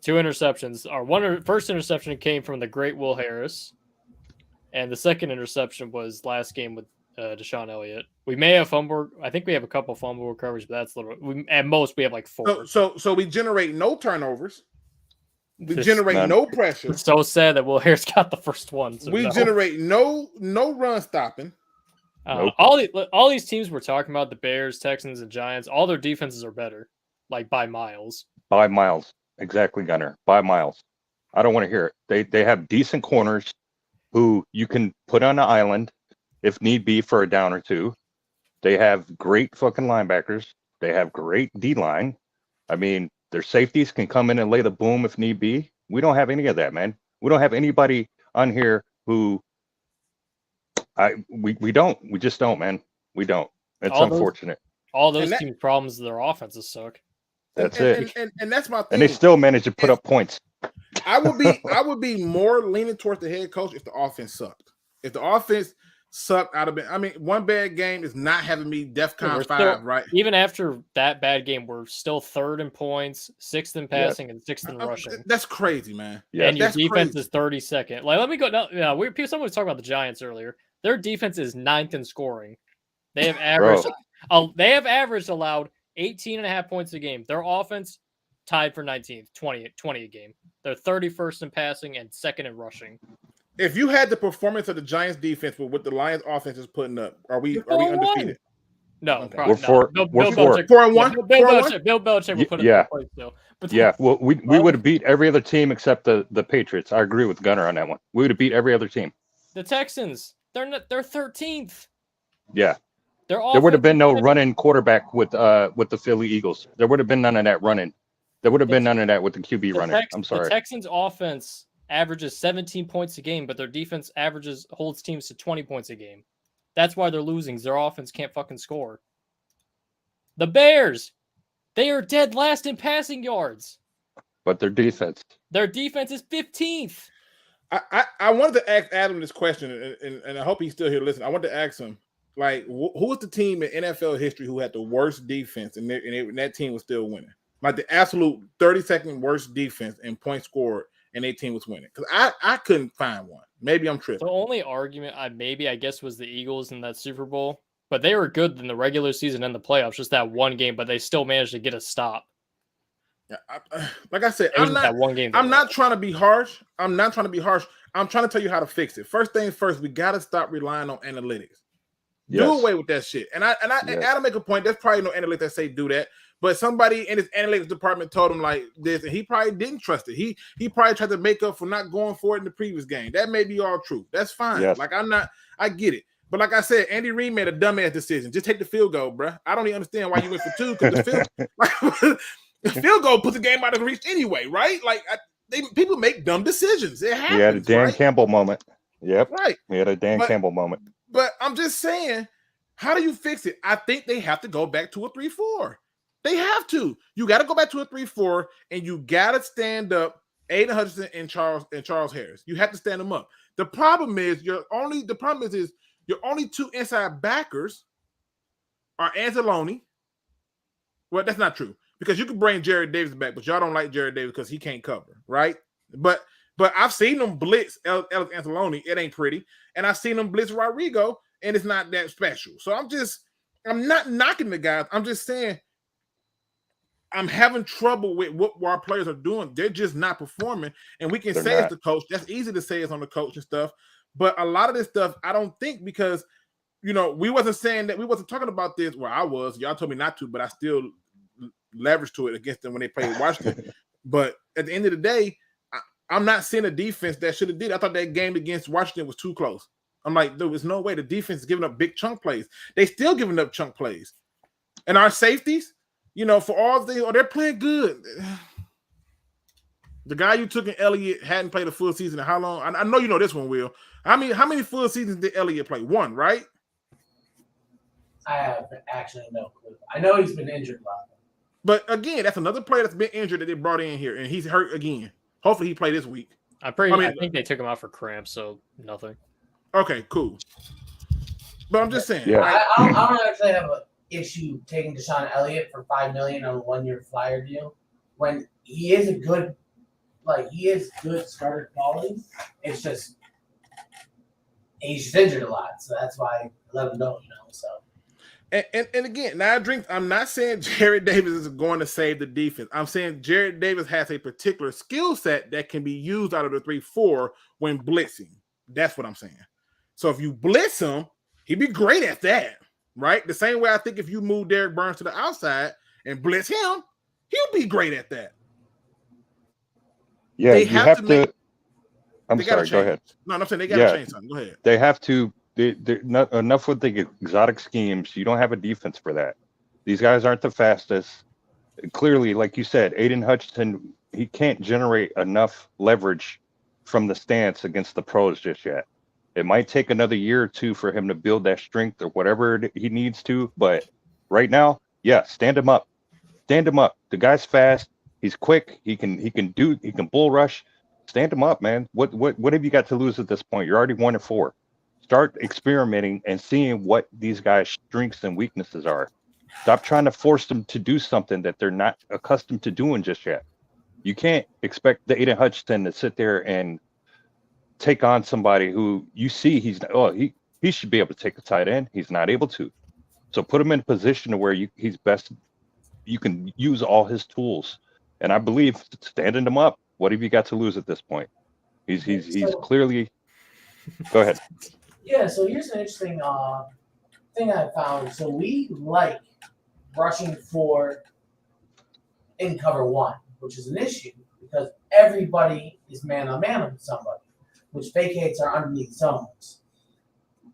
2 interceptions. Our first interception came from the great Will Harris, and the second interception was last game with Deshaun Elliott. We may have fumble. I think we have a couple fumble recoveries, but that's little. At most, we have like 4. So we generate no turnovers. We generate no pressure. It's so sad that Will Harris got the first one. So we generate no run stopping. Nope. All these teams we're talking about, the Bears, Texans, and Giants, all their defenses are better, like by miles. By miles, exactly, Gunner. By miles. I don't want to hear it. They have decent corners who you can put on the island if need be for a down or 2. They have great fucking linebackers. They have great D-line. I mean, their safeties can come in and lay the boom if need be. We don't have any of that, man. We don't have anybody on here who we don't. We just don't, man. We don't. It's unfortunate. All those teams' problems, their offenses suck. That's it. And that's my thing. And they still manage to put up points. I would be more leaning towards the head coach if the offense sucked. If the offense sucked, I'd have been. I mean, one bad game is not having me DEFCON 5, right? Even after that bad game, we're still 3rd in points, 6th in passing, and 6th in rushing. That's crazy, man. Yeah, and your defense is 32nd. Like, let me go. Someone was talking about the Giants earlier. Their defense is 9th in scoring. They have averaged. Allowed 18.5 points a game. Their offense tied for 19th, 20 a game. They're 31st in passing and 2nd in rushing. If you had the performance of the Giants defense with what the Lions offense is putting up, are we undefeated? No, okay. probably We're 4-1. Bill Belichick will put up points still. But well, we would have beat every other team except the Patriots. I agree with Gunner on that one. We would have beat every other team. The Texans, they're 13th. Yeah. There would have been no running quarterback with the Philly Eagles. There would have been none of that running. There would have been none of that with the QB running. I'm sorry. The Texans' offense averages 17 points a game, but their defense holds teams to 20 points a game. That's why they're losing. Their offense can't fucking score. The Bears, they are dead last in passing yards. But their defense is 15th. I wanted to ask Adam this question, and I hope he's still here listening. I wanted to ask him, like, who was the team in NFL history who had the worst defense, and that team was still winning? Like the absolute 32nd worst defense and points scored, and their team was winning. Because I couldn't find one. Maybe I'm tripping. The only argument I guess was the Eagles in that Super Bowl, but they were good in the regular season and the playoffs, just that one game, but they still managed to get a stop. Yeah, like I said, I'm not trying to be harsh. I'm trying to tell you how to fix it. First things first, we got to stop relying on analytics. Yes. Do away with that shit. And Adam make a point. There's probably no analytics that say do that. But somebody in his analytics department told him like this, and he probably didn't trust it. He probably tried to make up for not going for it in the previous game. That may be all true. That's fine. Yes. Like I get it. But like I said, Andy Reid made a dumbass decision. Just take the field goal, bro. I don't even understand why you went for 2 because the field goal puts the game out of reach anyway, right? Like people make dumb decisions. It happens. He had a Dan Campbell moment. Yep. Right. He had a Dan Campbell moment. But I'm just saying, how do you fix it? I think they have to go back to a 3-4. They have to. You got to go back to a 3-4, and you got to stand up Aiden Hutchinson and Charles Harris. You have to stand them up. The problem is your only 2 inside backers are Anzalone. Well, that's not true because you can bring Jared Davis back, but y'all don't like Jared Davis because he can't cover, right? But I've seen them blitz Alex Anzalone. It ain't pretty, and I've seen them blitz Rodrigo, and it's not that special. So I'm not knocking the guys. I'm just saying. I'm having trouble with what our players are doing. They're just not performing. And we can say it's the coach. That's easy to say it's on the coach and stuff. But a lot of this stuff, I don't think because, we wasn't saying that. We wasn't talking about this. Well, I was. Y'all told me not to, but I still leveraged to it against them when they played Washington. But at the end of the day, I'm not seeing a defense that should have did. I thought that game against Washington was too close. I'm like, there was no way. The defense is giving up big chunk plays. They still giving up chunk plays. And our safeties, for all they're playing good. The guy you took in Elliott hadn't played a full season in how long? I know you know this one, Will. How many full seasons did Elliott play? 1, right? I have actually no clue. I know he's been injured a lot. But again, that's another player that's been injured that they brought in here, and he's hurt again. Hopefully he played this week. I think they took him out for cramps, so nothing. Okay, cool. But I'm just saying. Yeah. I don't actually have an issue taking Deshaun Elliott for $5 million on a 1-year flyer deal when he is good starter quality. It's just he's just injured a lot, so that's why I let him go. So. And again, now I'm not saying Jared Davis is going to save the defense. I'm saying Jared Davis has a particular skill set that can be used out of the 3-4 when blitzing. That's what I'm saying. So if you blitz him, he'd be great at that, right? The same way I think if you move Derek Burns to the outside and blitz him, he'll be great at that. Yeah, you have to. I'm sorry. Go ahead. No, I'm saying they got to change something. Go ahead. They have to. They're not enough with the exotic schemes. You don't have a defense for that. These guys aren't the fastest. Clearly, like you said, Aiden Hutchinson, he can't generate enough leverage from the stance against the pros just yet. It might take another year or 2 for him to build that strength or whatever he needs to. But right now, yeah, stand him up. Stand him up. The guy's fast. He's quick. He can bull rush. Stand him up, man. What have you got to lose at this point? You're already 1-4. Start experimenting and seeing what these guys' strengths and weaknesses are. Stop trying to force them to do something that they're not accustomed to doing just yet. You can't expect the Aiden Hutchinson to sit there and take on somebody who you see he should be able to take a tight end. He's not able to. So put him in a position where he's best. You can use all his tools. And I believe standing him up, what have you got to lose at this point? He's clearly. Go ahead. Yeah, so here's an interesting thing I found. So we like rushing for in cover 1, which is an issue because everybody is man-on-man with somebody, which vacates our underneath zones.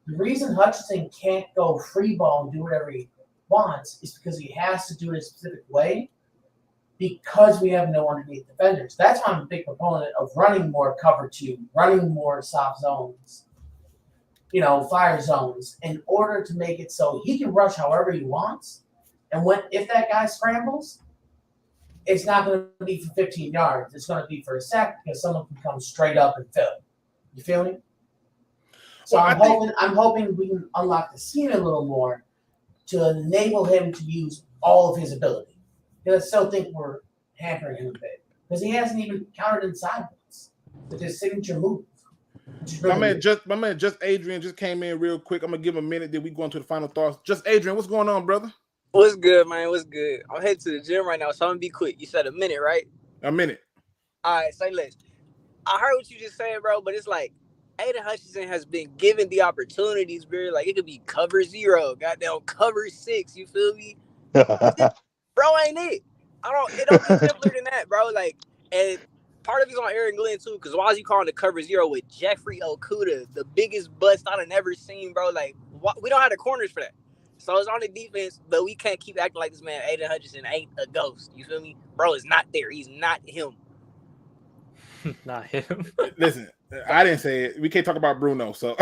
The reason Hutchinson can't go free ball and do whatever he wants is because he has to do it a specific way because we have no underneath defenders. That's why I'm a big proponent of running more cover 2, running more soft zones, fire zones, in order to make it so he can rush however he wants. And if that guy scrambles, it's not going to be for 15 yards. It's going to be for a sack because someone can come straight up and fill. You feel me? So I'm hoping we can unlock the scene a little more to enable him to use all of his ability. Because I still think we're hampering him a bit. Because he hasn't even countered inside once with his signature move. My man, just Adrian just came in real quick. I'm gonna give him a minute. Then we go into the final thoughts. Just Adrian, what's going on, brother? What's good, man? What's good? I'm headed to the gym right now, so I'm gonna be quick. You said a minute, right? A minute. All right, say less. I heard what you just said, bro, but it's like Aiden Hutchinson has been given the opportunities, bro. Like it could be cover 0, goddamn cover 6. You feel me? Bro, ain't it? It don't get simpler than that, bro. Like, and part of it's on Aaron Glenn too, because why is he calling the cover 0 with Jeffrey Okudah, the biggest bust I've ever seen, bro? Like, we don't have the corners for that. So it's on the defense, but we can't keep acting like this man, Aiden Hutchinson, ain't a ghost. You feel me? Bro is not there. He's not him. Not him. Listen, I didn't say it. We can't talk about Bruno, so.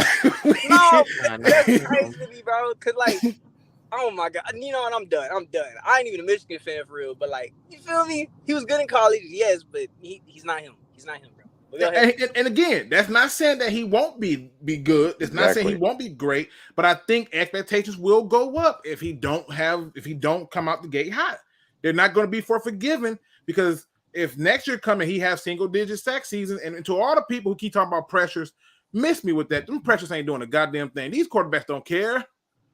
No, that's crazy to me, bro. Because, like, oh, my God. You know what? I'm done. I ain't even a Michigan fan for real, but, like, you feel me? He was good in college, yes, but he's not him. He's not him, bro. And again, that's not saying that he won't be good. It's not saying he won't be great, but I think expectations will go up if he don't come out the gate hot. They're not going to be forgiven, because if next year coming he has single-digit sack season, and to all the people who keep talking about pressures, miss me with that. Them pressures ain't doing a goddamn thing. These quarterbacks don't care.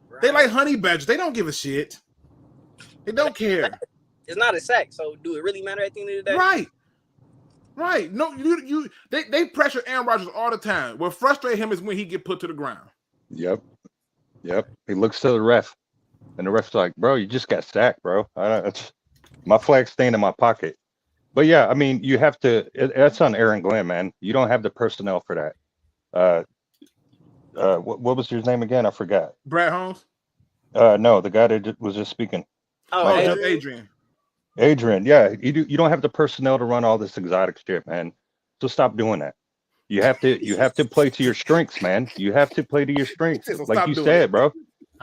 Right. They like honey badgers. They don't give a shit. They don't care. It's not a sack, so do it really matter at the end of the day? Right. No, they pressure Aaron Rodgers all the time. What frustrates him is when he get put to the ground. Yep. He looks to the ref, and the ref's like, "Bro, you just got sacked, bro. My flag's staying in my pocket." But yeah, I mean, you have to. That's on Aaron Glenn, man. You don't have the personnel for that. What was his name again? I forgot. Brad Holmes? No, the guy that was just speaking. Oh, Adrian, yeah, you don't have the personnel to run all this exotic shit, man. So stop doing that. You have to play to your strengths, man. You have to play to your strengths, like you said, bro.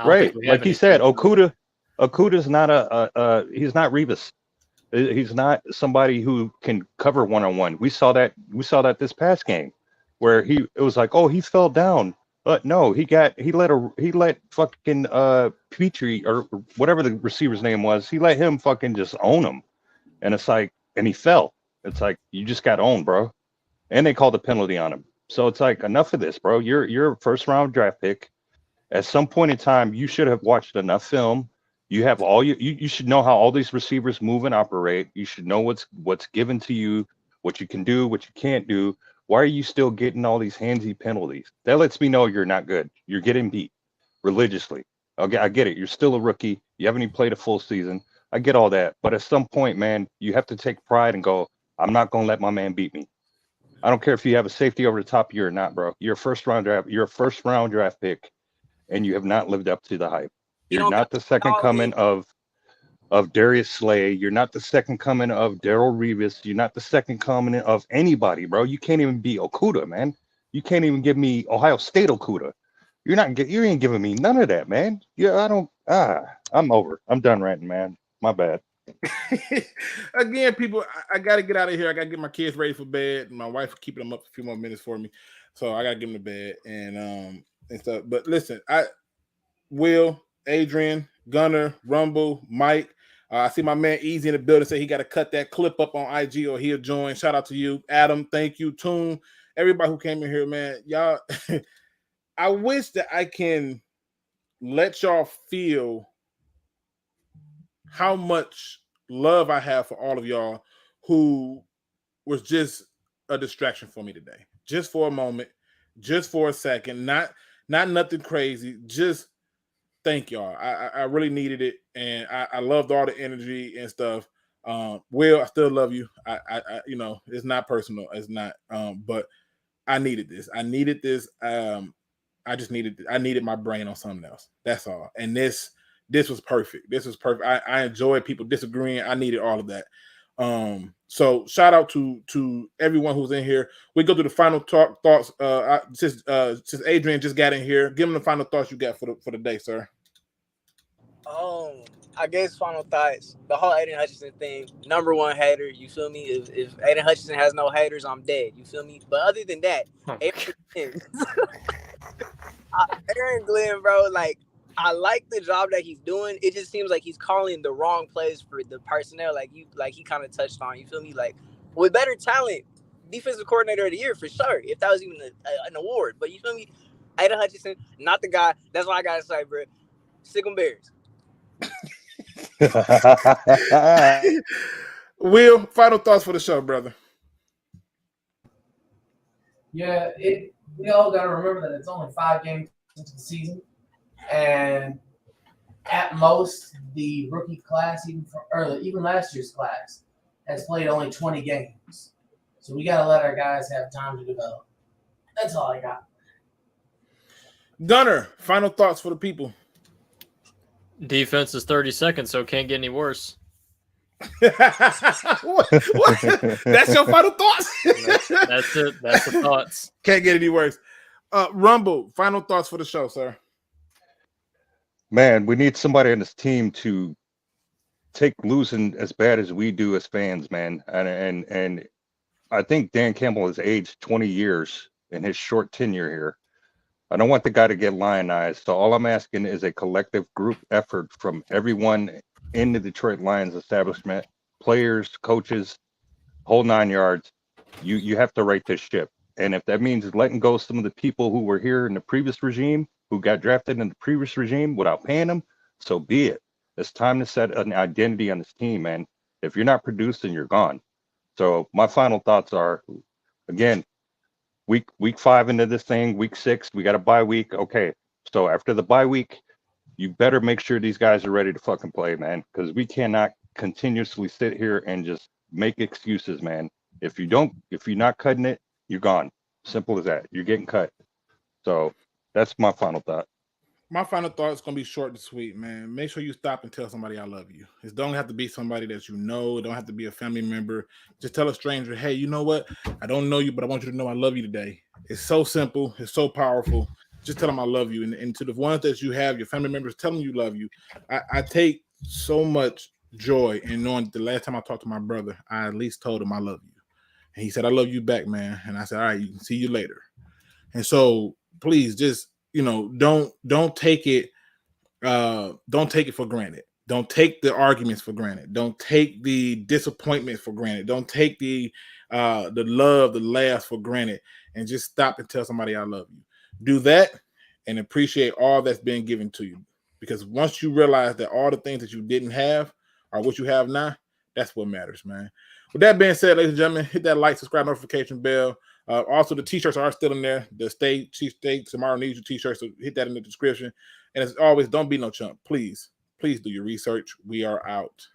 Right, like he said, Okudah's not he's not Revis. He's not somebody who can cover one-on-one. We saw that this past game, where it was like, oh, he fell down. But no, he let fucking Petrie, or whatever the receiver's name was, he let him fucking just own him. And it's like, and he fell. It's like, you just got owned, bro. And they called a penalty on him. So it's like, enough of this, bro. You're a first round draft pick. At some point in time, you should have watched enough film. You have you should know how all these receivers move and operate. You should know what's given to you, what you can do, what you can't do. Why are you still getting all these handsy penalties? That lets me know you're not good. You're getting beat religiously. Okay, I get it. You're still a rookie. You haven't even played a full season. I get all that. But at some point, man, you have to take pride and go, I'm not going to let my man beat me. I don't care if you have a safety over the top of you or not, bro. You're a first round draft pick, and you have not lived up to the hype. You're not the second coming of Darius Slay. You're not the second coming of Daryl Revis. You're not the second coming of anybody, bro. You can't even be Okudah, man. You can't even give me Ohio State Okudah. You ain't giving me none of that, man. Yeah, I'm over. I'm done ranting, man. My bad. Again, people, I got to get out of here. I got to get my kids ready for bed. My wife keeping them up a few more minutes for me, so I got to get them to bed and stuff. But listen, Will, Adrian, Gunner, Rumble, Mike. I see my man Easy in the building. Say he got to cut that clip up on IG or he'll join. Shout out to you, Adam. Thank you, Toon. Everybody who came in here, man. Y'all, I wish that I can let y'all feel how much love I have for all of y'all who was just a distraction for me today. Just for a moment, just for a second, not nothing crazy. Just thank y'all. I really needed it, and I loved all the energy and stuff. Will, I still love you. I it's not personal. It's not. But I needed this. I needed my brain on something else. That's all. And this was perfect. This was perfect. I enjoyed people disagreeing. I needed all of that. So shout out to everyone who's in here. We go through the final thoughts. Since Adrian just got in here, give him the final thoughts you got for the day, sir. I guess final thoughts. The whole Aiden Hutchinson thing. Number one hater. You feel me? If Aiden Hutchinson has no haters, I'm dead. You feel me? But other than that, Aaron Glenn, bro, like, I like the job that he's doing. It just seems like he's calling the wrong plays for the personnel, like he kind of touched on. You feel me? Like, with better talent, defensive coordinator of the year for sure, if that was even an award. But you feel me? Aiden Hutchinson, not the guy. That's all I gotta say, bro. Sick 'em Bears. Will, final thoughts for the show, brother. Yeah, we all got to remember that it's only 5 games into the season, and at most, the rookie class, even last year's class, has played only 20 games. So we got to let our guys have time to develop. That's all I got. Gunner, final thoughts for the people. Defense is 30 seconds, so it can't get any worse. what? That's your final thoughts? That's it. That's the thoughts. Can't get any worse. Rumble, final thoughts for the show, sir. Man, we need somebody on this team to take losing as bad as we do as fans, man. And I think Dan Campbell has aged 20 years in his short tenure here. I don't want the guy to get lionized. So all I'm asking is a collective group effort from everyone in the Detroit Lions establishment, players, coaches, whole 9 yards. You have to right this ship. And if that means letting go some of the people who were here in the previous regime, who got drafted in the previous regime without paying them, so be it. It's time to set an identity on this team, man. If you're not producing, you're gone. So my final thoughts are, again, week 5 into this thing, week 6, we got a bye week. Okay, so after the bye week, you better make sure these guys are ready to fucking play, man, because we cannot continuously sit here and just make excuses, man. If you're not cutting it, you're gone. Simple as that. You're getting cut. So that's my final thought. My final thought is going to be short and sweet, man. Make sure you stop and tell somebody I love you. It don't have to be somebody that you know. It don't have to be a family member. Just tell a stranger, hey, you know what? I don't know you, but I want you to know I love you today. It's so simple. It's so powerful. Just tell them I love you. And to the ones that you have, your family members, tell them you love you. I take so much joy in knowing that the last time I talked to my brother, I at least told him I love you. And he said, I love you back, man. And I said, all right, you can see you later. And so please just, don't take it for granted. Don't take the arguments for granted. Don't take the disappointment for granted. Don't take the love, the laughs for granted, and just stop and tell somebody I love you. Do that and appreciate all that's been given to you. Because once you realize that all the things that you didn't have are what you have now, that's what matters, man. With that being said, ladies and gentlemen, hit that like, subscribe, notification bell. Also, the t-shirts are still in there. The State Tomorrow Needs You t-shirts, so hit that in the description. And as always, don't be no chump. Please do your research. We are out.